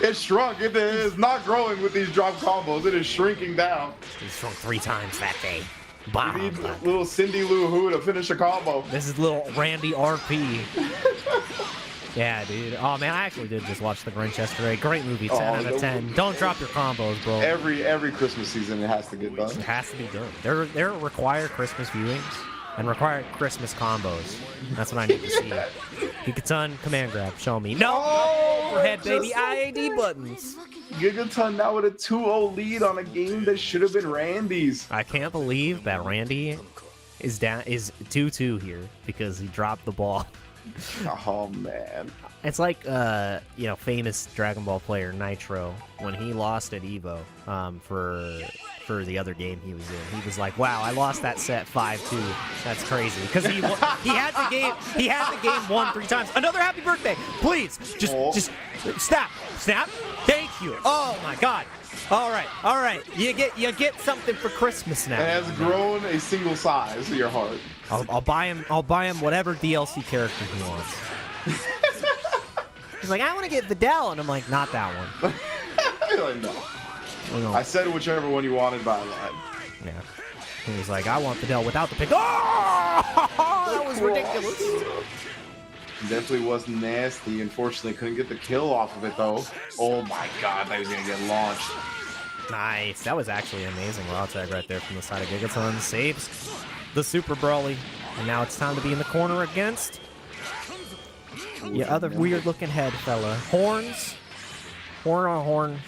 It shrunk. It is not growing with these drop combos. It is shrinking down. He shrunk 3 times that day. You need little Cindy Lou Who to finish a combo. This is little Randy RP. Yeah, dude. Oh man, I actually did just watch The Grinch yesterday. Great movie, 10 out of 10. Don't drop your combos, bro. Every Christmas season, it has to get done. It has to be done. There are required Christmas viewings and required Christmas combos. That's what I need to see. Gigaton, command grab, show me. No! Overhead, baby, IAD buttons. Gigaton now with a 2-0 lead on a game that should have been Randy's. I can't believe that Randy is 2-2 here because he dropped the ball. Oh man. It's like famous Dragon Ball player Nitro when he lost at Evo for the other game he was in. He was like, "Wow, I lost that set 5-2. That's crazy." Because he had the game won 3 times. Another happy birthday, please. Just snap. Thank you. Oh my God. All right. You get something for Christmas now. It has grown a single size to your heart. I'll buy him whatever DLC character he wants. He's like, I want to get Vidal, and I'm like, not that one. Like, no. I said whichever one you wanted by line. Yeah. He was like, I want Vidal without the pick. Oh! That was ridiculous. Definitely was nasty. Unfortunately, couldn't get the kill off of it, though. Oh, my God. That was going to get launched. Nice. That was actually an amazing raw tag right there from the side of Gigaton. Saves the Super Brawly. And now it's time to be in the corner against your other weird-looking head fella. Horns. Horn on horn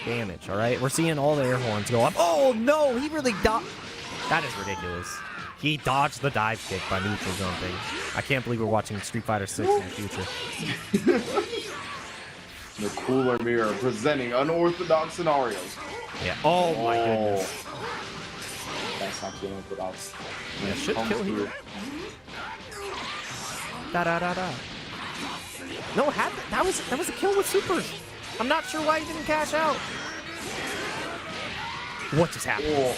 damage, all right? We're seeing all the air horns go up. Oh, no! He really dodged. That is ridiculous. He dodged the dive kick by neutral jumping. I can't believe we're watching Street Fighter 6 in the future. The cooler mirror presenting unorthodox scenarios. Yeah. Oh, my goodness. That's not killing without. Yeah, should kill here. Da. No, that was a kill with supers. I'm not sure why he didn't cash out. What just happened? Oh.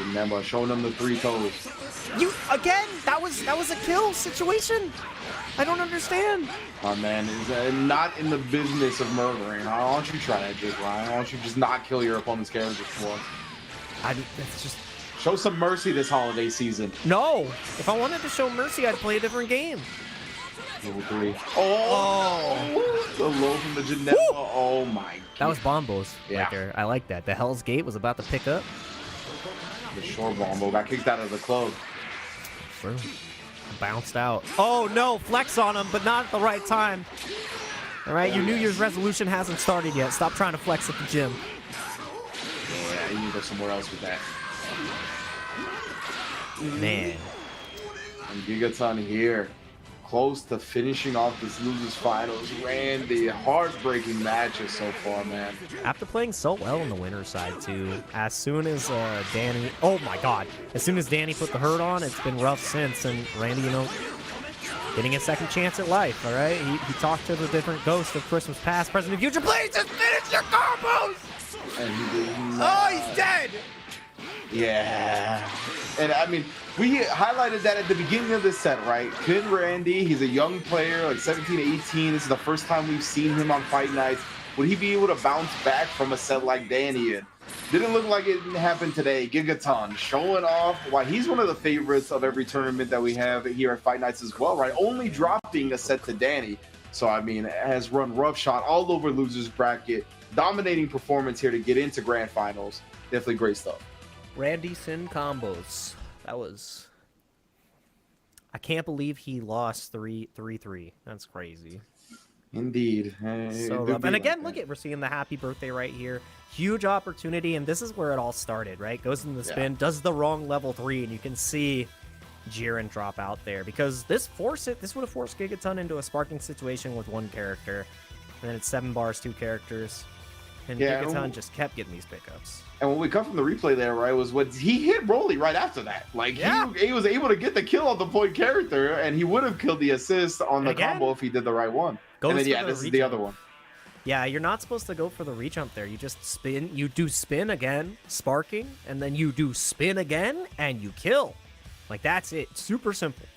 Remember, showing them the 3 toes. You again? That was a kill situation. I don't understand. My man is not in the business of murdering. Why don't you try that, Jake Ryan? Why don't you just not kill your opponent's character for once? That's just. Show some mercy this holiday season. No. If I wanted to show mercy, I'd play a different game. Level 3. Oh! The low from the Janelle. Oh my God. That was bombos right there. I like that. The Hell's Gate was about to pick up. The short bombo got kicked out of the club. True. Bounced out. Oh no, flex on him, but not at the right time. All right, your New Year's resolution hasn't started yet. Stop trying to flex at the gym. Yeah, you need to go somewhere else with that. Man. And Gigaton here, close to finishing off this losers finals. Randy, heartbreaking matches so far, man. After playing so well on the winner's side too, as soon as Danny, oh my God, as soon as Danny put the hurt on, it's been rough since. And Randy, getting a second chance at life. All right, he talked to the different ghosts of Christmas past, present, and future. Please just finish your combos. And he did not. Oh, he's dead. Yeah. And I mean, we highlighted that at the beginning of this set, right? Could Randy, he's a young player, like 17, 18. This is the first time we've seen him on Fight Nights. Would he be able to bounce back from a set like Danny? And didn't look like it happened today. Gigaton showing off why he's one of the favorites of every tournament that we have here at Fight Nights as well, right? Only dropping a set to Danny. So, I mean, has run roughshod all over losers bracket. Dominating performance here to get into grand finals. Definitely great stuff. Randy Sin combos. That was. I can't believe he lost 3-3. That's crazy. Indeed. So rough. And again, look at, we're seeing the happy birthday right here. Huge opportunity, and this is where it all started, right? Goes in the spin, does the wrong level 3, and you can see Jiren drop out there, because this would have forced Gigaton into a sparking situation with one character, and then it's 7 bars, 2 characters, and Gigaton just kept getting these pickups. And when we come from the replay there, right, was what he hit Broly right after that. Like, he was able to get the kill on the point character, and he would have killed the assist on the combo if he did the right one. And then, this is the other one. Yeah, you're not supposed to go for the reach jump there. You just spin. You do spin again, sparking, and then you do spin again, and you kill. Like, that's it. Super simple.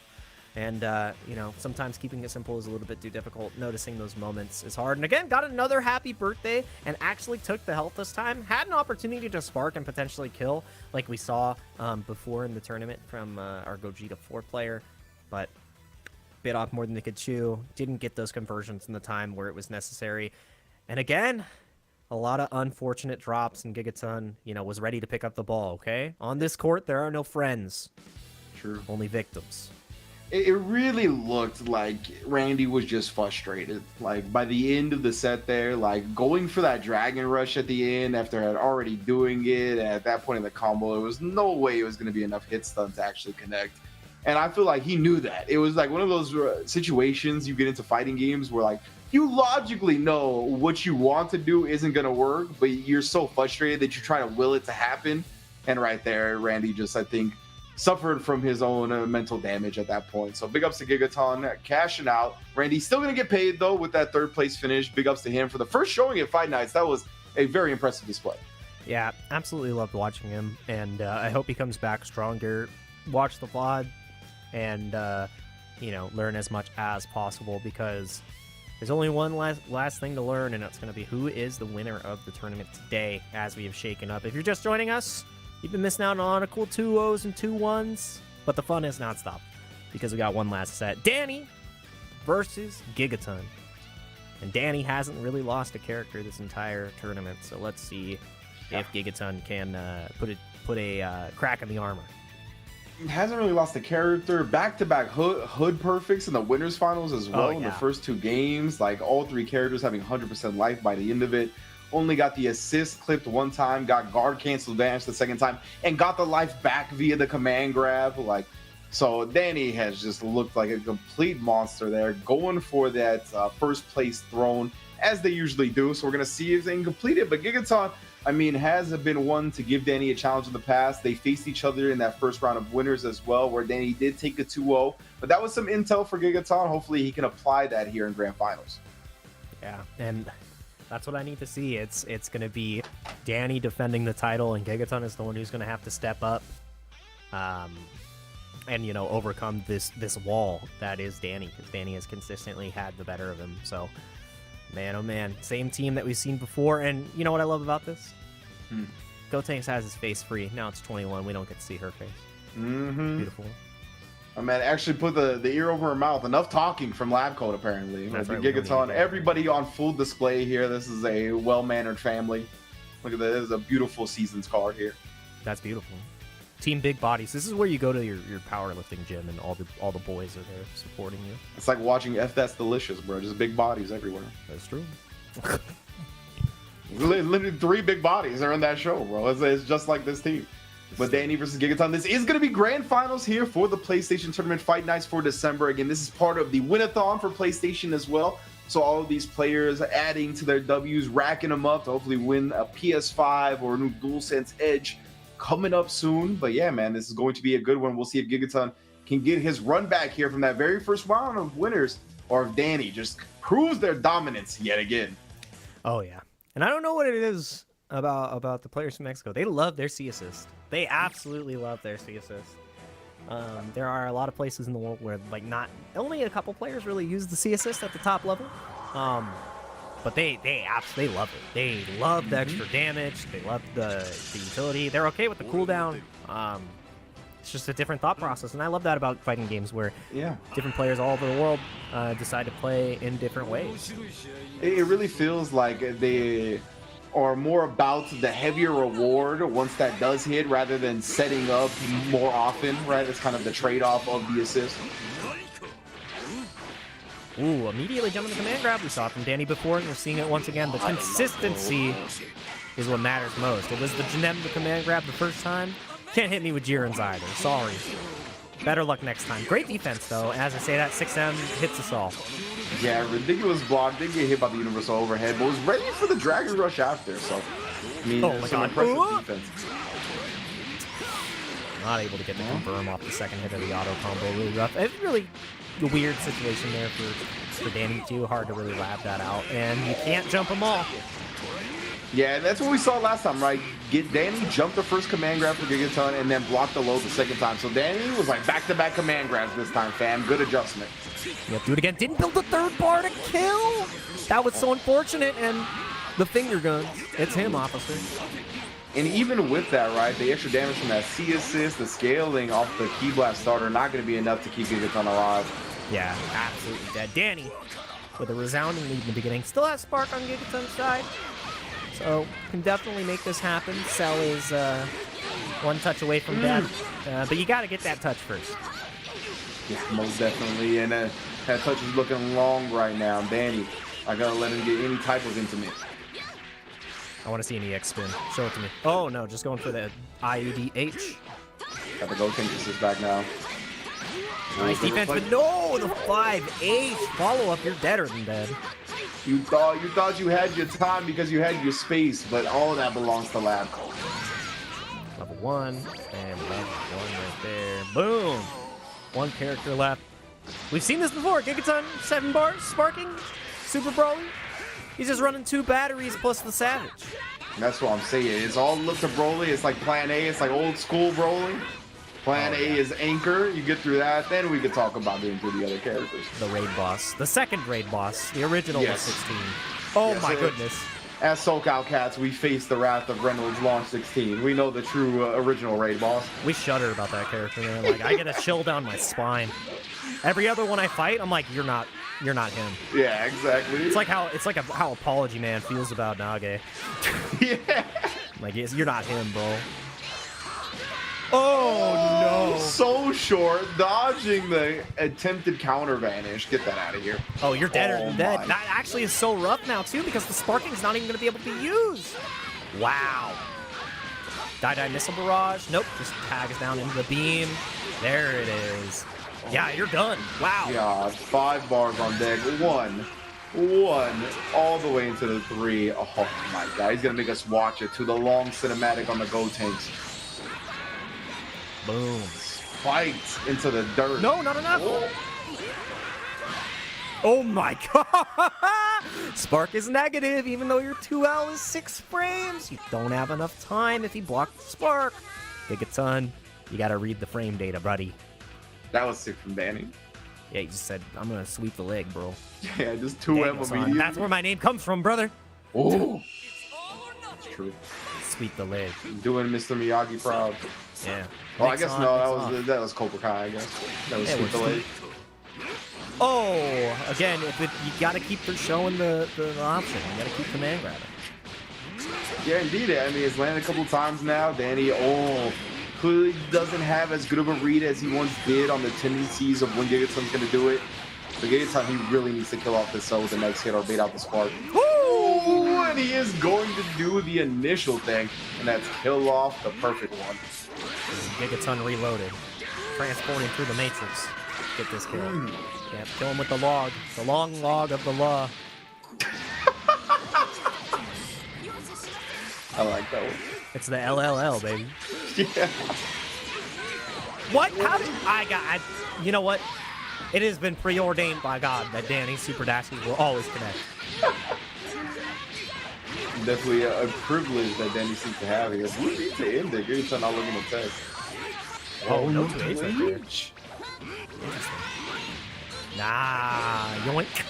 And, you know, sometimes keeping it simple is a little bit too difficult. Noticing those moments is hard. And again, got another happy birthday and actually took the health this time. Had an opportunity to spark and potentially kill, like we saw before in the tournament from our Gogeta 4 player. But bit off more than they could chew. Didn't get those conversions in the time where it was necessary. And again, a lot of unfortunate drops, and Gigaton, you know, was ready to pick up the ball, okay? On this court, there are no friends. True. Only victims. It really looked like Randy was just frustrated. Like, by the end of the set there, like, going for that Dragon Rush at the end after already doing it, and at that point in the combo, there was no way it was going to be enough hit stun to actually connect. And I feel like he knew that. It was like one of those situations you get into fighting games where, like, you logically know what you want to do isn't going to work, but you're so frustrated that you try to will it to happen. And right there, Randy just, I think, suffered from his own mental damage at that point. So big ups to Gigaton cashing out. Randy's still going to get paid, though, with that 3rd place finish. Big ups to him for the first showing at Fight Nights. That was a very impressive display. Yeah, absolutely loved watching him. And I hope he comes back stronger. Watch the VOD and, you know, learn as much as possible, because there's only one last thing to learn, and it's going to be who is the winner of the tournament today, as we have shaken up. If you're just joining us, you've been missing out on a cool 2-0s and 2-1s, but the fun has not stopped, because we got one last set. Danny versus Gigaton. And Danny hasn't really lost a character this entire tournament, so let's see if Gigaton can put a crack in the armor. Hasn't really lost a character. Back-to-back hood perfects in the winners finals as well in the first 2 games. Like, all 3 characters having 100% life by the end of it. Only got the assist clipped one time, got guard cancel advantage the second time, and got the life back via the command grab. Like, so Danny has just looked like a complete monster there, going for that first place throne as they usually do. So we're gonna see if they can complete it. But Gigaton, I mean, has been one to give Danny a challenge in the past. They faced each other in that first round of winners as well, where Danny did take a 2-0. But that was some intel for Gigaton. Hopefully he can apply that here in Grand Finals. Yeah, and that's what I need to see. It's going to be Danny defending the title, and Gigaton is the one who's going to have to step up and, you know, overcome this wall that is Danny, because Danny has consistently had the better of him. So, man, oh man, same team that we've seen before. And you know what I love about this? Gotenks has his face free. Now it's 21. We don't get to see her face. Beautiful. Oh, man, actually put the ear over her mouth. Enough talking from Lab Coat, apparently. That's right, Gigaton, everybody on full display here. This is a well-mannered family. Look at this. This is a beautiful seasons card here. That's beautiful. Team Big Bodies. This is where you go to your powerlifting gym, and all the boys are there supporting you. It's like watching F That's Delicious, bro. Just big bodies everywhere. That's true. Literally 3 big bodies are in that show, bro. It's just like this team. But Danny versus Gigaton. This is going to be grand finals here for the PlayStation Tournament Fight Nights for December. Again, this is part of the Win-a-thon for PlayStation as well. So all of these players adding to their W's, racking them up to hopefully win a PS5 or a new DualSense Edge coming up soon. But yeah, man, this is going to be a good one. We'll see if Gigaton can get his run back here from that very first round of winners, or if Danny just proves their dominance yet again. Oh, yeah. And I don't know what it is about the players from Mexico. They love their C assist. They absolutely love their C assist. There are a lot of places in the world where, like, not only a couple players really use the C assist at the top level, but they love it. They love the extra damage. They love the utility. They're okay with the cooldown. It's just a different thought process, and I love that about fighting games where different players all over the world decide to play in different ways. It really feels like they are more about the heavier reward once that does hit, rather than setting up more often, right? It's kind of the trade-off of the assist. Ooh, immediately jumping the command grab. We saw it from Danny before, and we're seeing it once again. The consistency is what matters most. It was the command grab the first time. Can't hit me with Jiren's either. Sorry. Better luck next time. Great defense, though. As I say that, 6M hits us all. Yeah, ridiculous block. Did get hit by the universal overhead, but was ready for the Dragon Rush after. So, I mean, Oh my some God. impressive defense. Not able to get the confirm off the second hit of the auto combo. Really rough. It's really a weird situation there for Danny, too. Hard to really lab that out. And you can't jump them all. Yeah, and that's what we saw last time, right? Danny jumped the first command grab for Gigaton and then blocked the low the second time. So Danny was like back-to-back command grabs this time, fam. Good adjustment. Yep, do it again. Didn't build the third bar to kill. That was so unfortunate. And the finger guns. It's him, officer. And even with that, right, the extra damage from that C assist, the scaling off the Key Blast starter, not going to be enough to keep Gigaton alive. Yeah, absolutely dead. Danny, with a resounding lead in the beginning, still has Spark on Gigaton's side. So, can definitely make this happen. Cell is one touch away from death. But you got to get that touch first. Yeah, most definitely. And that touch is looking long right now. Danny, I got to let him get any type of intimate. I want to see an EX spin. Show it to me. Oh, no, just going for the IUDH. Got the Go Synthesis back now. Nice defense, but no, the 5-8 follow-up, you're deader than dead. You thought you had your time because you had your space, but all of that belongs to Lab. Level 1, and level 1 right there. Boom! One character left. We've seen this before. Gigaton, 7 bars, sparking, super Broly. He's just running 2 batteries plus the Savage. That's what I'm saying. It's all look to Broly. It's like Plan A. It's like old school Broly. Plan A is Anchor. You get through that, then we could talk about getting through the other characters. The raid boss. The second raid boss. The original was 16. Oh yes, my goodness. As SoCal Cats, we face the wrath of Reynolds Launch 16. We know the true original raid boss. We shudder about that character, man. Like, I get a chill down my spine. Every other one I fight, I'm like, you're not him. Yeah, exactly. It's like how Apology Man feels about Nage. Yeah. Like, you're not him, bro. Oh, no. So short, dodging the attempted counter vanish. Get that out of here. Oh, you're deader than dead. My. That actually is so rough now, too, because the sparking's not even going to be able to be used. Wow. Die Missile Barrage. Nope, just tags down into the beam. There it is. Yeah, you're done. Wow. Yeah, 5 bars on deck. One, all the way into the 3. Oh my God, he's gonna make us watch it to the long cinematic on the Go Tanks. Boom. Spiked into the dirt. No, not enough. Oh my God. Spark is negative, even though your 2L is 6 frames. You don't have enough time if you block the Spark. Gigaton, you gotta read the frame data, buddy. That was sick from Danny. Yeah, he just said, I'm gonna sweep the leg, bro. Yeah, just 2M immediately. That's where my name comes from, brother. Oh, it's true. Sweep the leg. Doing Mr. Miyagi proud. Yeah. Oh, I guess no, that was Cobra Kai, I guess. That was sweep the leg. Oh, again, you gotta keep showing the option. You gotta keep command grabbing. Yeah, indeed. I mean, it's landed a couple times now. Danny, clearly doesn't have as good of a read as he once did on the tendencies of when Gigaton's going to do it. For Gigaton, he really needs to kill off this cell with the next hit or bait out the spark. Ooh, and he is going to do the initial thing, and that's kill off the perfect one. Gigaton reloaded, transporting through the matrix. Get this kill. Yeah, kill him with the log. The long log of the law. I like that one. It's the LLL, baby. Yeah. What? How did you know what? It has been preordained by God that Danny Super Dashies will always connect. Definitely a privilege that Danny seems to have here. We need to end it. Gigaton not looking at test. Oh, no 2-8 right there. Nah, yoink.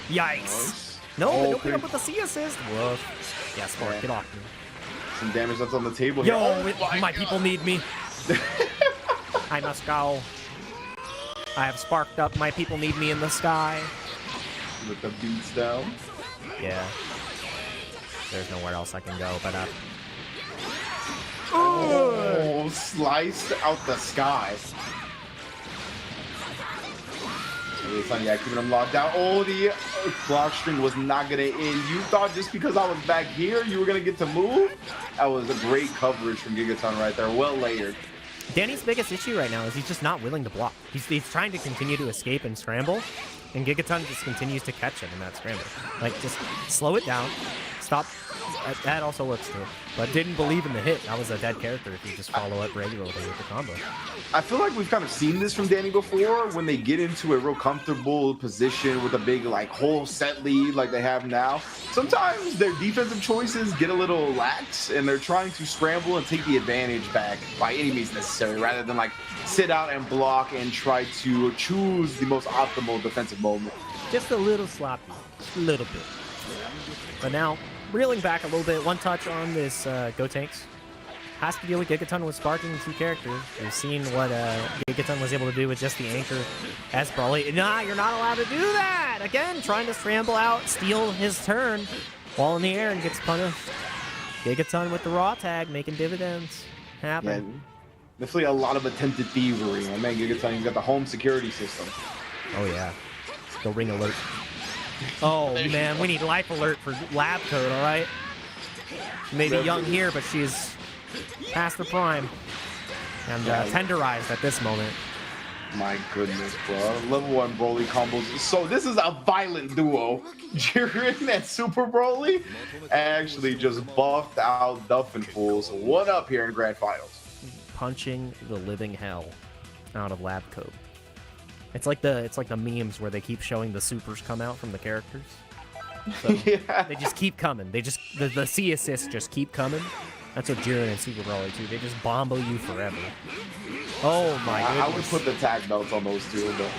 Yikes. No, they don't pick up with the C assist. Woof. Yeah, Spark, get off me. Some damage that's on the table here. here. Yo, my people need me. I must go. I have sparked up. My people need me in the sky. With the beats down. Yeah. There's nowhere else I can go but up. Oh, sliced out the sky. Yeah, keeping him locked down. Oh, the Block string was not gonna end. You thought just because I was back here, you were gonna get to move? That was a great coverage from Gigaton right there. Well layered. Danny's biggest issue right now is he's just not willing to block. He's trying to continue to escape and scramble, and Gigaton just continues to catch him in that scramble. Like, just slow it down, stop. That also works too, but didn't believe in the hit. That was a dead character if you just follow up regularly with the combo. I feel like we've kind of seen this from Danny before when they get into a real comfortable position with a big like whole set lead like they have now. Sometimes their defensive choices get a little lax and they're trying to scramble and take the advantage back by any means necessary rather than like sit out and block and try to choose the most optimal defensive moment. Just a little sloppy, a little bit. But now, reeling back a little bit, one touch on this Go Tanks. Has to deal with Gigaton with sparking two characters. We've seen what Gigaton was able to do with just the anchor as Brawly. Nah, you're not allowed to do that! Again, trying to scramble out, steal his turn while in the air and gets punished. Gigaton with the raw tag, making dividends happen. Yeah, definitely a lot of attempted thievery. I mean, Gigaton, he's got the home security system. Oh yeah. The ring alert. Oh man, we need life alert for lab code, alright? She may be young here, but she's past her prime. And tenderized at this moment. My goodness, bro. Level 1 Broly combos. So this is a violent duo. Jiren and Super Broly actually just buffed out Duffin Fools. One up here in Grand Finals. Punching the living hell out of lab code. It's like the memes where they keep showing the supers come out from the characters. So Yeah. they just keep coming. They just the C assists just keep coming. That's what Jiren and Super Broly do. They just bombo you forever. Oh my goodness. I would put the tag belts on those two, but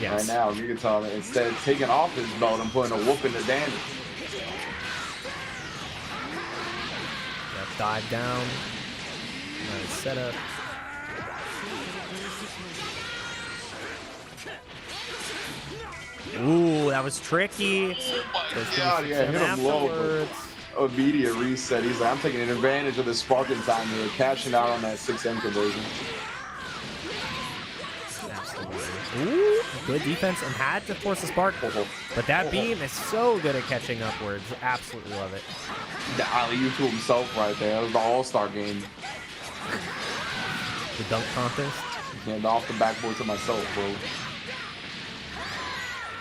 yes. right now Gigaton instead of taking off his belt and putting a whoop into Danny. Yep, dive down. Nice setup. Ooh, that was tricky. God, yeah, hit him low. Immediate reset. He's like, I'm taking advantage of the sparking time here, cashing out on that 6M conversion. Absolutely. Ooh, good defense and had to force the spark. But that beam is so good at catching upwards. Absolutely love it. The alley-oop to himself right there. That was the all-star game. The dunk contest. And off the backboard to myself, bro.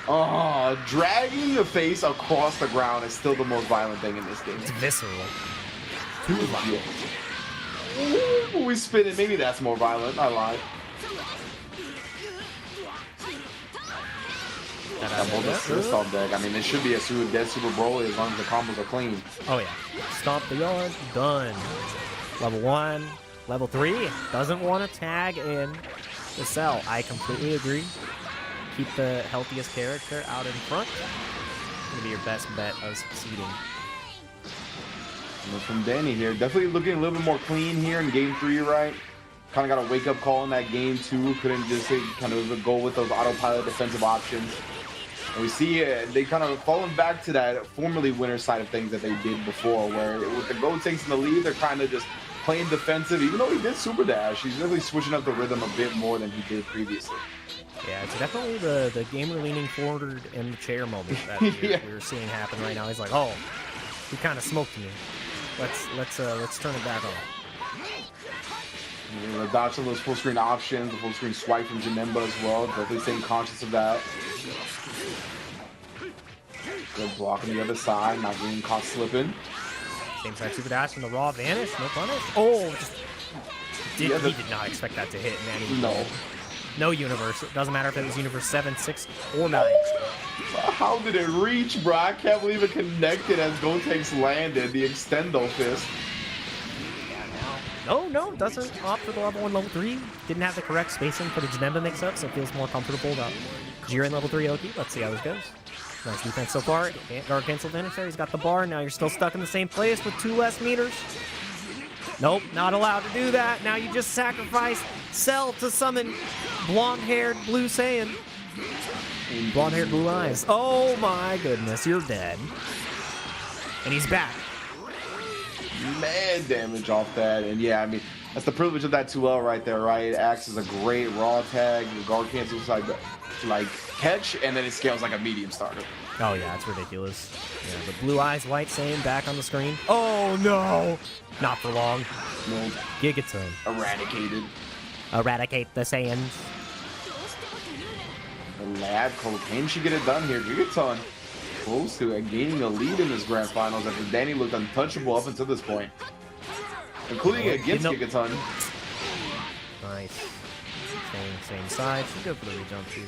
Oh, dragging your face across the ground is still the most violent thing in this game. It's visceral. Too violent. Ooh, we spin it. Maybe that's more violent. I lied. Assist on deck. I mean, it should be a dead Super Broly as long as the combos are clean. Oh yeah. Stomp the yard. Done. Level 1. Level 3. Doesn't want to tag in the cell. I completely agree. Keep the healthiest character out in front. Gonna be your best bet of succeeding. From Danny here, definitely looking a little bit more clean here in game 3, right? Kind of got a wake-up call in that game 2. Couldn't just kind of go with those autopilot defensive options. And we see they kind of fallen back to that formerly winner side of things that they did before, where with the Go Tanks in the lead, they're kind of just playing defensive. Even though he did super dash, he's really switching up the rhythm a bit more than he did previously. Yeah, it's definitely the gamer leaning forward in the chair moment that we're seeing happen right now. He's like, oh, he kind of smoked me. Let's turn it back on. Dodge some of those full screen options, the full screen swipe from Janemba as well. Definitely staying conscious of that. Good block on the other side, not getting caught slipping. Same side super dash from the raw vanish, no punish. Oh, he did not expect that to hit, man. No. No universe. It doesn't matter if it was universe 7, 6, or 9. How did it reach, bro? I can't believe it connected as Gotenks landed. The extendo fist. No, doesn't opt for the level 1, level 3. Didn't have the correct spacing for the Janemba mix-up, so it feels more comfortable about Jiren level 3 Oki. Let's see how this goes. Nice defense so far. Guard cancel finish there. He's got the bar. Now you're still stuck in the same place with 2 less meters. Nope, not allowed to do that. Now you just sacrifice Cell to summon blonde-haired Blue Saiyan. Blonde-haired Blue Eyes. Oh my goodness, you're dead. And he's back. Man, damage off that. And yeah, I mean, that's the privilege of that 2L right there, right? It acts as a great raw tag. The guard cancels like catch, and then it scales like a medium starter. Oh, yeah, it's ridiculous. Yeah, the blue eyes, white same back on the screen. Oh, no! Not for long. Nope. Gigaton. Eradicated. Eradicate the Saiyans. The lab code. Can she get it done here? Gigaton close to gaining a lead in this grand finals after Danny looked untouchable up until this point. Including against Gigaton. Nice. Same side. Should go for the rejump here.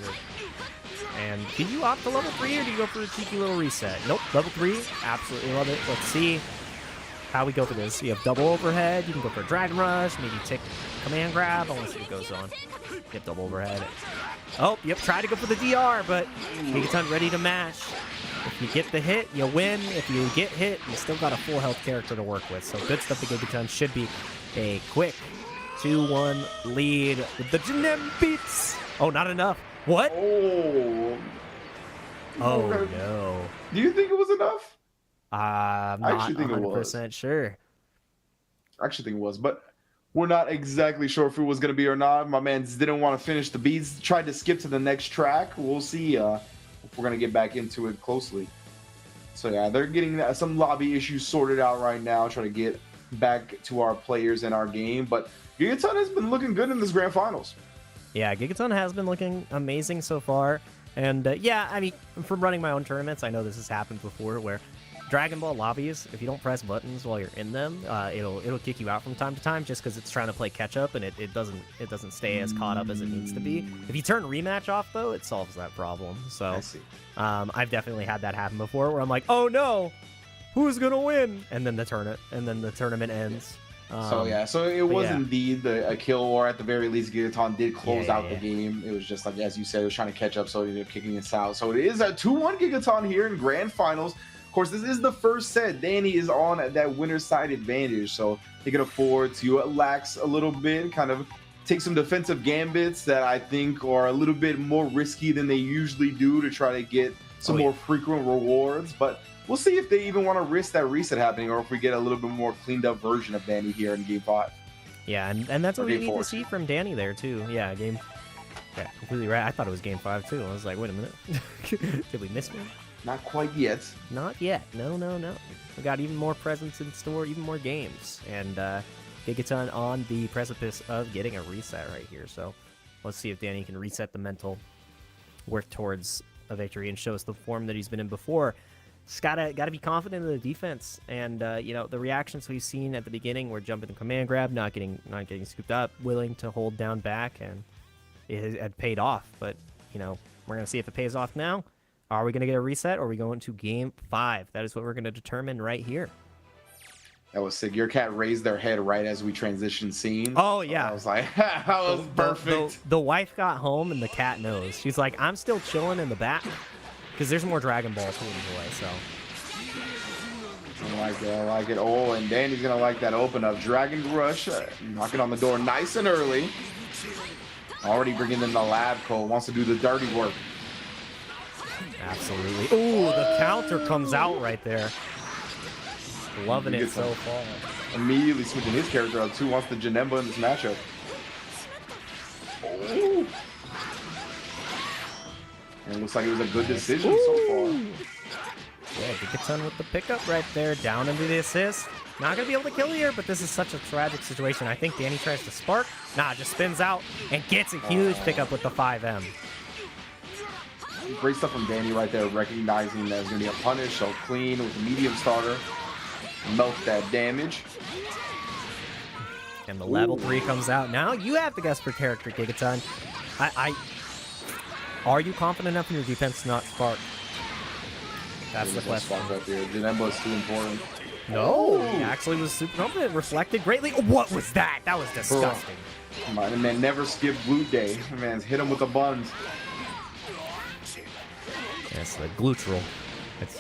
And do you opt to level 3 or do you go for a cheeky little reset? Nope, level 3. Absolutely love it. Let's see how we go for this. You have double overhead. You can go for a Dragon Rush. Maybe take command grab. I want to see what goes on. Yep, double overhead. Oh, yep, try to go for the DR, but Gigaton ready to mash. If you get the hit, you win. If you get hit, you still got a full health character to work with. So good stuff to Gigaton. Should be a quick 2-1 lead with the Janem beats. Oh, not enough. What? Oh. Oh, no. Do you think it was enough? I'm not 100% sure. I actually think it was, but we're not exactly sure if it was going to be or not. My man didn't want to finish the beats, tried to skip to the next track. We'll see if we're going to get back into it closely. So, yeah, they're getting some lobby issues sorted out right now, trying to get back to our players in our game. But Gigaton has been looking good in this grand finals. Yeah, Gigaton has been looking amazing so far. And yeah, I mean, from running my own tournaments, I know this has happened before where Dragon Ball lobbies, if you don't press buttons while you're in them, it'll kick you out from time to time just because it's trying to play catch up and it doesn't stay as caught up as it needs to be. If you turn rematch off though, it solves that problem. So I see. I've definitely had that happen before where I'm like, oh no, who's gonna win? And then the tournament ends. So it was indeed a kill, or at the very least, Gigaton did close out the game. It was just like, as you said, it was trying to catch up, so he ended up kicking us out. So it is a 2-1 Gigaton here in grand finals. Of course, this is the first set. Danny is on that winner's side advantage, so he can afford to lax a little bit, kind of take some defensive gambits that I think are a little bit more risky than they usually do to try to get some more frequent rewards. But we'll see if they even want to risk that reset happening, or if we get a little bit more cleaned up version of Danny here in Game 5. Yeah, and that's what we need to see from Danny there, too. Yeah, completely right. I thought it was Game 5, too. I was like, wait a minute. Did we miss one? Not quite yet. Not yet. No. We got even more presents in store, even more games. And Gigaton on the precipice of getting a reset right here. So let's see if Danny can reset the mental, work towards a victory, and show us the form that he's been in before. Just gotta be confident in the defense, and the reactions we've seen at the beginning were jumping the command grab, not getting scooped up, willing to hold down back, and it had paid off. But we're gonna see if it pays off now. Are we gonna get a reset, or are we going to Game 5? That is what we're gonna determine right here. That was sick. Your cat raised their head right as we transitioned scene. Oh yeah, I was like, that was perfect. The wife got home, and the cat knows. She's like, I'm still chilling in the back. Because there's more Dragon Ball to enjoy, so. I like it. Oh, and Danny's going to like that open up. Dragon Rush, knocking on the door nice and early. Already bringing in the lab code. Wants to do the dirty work. Absolutely. Ooh, the counter comes out right there. Loving it so far. Immediately switching his character up, too. Wants the Janemba in this matchup. Oh. And it looks like it was a good decision so far. Yeah, Gigaton with the pickup right there, down into the assist. Not going to be able to kill here, but this is such a tragic situation. I think Danny tries to spark. Nah, just spins out and gets a huge pickup with the 5M. Great stuff from Danny right there, recognizing that it's going to be a punish, so clean with the medium starter. Melt that damage. And the level 3 comes out. Now you have to guess for character, Gigaton. Are you confident enough in your defense to not spark? That's the question. Right there. Janemba is too important. No, he actually was super confident. Reflected greatly. What was that? That was disgusting. Come on, the man never skipped glute day. The man's hit him with the buns. That's the gluteral. It's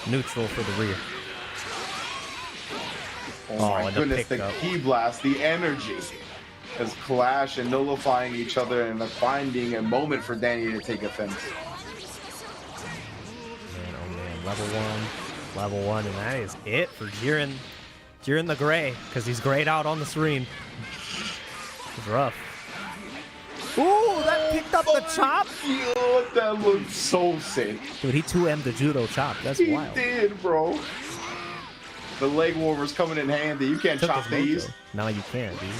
neutral for the rear. Oh my goodness, the key blast, the energy. As clash and nullifying each other and finding a moment for Danny to take offense. Man, oh man, level one, and that is it for Jiren. Jiren the Gray, because he's grayed out on the screen. It's rough. Ooh, that picked up the chop? Yo, that looked so sick. Dude, he 2M'd the judo chop. That's He wild. did, bro. The leg warmer's coming in handy. You can't Took chop his mojo. these. No, you can't, dude.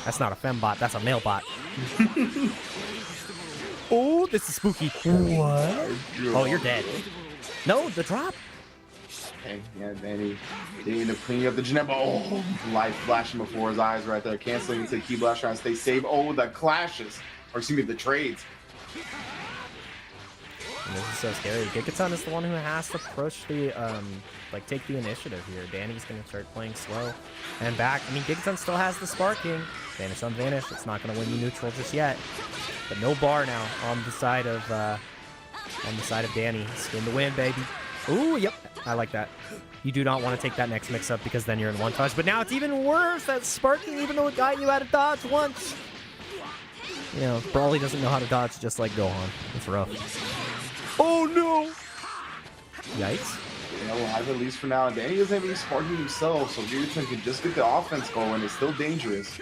That's not a fembot. That's a male bot. Oh, this is spooky. What? Oh, you're dead. No, the drop. Okay, yeah, Danny end up cleaning up the Janelle. Oh, light flashing before his eyes right there. Canceling into the key blast, trying to stay safe. Oh, the clashes. Or excuse me, the trades. And this is so scary. Gigaton is the one who has to push the, like, take the initiative here. Danny's going to start playing slow and back. I mean, Gigaton still has the Sparking. Vanish on Vanish. It's not going to win you neutral just yet. But no bar now on the side of Danny. Spin to win, baby. Ooh, yep. I like that. You do not want to take that next mix-up because then you're in one touch. But now it's even worse. That Sparking, even though it got you out of dodge once. You know, Brawly doesn't know how to dodge just like Gohan. It's rough. Oh, no. Yikes. Yeah, well, at least for now. Danny doesn't have any sparking himself, so Gigaton can just get the offense going. It's still dangerous.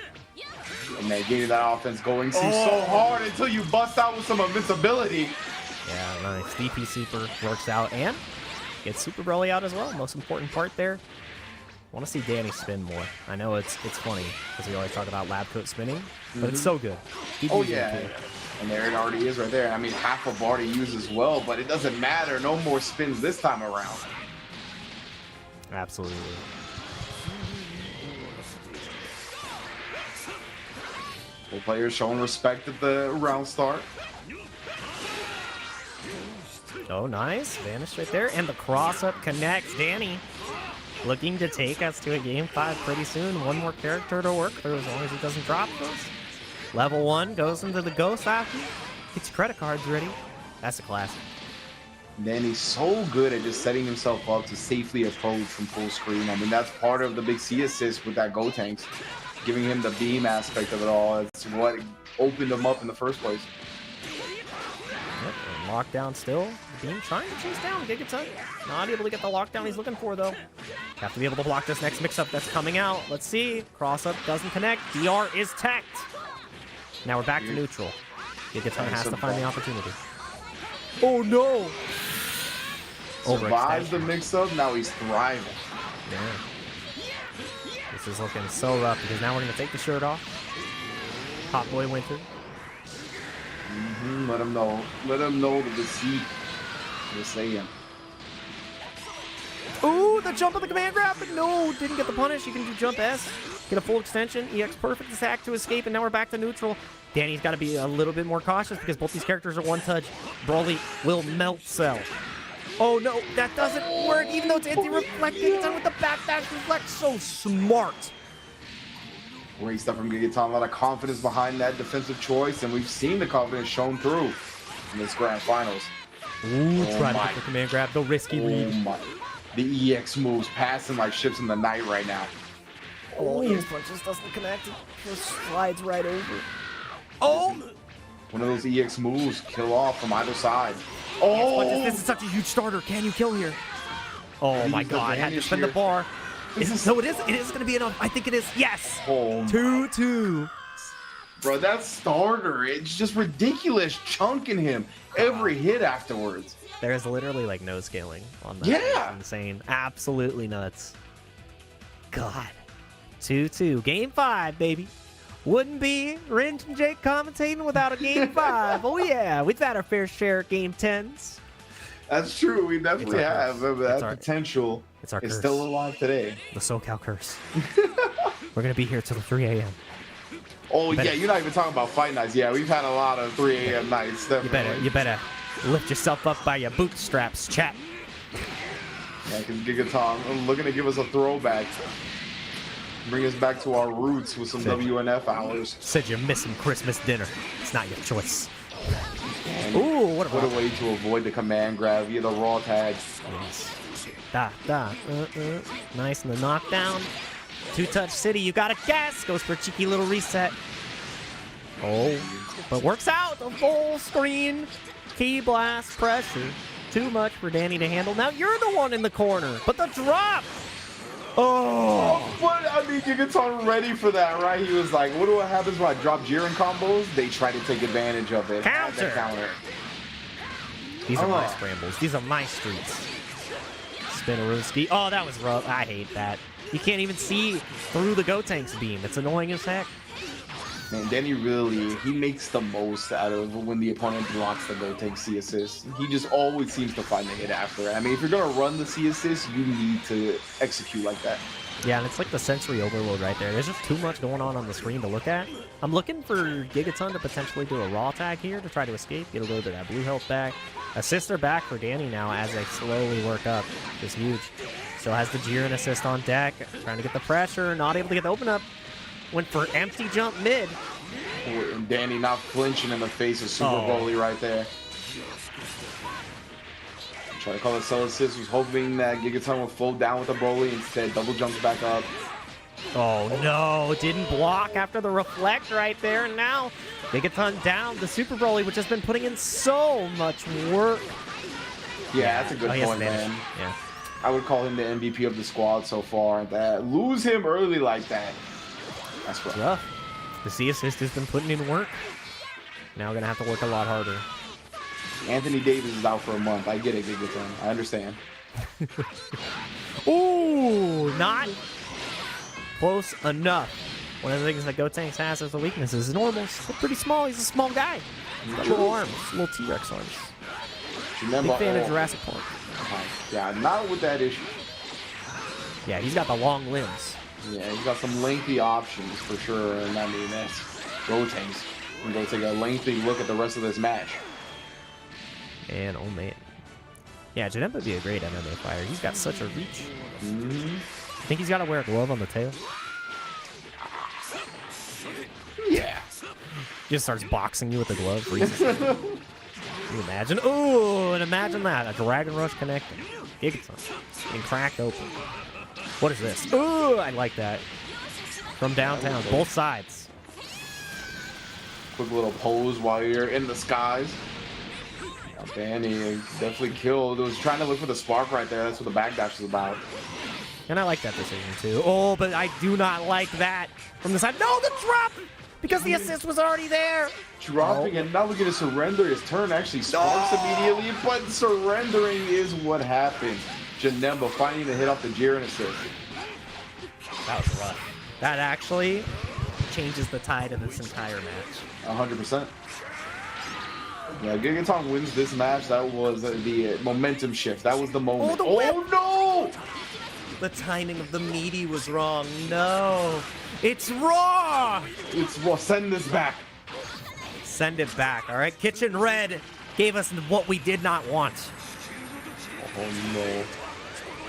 And then getting that offense going seems so hard until you bust out with some invincibility. Yeah, nice. DP Super works out and gets Super Broly out as well. Most important part there. Want to see Danny spin more. I know it's funny because we always talk about lab coat spinning, but it's so good. Oh, yeah. And there it already is right there. I mean, half a bar to use as well, but it doesn't matter. No more spins this time around. Absolutely. Both players showing respect at the round start. Oh, nice. Vanish right there. And the cross-up connects. Danny looking to take us to a Game 5 pretty soon. One more character to work through as long as he doesn't drop those. Level 1 goes into the Ghost after. Gets your credit cards ready. That's a classic. Danny's so good at just setting himself up to safely approach from full screen. I mean, that's part of the big C assist with that Go Tanks. Giving him the beam aspect of it all. It's what opened him up in the first place. Yep, and lockdown still. Beam trying to chase down Gigaton. Not able to get the lockdown he's looking for, though. Have to be able to block this next mix-up that's coming out. Let's see. Cross-up doesn't connect. DR is teched. Now we're back to neutral. Gigaton has to find the opportunity. Oh, no! Survives the mix-up. Now he's thriving. Yeah. This is looking so rough because now we're going to take the shirt off. Hot Boy Winter. Let him know. Let him know the deceit. Just saying. Ooh, the jump of the command grab, but no, didn't get the punish. You can do jump S, get a full extension, EX perfect attack to escape, and now we're back to neutral. Danny's got to be a little bit more cautious because both these characters are one touch. Brawly will melt cell. Oh no, that doesn't work, even though it's anti-reflecting. It's done with the backdash reflect. So smart. Great stuff from Gigaton. A lot of confidence behind that defensive choice, and we've seen the confidence shown through in this grand finals. Ooh, try to get the command grab, the risky lead. My. The EX moves passing like ships in the night right now. Oh, EX punch just doesn't connect. It just slides right over. Oh! One of those EX moves kill off from either side. Oh! This is such a huge starter. Can you kill here? Oh my god, I had to spin the bar. No, it is going to be enough. I think it is. Yes! 2-2. Bro, that starter, it's just ridiculous chunking him every hit afterwards. There is literally like no scaling on that. Yeah. It's insane. Absolutely nuts. God. 2-2. Game 5, baby. Wouldn't be Ringe and Jake commentating without a Game 5. Oh, yeah. We've had our fair share of Game 10s. That's true. We definitely have. That potential is still alive today. The SoCal curse. We're going to be here till 3 a.m. Oh, yeah. You're not even talking about fight nights. Yeah, we've had a lot of 3 a.m. nights. Definitely. You better lift yourself up by your bootstraps, chat. Yeah, because Gigaton looking to give us a throwback. Bring us back to our roots with some WNF hours. Said you're missing Christmas dinner. It's not your choice. And ooh, what a way to avoid the command grab via the raw tag. Yes. Nice in the knockdown. Two-touch city, you gotta guess. Goes for a cheeky little reset. Oh, but works out. The full screen. Key blast pressure. Too much for Danny to handle. Now you're the one in the corner. But the drop. Oh. But I me Gigaton ready for that, right? He was like, what happens when I drop Jiren combos? They try to take advantage of it. Counter. These are my scrambles. These are my streets. Spinnerooski. Oh, that was rough. I hate that. You can't even see through the Gotenks beam. It's annoying as heck. Man, Danny really, he makes the most out of when the opponent blocks the Gotenks C assist. He just always seems to find a hit after it. I mean, if you're going to run the C assist, you need to execute like that. Yeah, and it's like the sensory overload right there. There's just too much going on the screen to look at. I'm looking for Gigaton to potentially do a raw tag here to try to escape, get a little bit of that blue health back. Assists are back for Danny now as they slowly work up. It's huge. Still has the Jiren assist on deck, trying to get the pressure, not able to get the open up. Went for empty jump mid. And Danny not flinching in the face of Super Broly right there. Try to call it sell assist, was hoping that Gigaton would fold down with the Broly, instead double jumps back up. Oh no, didn't block after the reflect right there, and now Gigaton down. The Super Broly, which has been putting in so much work. Yeah, that's a good point, man. Yeah. I would call him the MVP of the squad so far. That lose him early like that. That's rough. Rough. The C assist has been putting in work. Now gonna have to work a lot harder. Anthony Davis is out for a month. I get it, Gigaton. I understand. Ooh, not close enough. One of the things that Gotenks has as a weakness is normal. He's pretty small. He's a small guy. He's got little arms, little T-Rex arms. Remember, big fan of Jurassic Park. Yeah, not with that issue. Yeah, he's got the long limbs. Yeah, he's got some lengthy options for sure. And I mean, that's Gotenks. We're going to take a lengthy look at the rest of this match. And oh man. Yeah, Janemba would be a great MMA fighter. He's got such a reach. I think he's got to wear a glove on the tail. Yeah. Just starts boxing you with the glove. Freezes you. Can you imagine? Ooh, and imagine that. A Dragon Rush connecting. Gigaton. Getting cracked open. What is this? Ooh, I like that. From downtown, both sides. Quick little pose while you're in the skies. Danny definitely killed. It was trying to look for the spark right there. That's what the backdash is about. And I like that decision too. Oh, but I do not like that from the side. No, the drop! Because the assist was already there. Dropping and not looking to surrender. His turn actually sparks immediately, but surrendering is what happened. Janemba finding the hit off the Jiren assist. That was rough. That actually changes the tide of this entire match. 100%. Yeah, Gigaton wins this match. That was the momentum shift. That was the moment. Oh no! The timing of the meaty was wrong. No. It's raw! It's raw. Send this back. Send it back, all right? Kitchen Red gave us what we did not want. Oh no.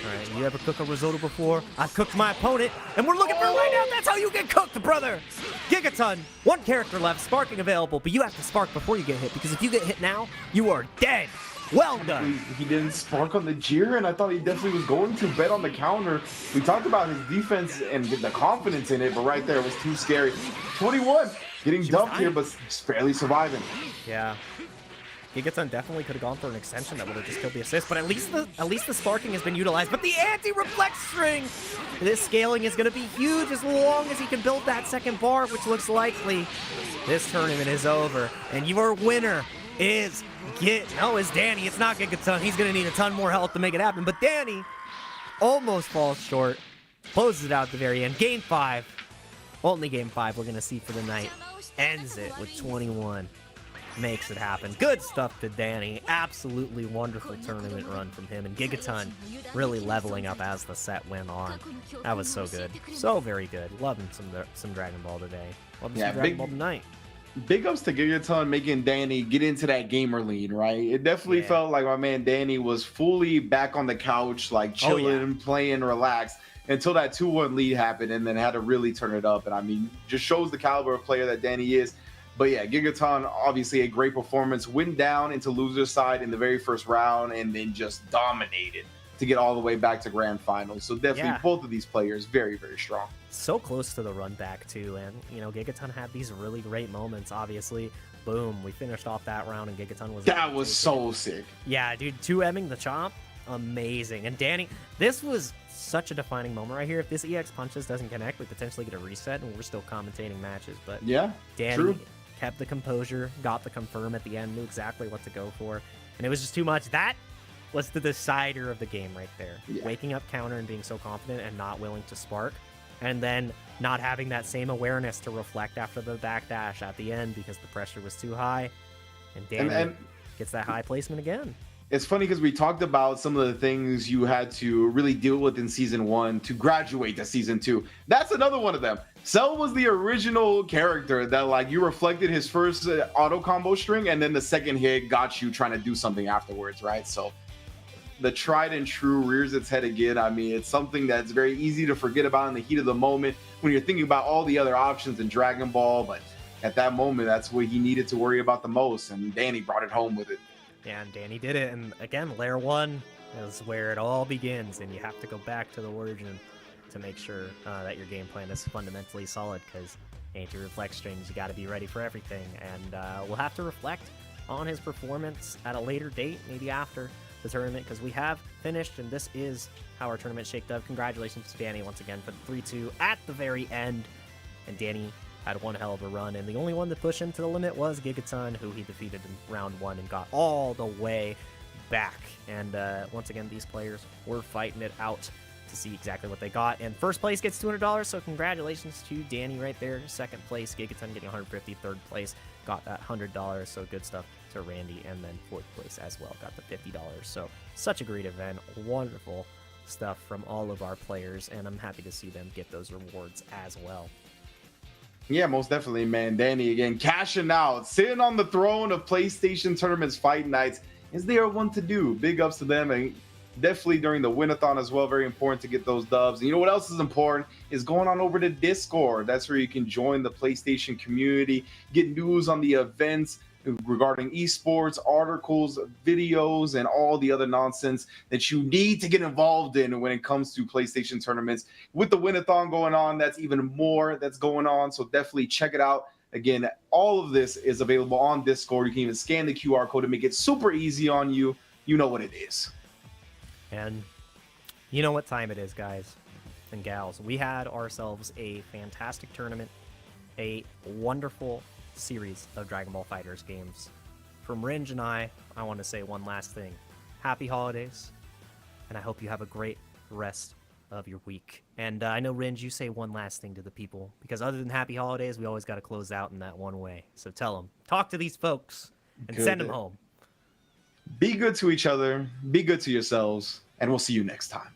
All right, you ever cook a risotto before? I've cooked my opponent, and we're looking for it right now. That's how you get cooked, brother. Gigaton, one character left, sparking available, but you have to spark before you get hit, because if you get hit now, you are dead. Well done. He didn't spark on the Jiren. I thought he definitely was going to bet on the counter. We talked about his defense and the confidence in it, but right there it was too scary. 21, getting dumped here, but just barely surviving. Yeah. Gigaton definitely could have gone for an extension that would have just killed the assist, but at least the sparking has been utilized. But the anti-reflect string! This scaling is going to be huge as long as he can build that second bar, which looks likely. This tournament is over, and your winner is it's Danny. It's not Gigaton. He's going to need a ton more health to make it happen, but Danny almost falls short, closes it out at the very end. Game 5, only game 5 we're going to see for the night, ends it with 21. Makes it happen. Good stuff to Danny. Absolutely wonderful tournament run from him. And Gigaton really leveling up as the set went on. That was so good. So very good. Loving some Dragon Ball today. Loving some Dragon Ball tonight. Big ups to Gigaton making Danny get into that gamer lead, right? It definitely felt like my man Danny was fully back on the couch, like chilling, playing, relaxed, until that 2-1 lead happened, and then had to really turn it up. And I mean, just shows the caliber of player that Danny is. But yeah, Gigaton, obviously a great performance. Went down into loser's side in the very first round and then just dominated to get all the way back to grand finals. So definitely both of these players very, very strong. So close to the run back too. And, you know, Gigaton had these really great moments, obviously. Boom, we finished off that round and Gigaton was... That was so sick. Yeah, dude, 2M'ing the chomp. amazing. And Danny, this was such a defining moment right here. If this EX punches doesn't connect, we potentially get a reset, and we're still commentating matches. But yeah, Danny true. kept the composure, got the confirm at the end, knew exactly what to go for, and it was just too much. That was the decider of the game right there. Yeah. Waking up counter and being so confident and not willing to spark, and then not having that same awareness to reflect after the backdash at the end because the pressure was too high. And Danny gets that high placement again. It's funny because we talked about some of the things you had to really deal with in season 1 to graduate to season 2. That's another one of them. Cell was the original character that, like, you reflected his first auto combo string, and then the second hit got you trying to do something afterwards, right? So the tried and true rears its head again. I mean, it's something that's very easy to forget about in the heat of the moment when you're thinking about all the other options in Dragon Ball, but at that moment, that's what he needed to worry about the most, and Danny brought it home with it. Yeah, and Danny did it. And again, layer 1 is where it all begins, and you have to go back to the origin to make sure that your game plan is fundamentally solid, because anti-reflect strings, you got to be ready for everything. And we'll have to reflect on his performance at a later date, maybe after the tournament, because we have finished, and this is how our tournament shaped up. Congratulations to Danny once again for the 3-2 at the very end. And Danny had one hell of a run, and the only one to push him to the limit was Gigaton, who he defeated in round 1 and got all the way back. And once again, these players were fighting it out to see exactly what they got. And first place gets $200, so congratulations to Danny right there. Second place, Gigaton getting 150. Third place got that $100, so good stuff to Randy. And then fourth place as well got the $50. So such a great event, wonderful stuff from all of our players, and I'm happy to see them get those rewards as well. Yeah, most definitely, man. Danny again cashing out, sitting on the throne of PlayStation Tournaments Fight Nights. Is there one to do? Big ups to them, and definitely during the win-a-thon as well. Very important to get those dubs. And you know what else is important is going on over to Discord. That's where you can join the PlayStation community, get news on the events regarding esports, articles, videos, and all the other nonsense that you need to get involved in when it comes to PlayStation tournaments. With the win-a-thon going on, that's even more that's going on, so definitely check it out. Again, all of this is available on Discord. You can even scan the QR code to make it super easy on you. You know what it is. And you know what time it is, guys and gals. We had ourselves a fantastic tournament, a wonderful series of Dragon Ball FighterZ games. From Ringe and I want to say one last thing. Happy holidays, and I hope you have a great rest of your week. And I know, Ringe, you say one last thing to the people, because other than happy holidays, we always got to close out in that one way. So tell them, talk to these folks, and send them home. Be good to each other, be good to yourselves, and we'll see you next time.